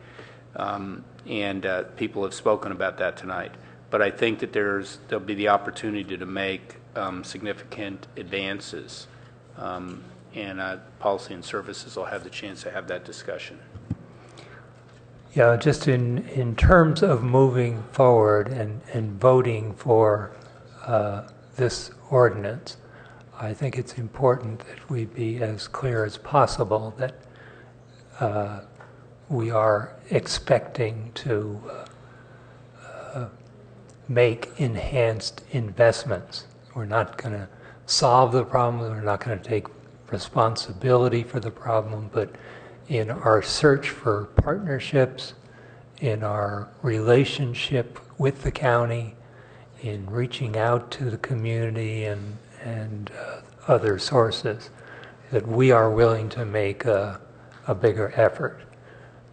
And people have spoken about that tonight. But I think that there'll be the opportunity to make significant advances, and policy and services will have the chance to have that discussion. Yeah, just in terms of moving forward and voting for this ordinance, I think it's important that we be as clear as possible that we are expecting to make enhanced investments. We're not going to solve the problem, we're not going to take responsibility for the problem, but in our search for partnerships, in our relationship with the county, in reaching out to the community and other sources, that we are willing to make a bigger effort,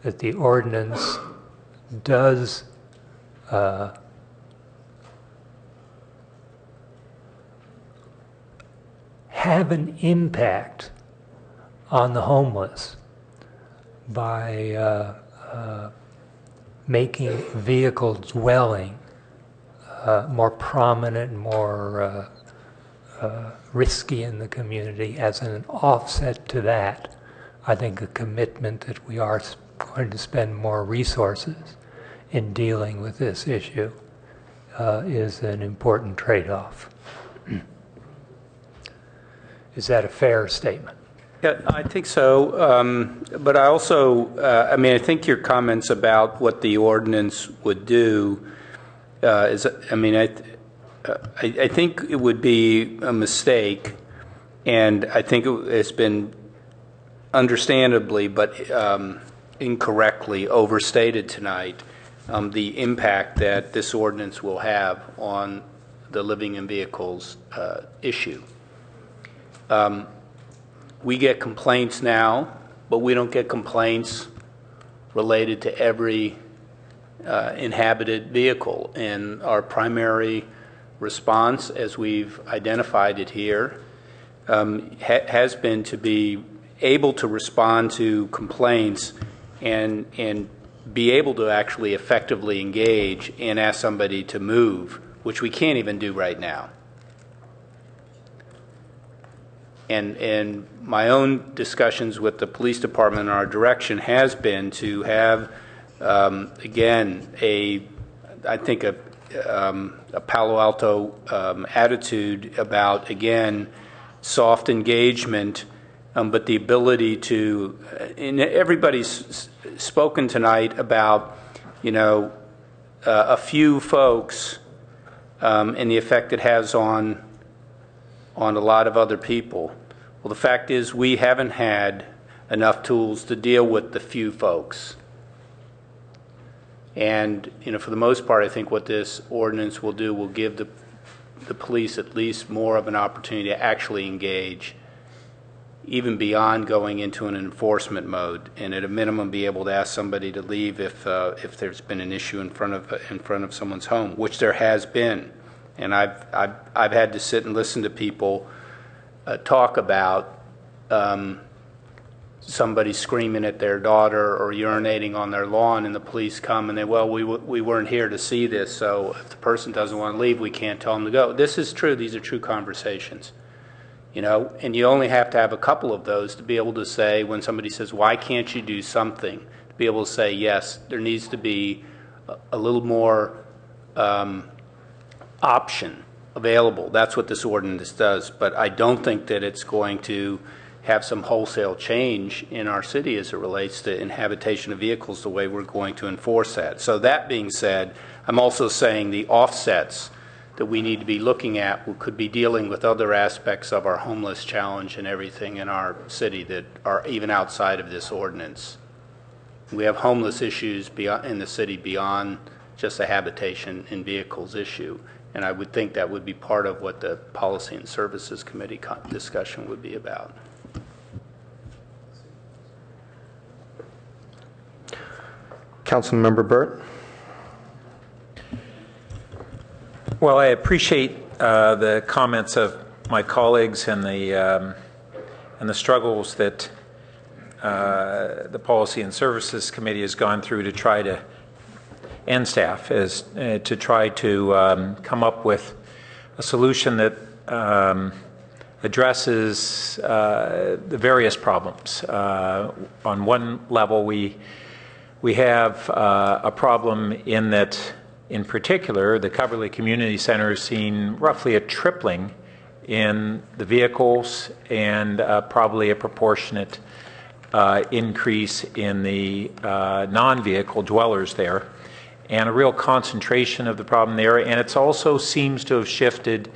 that the ordinance does have an impact on the homeless by making vehicle dwelling more prominent, more risky in the community. As an offset to that, I think a commitment that we are going to spend more resources in dealing with this issue is an important trade-off. Is that a fair statement? Yeah, I think so. But I also, I think your comments about what the ordinance would do is, I think it would be a mistake, and I think it's been understandably but incorrectly overstated tonight, the impact that this ordinance will have on the living in vehicles issue. We get complaints now, but we don't get complaints related to every inhabited vehicle. And our primary response, as we've identified it here, has been to be able to respond to complaints and be able to actually effectively engage and ask somebody to move, which we can't even do right now. And my own discussions with the police department and our direction has been to have, again, I think a Palo Alto attitude about, again, soft engagement, but the ability to, and everybody's spoken tonight about, a few folks and the effect it has on a lot of other people. Well, the fact is we haven't had enough tools to deal with the few folks. And, for the most part, I think what this ordinance will do will give the police at least more of an opportunity to actually engage, even beyond going into an enforcement mode, and at a minimum be able to ask somebody to leave if there's been an issue in front of someone's home, which there has been. And I've had to sit and listen to people talk about somebody screaming at their daughter or urinating on their lawn, and the police come and we weren't here to see this, so if the person doesn't want to leave, we can't tell them to go. This is true. These are true conversations. And you only have to have a couple of those to be able to say, when somebody says, why can't you do something, to be able to say, yes, there needs to be a little more option available. That's what this ordinance does. But I don't think that it's going to have some wholesale change in our city as it relates to inhabitation of vehicles, the way we're going to enforce that. So that being said, I'm also saying the offsets that we need to be looking at could be dealing with other aspects of our homeless challenge and everything in our city that are even outside of this ordinance. We have homeless issues in the city beyond just a habitation in vehicles issue. And I would think that would be part of what the Policy and Services Committee discussion would be about. Councilmember Burt. Well, I appreciate the comments of my colleagues and and the struggles that the Policy and Services Committee has gone through to try to, and staff, is to try to come up with a solution that addresses the various problems. On one level, we have a problem in that, in particular, the Coverly Community Center has seen roughly a tripling in the vehicles and probably a proportionate increase in the non-vehicle dwellers there, and a real concentration of the problem there. And it also seems to have shifted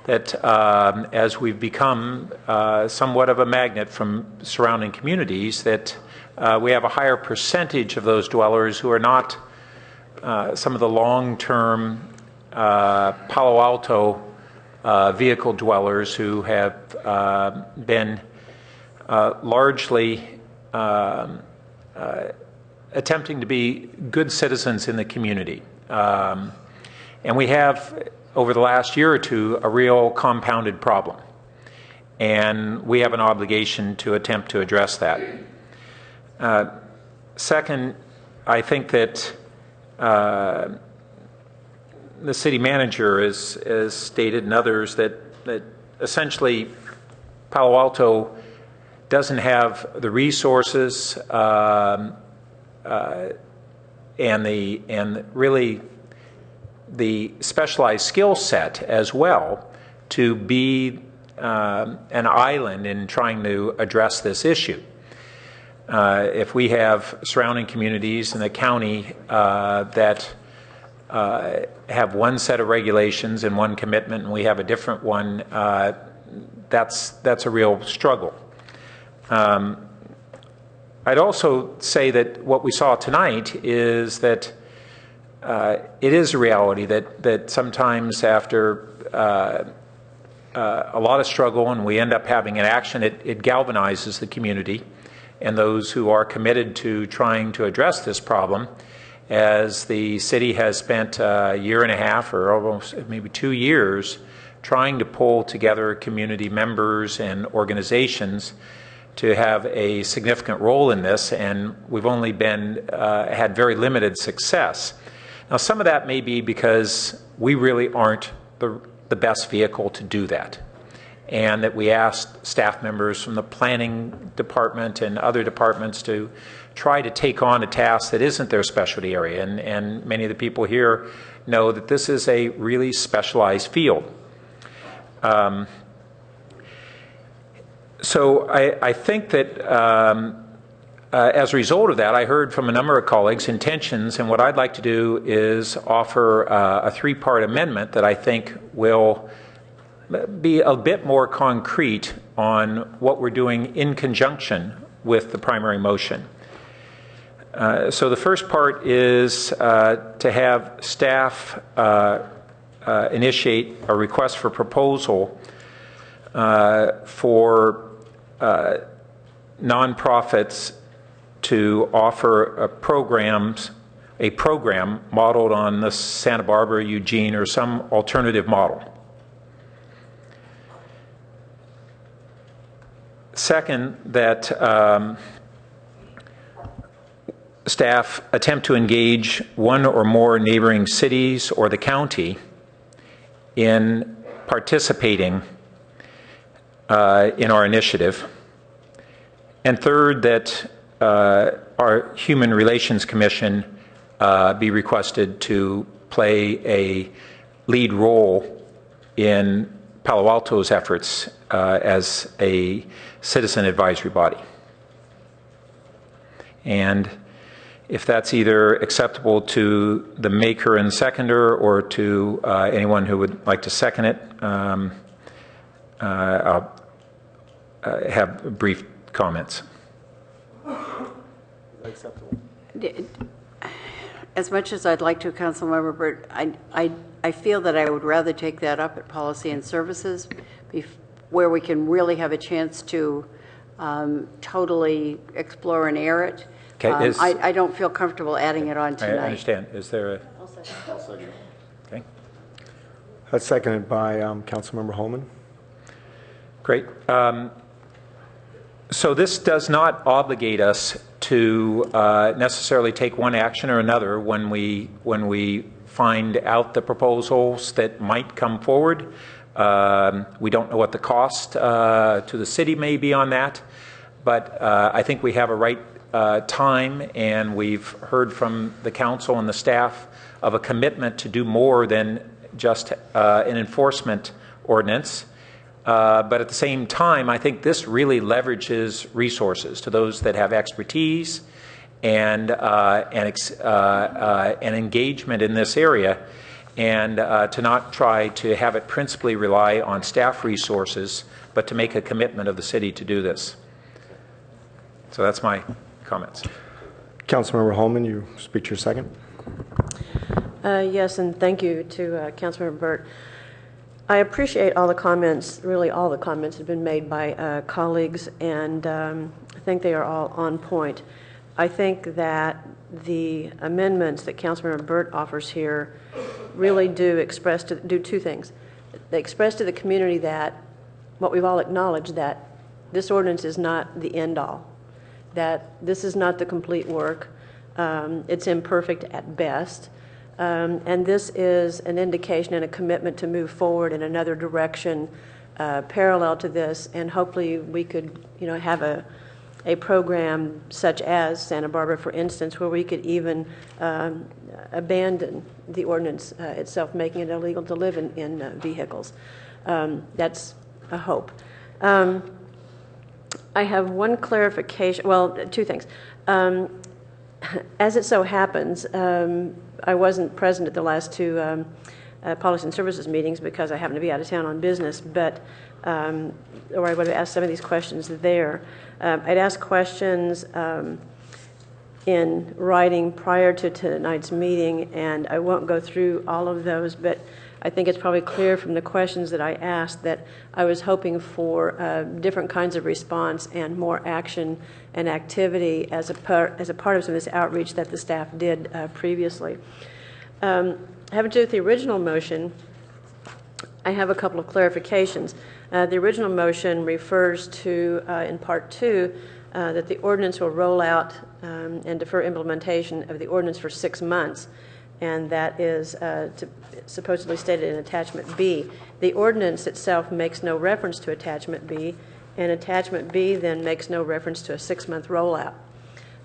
that as we've become somewhat of a magnet from surrounding communities, that we have a higher percentage of those dwellers who are not some of the long-term Palo Alto vehicle dwellers who have been largely attempting to be good citizens in the community. And we have, over the last year or two, a real compounded problem. And we have an obligation to attempt to address that. Second, I think that the city manager has stated, and others, that essentially Palo Alto doesn't have the resources and really the specialized skill set as well to be an island in trying to address this issue. If we have surrounding communities in the county that have one set of regulations and one commitment, and we have a different one, that's a real struggle. I'd also say that what we saw tonight is that it is a reality that sometimes after a lot of struggle and we end up having an action, it galvanizes the community and those who are committed to trying to address this problem, as the city has spent a year and a half or almost maybe 2 years trying to pull together community members and organizations to have a significant role in this, and we've only had very limited success. Now, some of that may be because we really aren't the best vehicle to do that, and that we asked staff members from the planning department and other departments to try to take on a task that isn't their specialty area, and many of the people here know that this is a really specialized field. So I think that as a result of that, I heard from a number of colleagues intentions, and what I'd like to do is offer a 3-part amendment that I think will be a bit more concrete on what we're doing in conjunction with the primary motion. So the first part is to have staff initiate a request for proposal for nonprofits to offer a program modeled on the Santa Barbara, Eugene, or some alternative model. Second, that staff attempt to engage one or more neighboring cities or the county in participating in our initiative. And third, that our Human Relations Commission be requested to play a lead role in Palo Alto's efforts as a citizen advisory body. And if that's either acceptable to the maker and seconder or to anyone who would like to second it, I'll have brief comments. Acceptable. As much as I'd like to, Councilmember Burt, I feel that I would rather take that up at Policy and Services, where we can really have a chance to totally explore and air it. Okay, I don't feel comfortable adding it on tonight. I understand. Is there a... I'll second. Okay. That's seconded by Councilmember Holman. Great. So this does not obligate us to necessarily take one action or another when we find out the proposals that might come forward. We don't know what the cost to the city may be on that, but I think we have a right time, and we've heard from the council and the staff of a commitment to do more than just an enforcement ordinance. But at the same time, I think this really leverages resources to those that have expertise and engagement in this area, and to not try to have it principally rely on staff resources, but to make a commitment of the city to do this. So that's my comments. Councilmember Holman, you speak to your second. Yes, and thank you to Councilmember Burt. I appreciate all the comments, really all the comments have been made by colleagues, and I think they are all on point. I think that the amendments that Councilmember Burt offers here really do two things. They express to the community that what we've all acknowledged, that this ordinance is not the end all, that this is not the complete work. It's imperfect at best. And this is an indication and a commitment to move forward in another direction parallel to this, and hopefully we could, have a program such as Santa Barbara, for instance, where we could even abandon the ordinance itself, making it illegal to live in vehicles. That's a hope. I have one clarification, well, two things. As it so happens, I wasn't present at the last two Policy and Services meetings because I happened to be out of town on business, but or I would have asked some of these questions there. I'd asked questions in writing prior to tonight's meeting, and I won't go through all of those, but I think it's probably clear from the questions that I asked that I was hoping for different kinds of response and more action and activity as a part of some of this outreach that the staff did previously. Having to do with the original motion, I have a couple of clarifications. The original motion refers to, in Part 2, that the ordinance will roll out and defer implementation of the ordinance for 6 months, and that is supposedly stated in Attachment B. The ordinance itself makes no reference to Attachment B, and Attachment B then makes no reference to a 6-month rollout.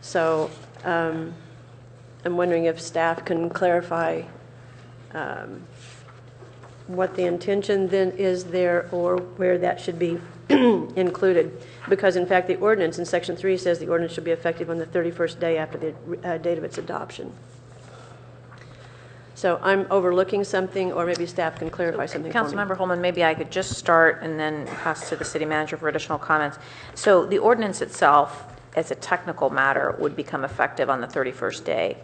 So I'm wondering if staff can clarify what the intention then is there, or where that should be included. Because in fact the ordinance in Section 3 says the ordinance should be effective on the 31st day after the date of its adoption. So I'm overlooking something, or maybe staff can clarify something for me. Councilmember Holman, maybe I could just start and then pass to the city manager for additional comments. So the ordinance itself, as a technical matter, would become effective on the 31st day,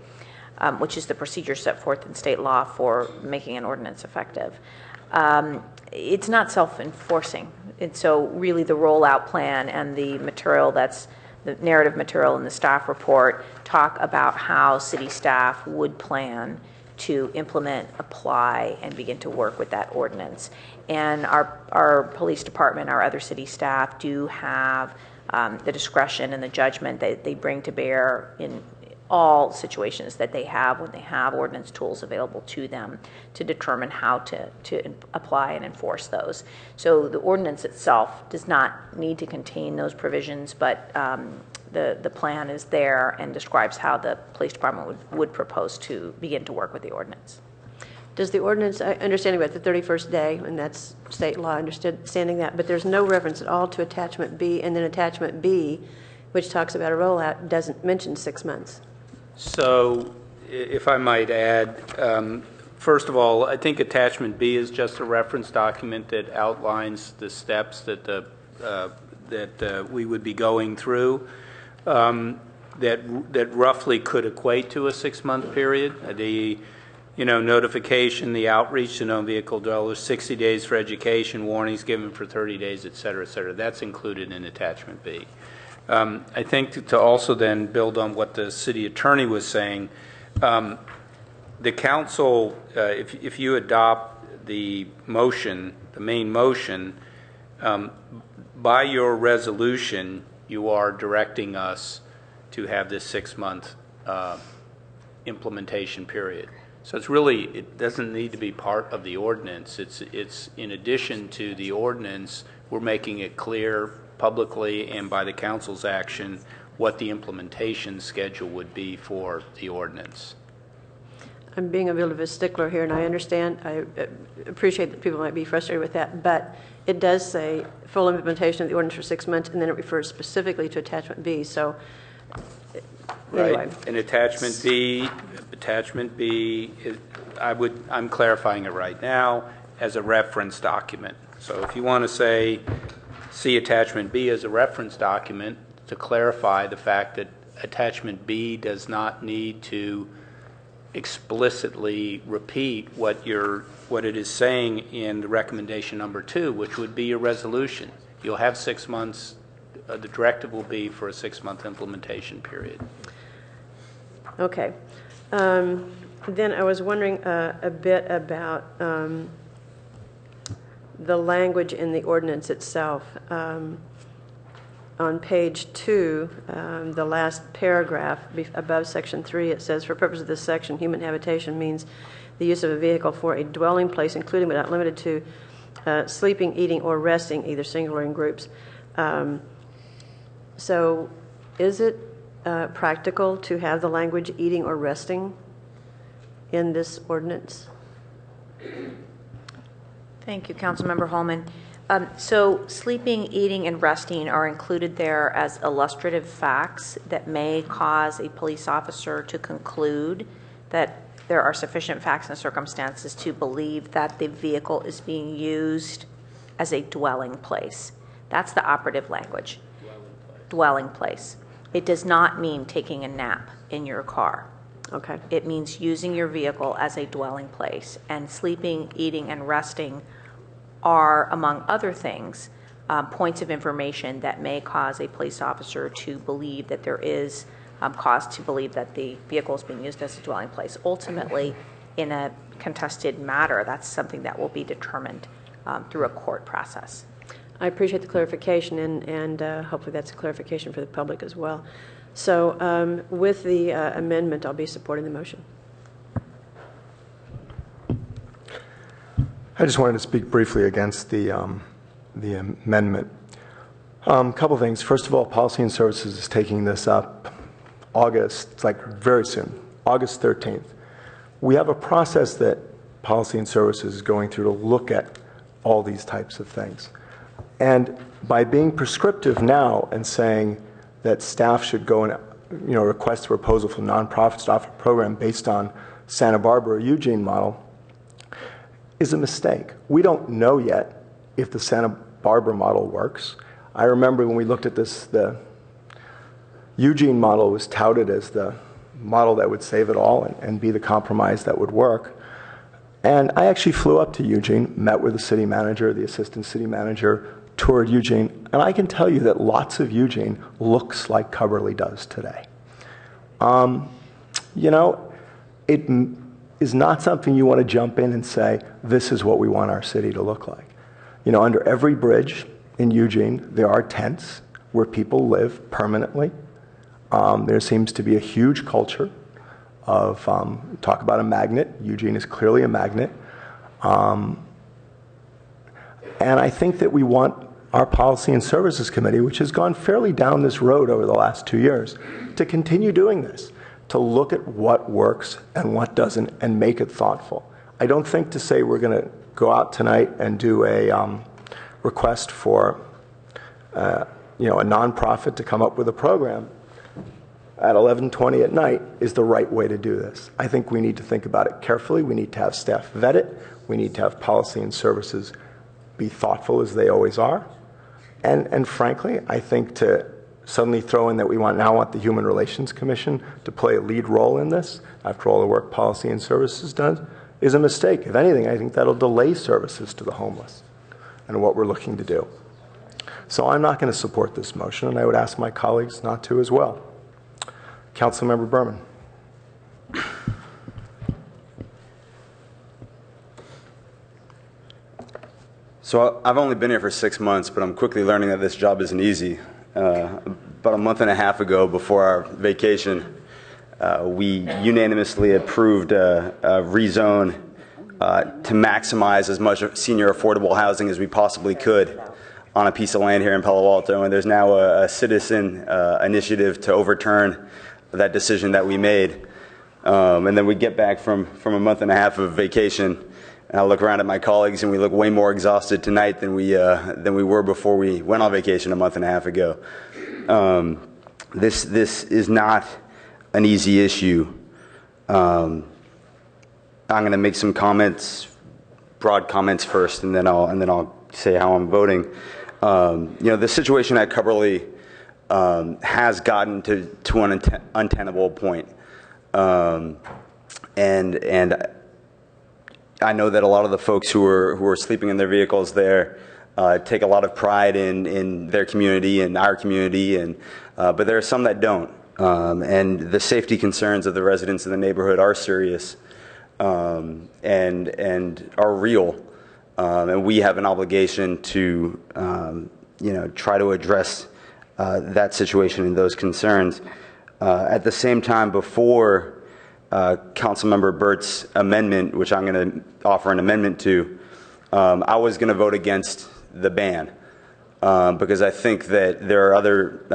which is the procedure set forth in state law for making an ordinance effective. It's not self-enforcing. And so really the rollout plan and the material that's the narrative material in the staff report talk about how city staff would plan to implement, apply, and begin to work with that ordinance. And our police department, our other city staff do have the discretion and the judgment that they bring to bear in all situations that they have when they have ordinance tools available to them to determine how to apply and enforce those. So the ordinance itself does not need to contain those provisions, but the plan is there and describes how the police department would propose to begin to work with the ordinance. Does the ordinance, understanding about the 31st day, and that's state law, understanding that, but there's no reference at all to Attachment B, and then Attachment B, which talks about a rollout, doesn't mention 6 months. So if I might add, first of all, I think Attachment B is just a reference document that outlines the steps that we would be going through. That roughly could equate to a 6-month period. The notification, the outreach to known vehicle dwellers, 60 days for education, warnings given for 30 days, et cetera, et cetera. That's included in Attachment B. I think to also then build on what the city attorney was saying, the council, if you adopt the motion, the main motion, by your resolution, you are directing us to have this 6-month implementation period. So it's really, it doesn't need to be part of the ordinance. It's in addition to the ordinance, we're making it clear publicly and by the council's action what the implementation schedule would be for the ordinance. I'm being a bit of a stickler here, and I understand, I appreciate that people might be frustrated with that, but it does say full implementation of the ordinance for 6 months, and then it refers specifically to attachment B. So, anyway. Right. And attachment B is, I'm clarifying it right now as a reference document. So if you want to say, see attachment B as a reference document to clarify the fact that attachment B does not need to explicitly repeat what it is saying in the recommendation number 2, which would be a resolution. You'll have 6 months. The directive will be for a 6-month implementation period. Okay. Then I was wondering a bit about the language in the ordinance itself. On page 2, the last paragraph above section 3, it says, for purpose of this section, human habitation means the use of a vehicle for a dwelling place, including but not limited to sleeping, eating, or resting, either single or in groups. So is it practical to have the language eating or resting in this ordinance? Thank you, Councilmember Holman. So sleeping, eating, and resting are included there as illustrative facts that may cause a police officer to conclude that there are sufficient facts and circumstances to believe that the vehicle is being used as a dwelling place. That's the operative language. Dwelling place. It does not mean taking a nap in your car. Okay. It means using your vehicle as a dwelling place. And sleeping, eating, and resting are, among other things, points of information that may cause a police officer to believe that there is cause to believe that the vehicle is being used as a dwelling place. Ultimately, in a contested matter, that's something that will be determined through a court process. I appreciate the clarification, and hopefully that's a clarification for the public as well. So with the amendment, I'll be supporting the motion. I just wanted to speak briefly against the amendment. A couple things. First of all, Policy and Services is taking this up August, it's like very soon, August 13th. We have a process that Policy and Services is going through to look at all these types of things. And by being prescriptive now and saying that staff should go and request a proposal for nonprofits to offer a program based on Santa Barbara or Eugene model is a mistake. We don't know yet if the Santa Barbara model works. I remember when we looked at this, the Eugene model was touted as the model that would save it all and be the compromise that would work. And I actually flew up to Eugene, met with the city manager, the assistant city manager, toured Eugene, and I can tell you that lots of Eugene looks like Cubberley does today. It is not something you want to jump in and say, this is what we want our city to look like. Under every bridge in Eugene, there are tents where people live permanently. There seems to be a huge culture of, talk about a magnet. Eugene is clearly a magnet. And I think that we want our Policy and Services Committee, which has gone fairly down this road over the last 2 years, to continue doing this, to look at what works and what doesn't and make it thoughtful. I don't think to say we're going to go out tonight and do a request for a nonprofit to come up with a program at 11:20 at night is the right way to do this. I think we need to think about it carefully. We need to have staff vet it. We need to have Policy and Services be thoughtful as they always are. And frankly, I think to suddenly throw in that we now want the Human Relations Commission to play a lead role in this, after all the work Policy and Services does, is a mistake. If anything, I think that'll delay services to the homeless and what we're looking to do. So I'm not going to support this motion, and I would ask my colleagues not to as well. Councilmember Berman. So I've only been here for 6 months, but I'm quickly learning that this job isn't easy. about a month and a half ago before our vacation, we unanimously approved a rezone to maximize as much senior affordable housing as we possibly could on a piece of land here in Palo Alto. And there's now a citizen initiative to overturn that decision that we made. And then we get back from a month and a half of vacation, and I look around at my colleagues, and we look way more exhausted tonight than we were before we went on vacation a month and a half ago. This is not an easy issue. I'm going to make some comments, broad comments first, and then I'll say how I'm voting. The situation at Cubberley has gotten to an untenable point. And I know that a lot of the folks who are sleeping in their vehicles there take a lot of pride in their community and our community, but there are some that don't. And the safety concerns of the residents in the neighborhood are serious and are real. And we have an obligation to try to address that situation and those concerns. At the same time, before Councilmember Burt's amendment, which I'm going to offer an amendment to, I was going to vote against the ban because I think that there are other,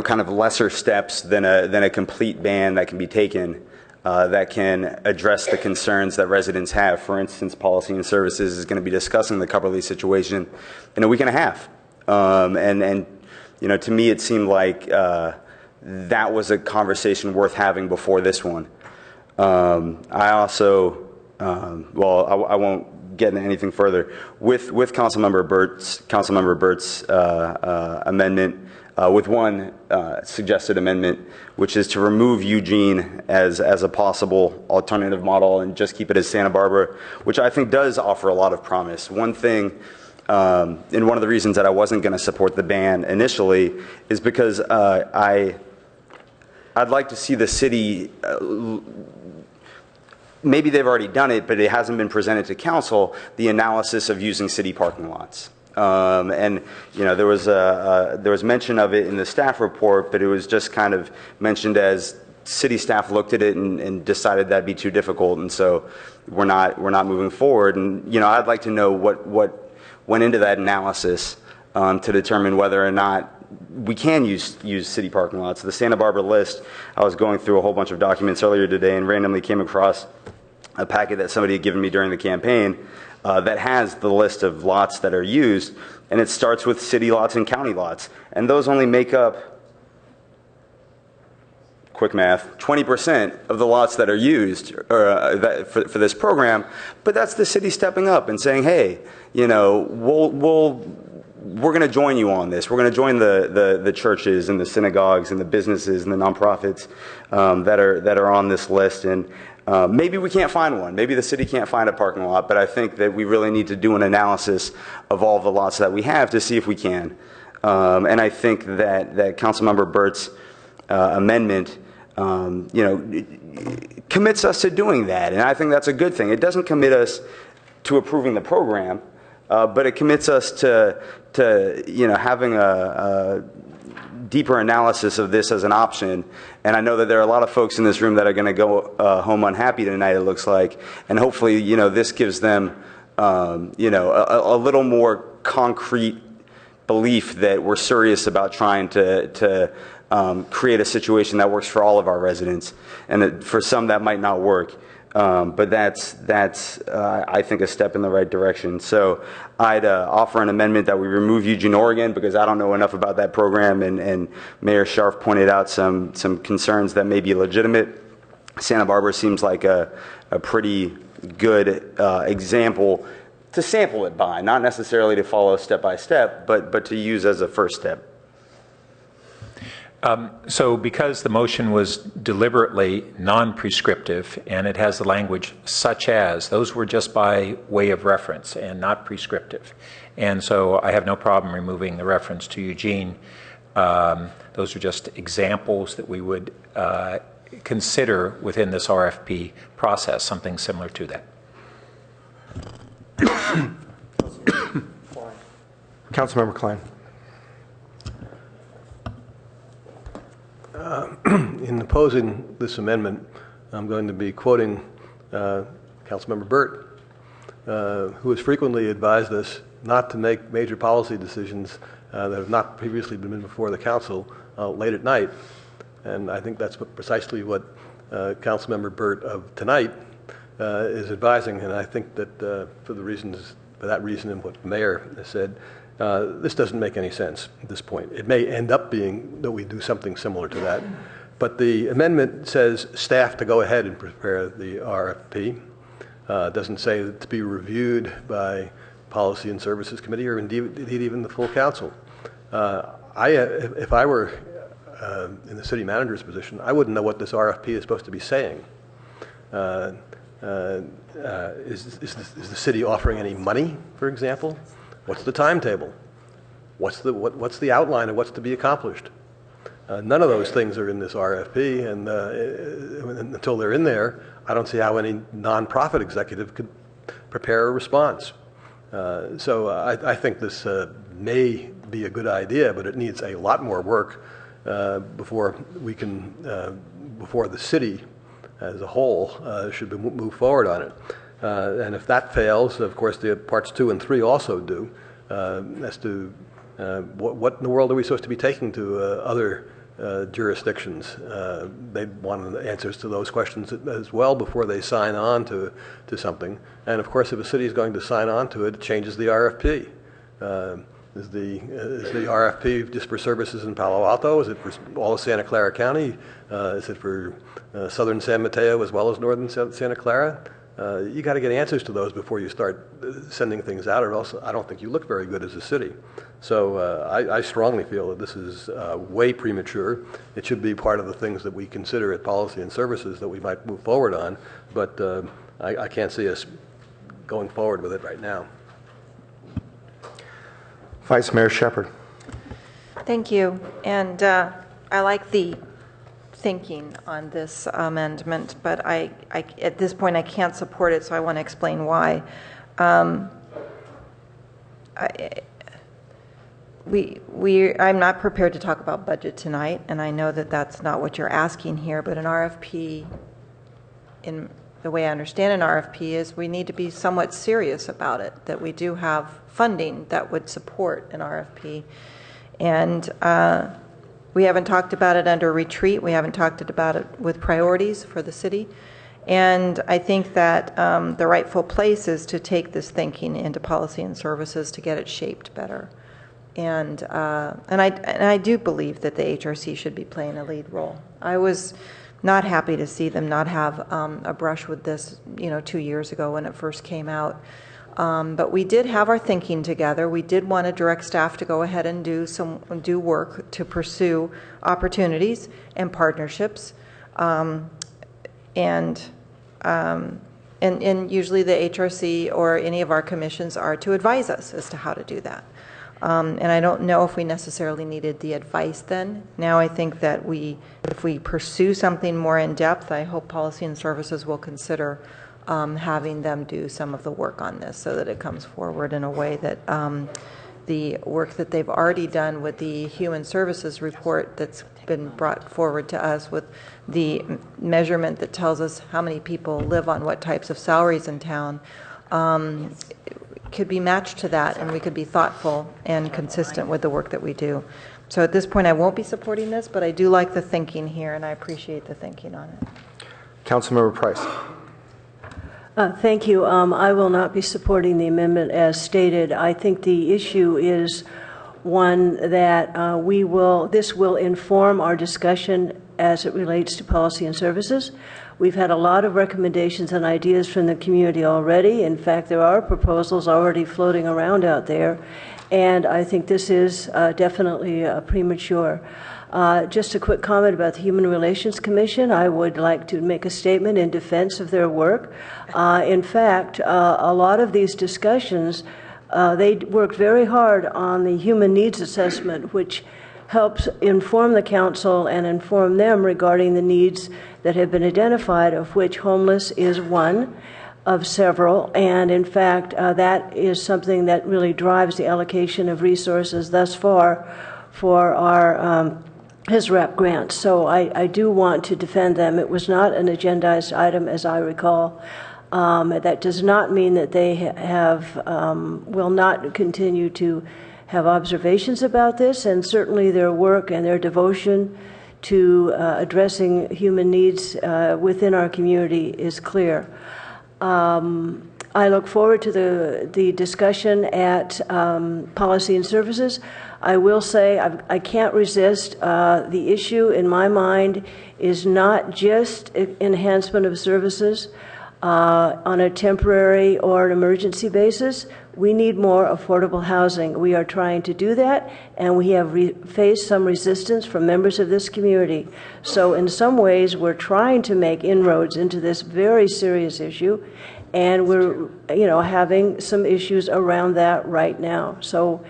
kind of lesser steps than a complete ban that can be taken that can address the concerns that residents have. For instance, Policy and Services is going to be discussing the Cubberley situation in a week and a half. To me, it seemed like that was a conversation worth having before this one. I also, I won't get into anything further. With Councilmember Burt's amendment, with one suggested amendment, which is to remove Eugene as a possible alternative model and just keep it as Santa Barbara, which I think does offer a lot of promise. One thing, and one of the reasons that I wasn't going to support the ban initially is because I'd like to see the city, maybe they've already done it, but it hasn't been presented to council, the analysis of using city parking lots. There was mention of it in the staff report, but it was just kind of mentioned as city staff looked at it and decided that'd be too difficult, and so we're not moving forward. And I'd like to know what went into that analysis to determine whether or not we can use city parking lots. The Santa Barbara list, I was going through a whole bunch of documents earlier today and randomly came across a packet that somebody had given me during the campaign that has the list of lots that are used, and it starts with city lots and county lots. And those only make up, quick math, 20% of the lots that are used for this program. But that's the city stepping up and saying, hey, we're going to join you on this. We're going to join the churches and the synagogues and the businesses and the nonprofits that are on this list. And maybe we can't find one. Maybe the city can't find a parking lot. But I think that we really need to do an analysis of all the lots that we have to see if we can. And I think that Councilmember Burt's amendment, commits us to doing that. And I think that's a good thing. It doesn't commit us to approving the program, but it commits us to having a deeper analysis of this as an option. And I know that there are a lot of folks in this room that are going to go home unhappy tonight, it looks like. And hopefully, this gives them, a little more concrete belief that we're serious about trying to create a situation that works for all of our residents. And that for some, that might not work. But that's I think, a step in the right direction. So I'd offer an amendment that we remove Eugene, Oregon, because I don't know enough about that program, and Mayor Scharf pointed out some concerns that may be legitimate. Santa Barbara seems like a pretty good example to sample it by, not necessarily to follow step by step, but to use as a first step. So because the motion was deliberately non-prescriptive and it has the language such as, those were just by way of reference and not prescriptive. And so I have no problem removing the reference to Eugene. Those are just examples that we would consider within this RFP process, something similar to that. Councilmember Klein. In opposing this amendment, I'm going to be quoting Councilmember Burt, who has frequently advised us not to make major policy decisions that have not previously been before the council late at night. And I think that's precisely what Councilmember Burt of tonight is advising. And I think that for that reason and what the mayor has said, this doesn't make any sense at this point. It may end up being that we do something similar to that. But the amendment says staff to go ahead and prepare the RFP. It doesn't say to be reviewed by Policy and Services Committee or indeed even the full council. If I were in the city manager's position, I wouldn't know what this RFP is supposed to be saying. Is the city offering any money, for example? What's the timetable? What's the outline of what's to be accomplished? None of those things are in this RFP, and until they're in there, I don't see how any nonprofit executive could prepare a response. So I think this may be a good idea, but it needs a lot more work before the city as a whole should move forward on it. And if that fails, of course, the parts 2 and 3 also do, as to what in the world are we supposed to be taking to other jurisdictions? They want answers to those questions as well before they sign on to something. And of course, if a city is going to sign on to it, it changes the RFP. Is the RFP just for services in Palo Alto? Is it for all of Santa Clara County? Is it for southern San Mateo as well as northern Santa Clara? You got to get answers to those before you start sending things out, or else I don't think you look very good as a city. So I strongly feel that this is way premature. It should be part of the things that we consider at Policy and Services that we might move forward on, but I can't see us going forward with it right now. Vice Mayor Shepherd. Thank you. And I like the thinking on this amendment, but at this point I can't support it, so I want to explain why. I'm not prepared to talk about budget tonight, and I know that that's not what you're asking here, but an RFP, in the way I understand an RFP, is we need to be somewhat serious about it, that we do have funding that would support an RFP. And we haven't talked about it under retreat. We haven't talked about it with priorities for the city. And I think that the rightful place is to take this thinking into Policy and Services to get it shaped better. And I do believe that the HRC should be playing a lead role. I was not happy to see them not have a brush with this, 2 years ago when it first came out. But we did have our thinking together. We did want to direct staff to go ahead and do work to pursue opportunities and partnerships. And usually the HRC or any of our commissions are to advise us as to how to do that. And I don't know if we necessarily needed the advice then. Now I think that if we pursue something more in depth, I hope Policy and Services will consider having them do some of the work on this so that it comes forward in a way that the work that they've already done with the Human Services report that's been brought forward to us with the measurement that tells us how many people live on what types of salaries in town, could be matched to that, and we could be thoughtful and consistent with the work that we do. So at this point I won't be supporting this, but I do like the thinking here, and I appreciate the thinking on it. Councilmember Price. Thank you. I will not be supporting the amendment as stated. I think the issue is one that this will inform our discussion as it relates to Policy and Services. We've had a lot of recommendations and ideas from the community already. In fact, there are proposals already floating around out there, and I think this is definitely premature. Just a quick comment about the Human Relations Commission. I would like to make a statement in defense of their work. In fact, a lot of these discussions, they worked very hard on the human needs assessment, which helps inform the council and inform them regarding the needs that have been identified, of which homeless is one of several. And in fact, that is something that really drives the allocation of resources thus far for our his rep grants. So I do want to defend them. It was not an agendized item, as I recall. That does not mean that they will not continue to have observations about this, and certainly their work and their devotion to addressing human needs within our community is clear. I look forward to the discussion at Policy and Services. I will say I can't resist. The issue in my mind is not just enhancement of services on a temporary or an emergency basis. We need more affordable housing. We are trying to do that, and we have faced some resistance from members of this community. So in some ways, we're trying to make inroads into this very serious issue, and we're having some issues around that right now. So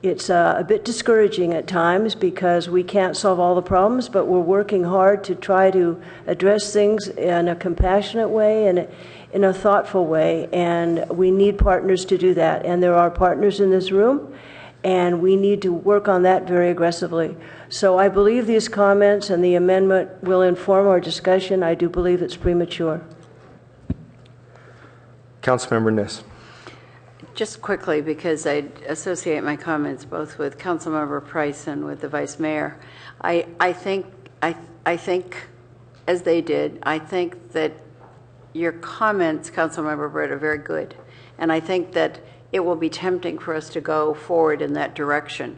it's a bit discouraging at times because we can't solve all the problems, but we're working hard to try to address things in a compassionate way and in a thoughtful way, and we need partners to do that. And there are partners in this room, and we need to work on that very aggressively. So I believe these comments and the amendment will inform our discussion. I do believe it's premature. Councilmember Niss. Just quickly, because I associate my comments both with Councilmember Price and with the Vice Mayor, I think, as they did, I think that your comments, Councilmember Britt, are very good. And I think that it will be tempting for us to go forward in that direction.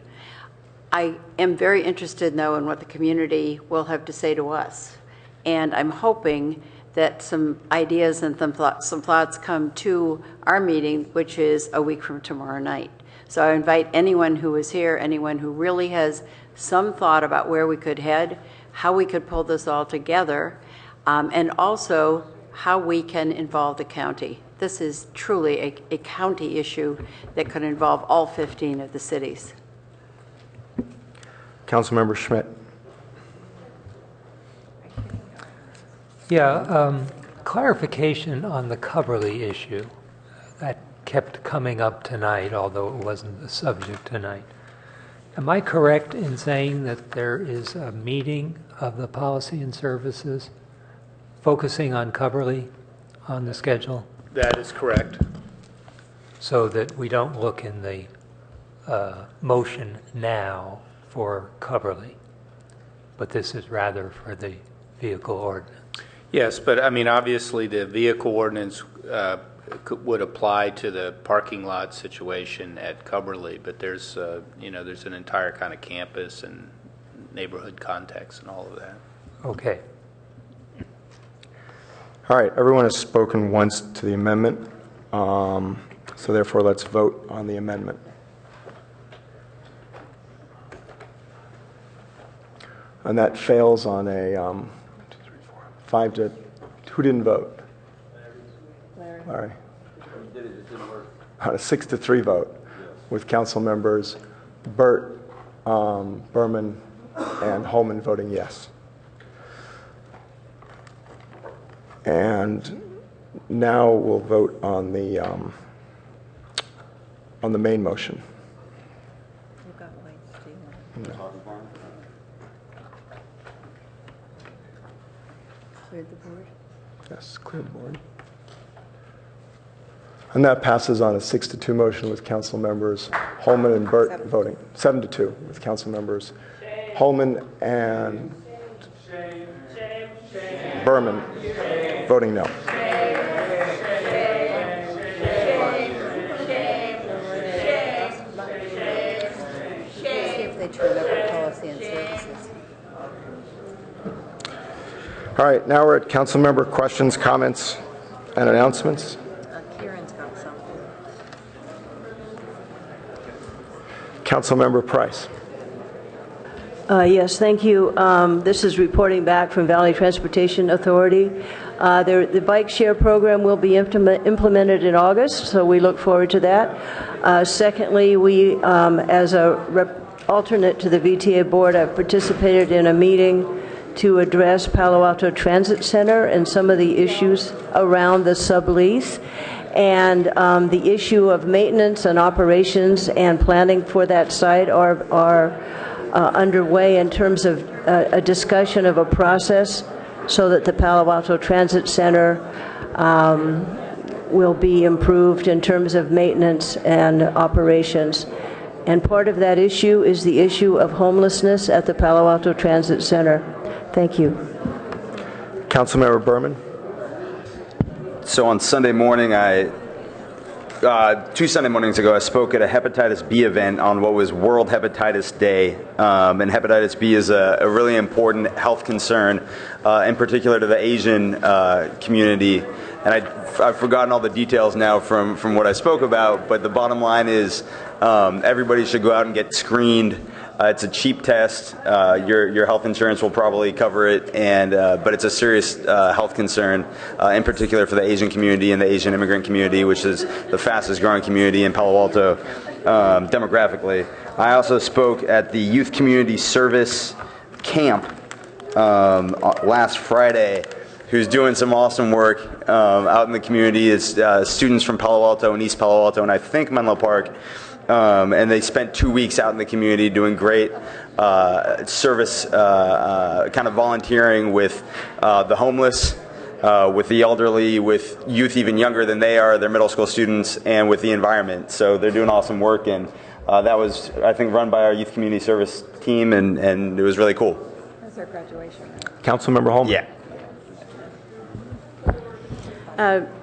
I am very interested, though, in what the community will have to say to us. And I'm hoping that some ideas and some thoughts come to our meeting, which is a week from tomorrow night. So I invite anyone who is here, anyone who really has some thought about where we could head, how we could pull this all together, and also how we can involve the county. This is truly a county issue that could involve all 15 of the cities. Councilmember Schmidt. Yeah, clarification on the Coverly issue. That kept coming up tonight, although it wasn't the subject tonight. Am I correct in saying that there is a meeting of the Policy and Services focusing on Coverly on the schedule? That is correct. So that we don't look in the motion now for Coverly, but this is rather for the vehicle ordinance. Yes, but I mean, obviously the vehicle ordinance would apply to the parking lot situation at Coverly, but there's, there's an entire kind of campus and neighborhood context and all of that. Okay. All right, everyone has spoken once to the amendment, so therefore let's vote on the amendment. And that fails on a 5 to, who didn't vote? Larry. On a 6 to 3 vote with council members Burt, Berman, and Holman voting yes. And now we'll vote on the main motion. No. Cleared the board? Yes, clear the board. And that passes on a 6 to 2 motion with council members Holman and Burt voting. 7 to 2 with council members Holman and Berman voting no. See if they turn over Policy and Services. All right, now we're at council member questions, comments, and announcements. Kieran's got some. Councilmember Price. Yes, thank you. This is reporting back from Valley Transportation Authority. The bike share program will be implemented in August, so we look forward to that. Secondly, we, as a alternate to the VTA board, I've participated in a meeting to address Palo Alto Transit Center and some of the issues around the sublease and the issue of maintenance and operations and planning for that site are underway in terms of a discussion of a process so that the Palo Alto Transit Center will be improved in terms of maintenance and operations. And part of that issue is the issue of homelessness at the Palo Alto Transit Center. Thank you. Councilmember Berman. So on Sunday morning, 2 Sunday mornings ago, I spoke at a hepatitis B event on what was World Hepatitis Day. And hepatitis B is a really important health concern, in particular to the Asian community. And I've forgotten all the details now from what I spoke about, but the bottom line is everybody should go out and get screened. It's a cheap test. Your health insurance will probably cover it, but it's a serious health concern, in particular for the Asian community and the Asian immigrant community, which is the fastest growing community in Palo Alto demographically. I also spoke at the Youth Community Service Camp last Friday, who's doing some awesome work out in the community. It's students from Palo Alto and East Palo Alto, and I think Menlo Park. And they spent 2 weeks out in the community doing great service, kind of volunteering with the homeless, with the elderly, with youth even younger than they are, they're middle school students, and with the environment. So they're doing awesome work, and that was, I think, run by our youth community service team, and it was really cool. That's our graduation. Councilmember Holman. Yeah.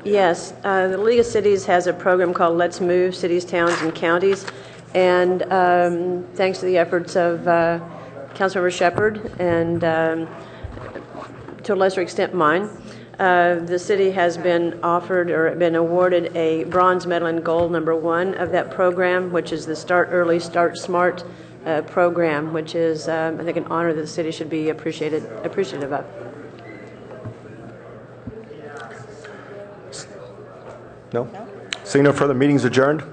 Yes, the League of Cities has a program called Let's Move Cities, Towns, and Counties, and thanks to the efforts of Councilmember Shepherd and to a lesser extent mine, the city has been offered or been awarded a bronze medal and gold #1 of that program, which is the Start Early, Start Smart program, which is, I think, an honor that the city should be appreciative of. No? Seeing no further, meeting's adjourned.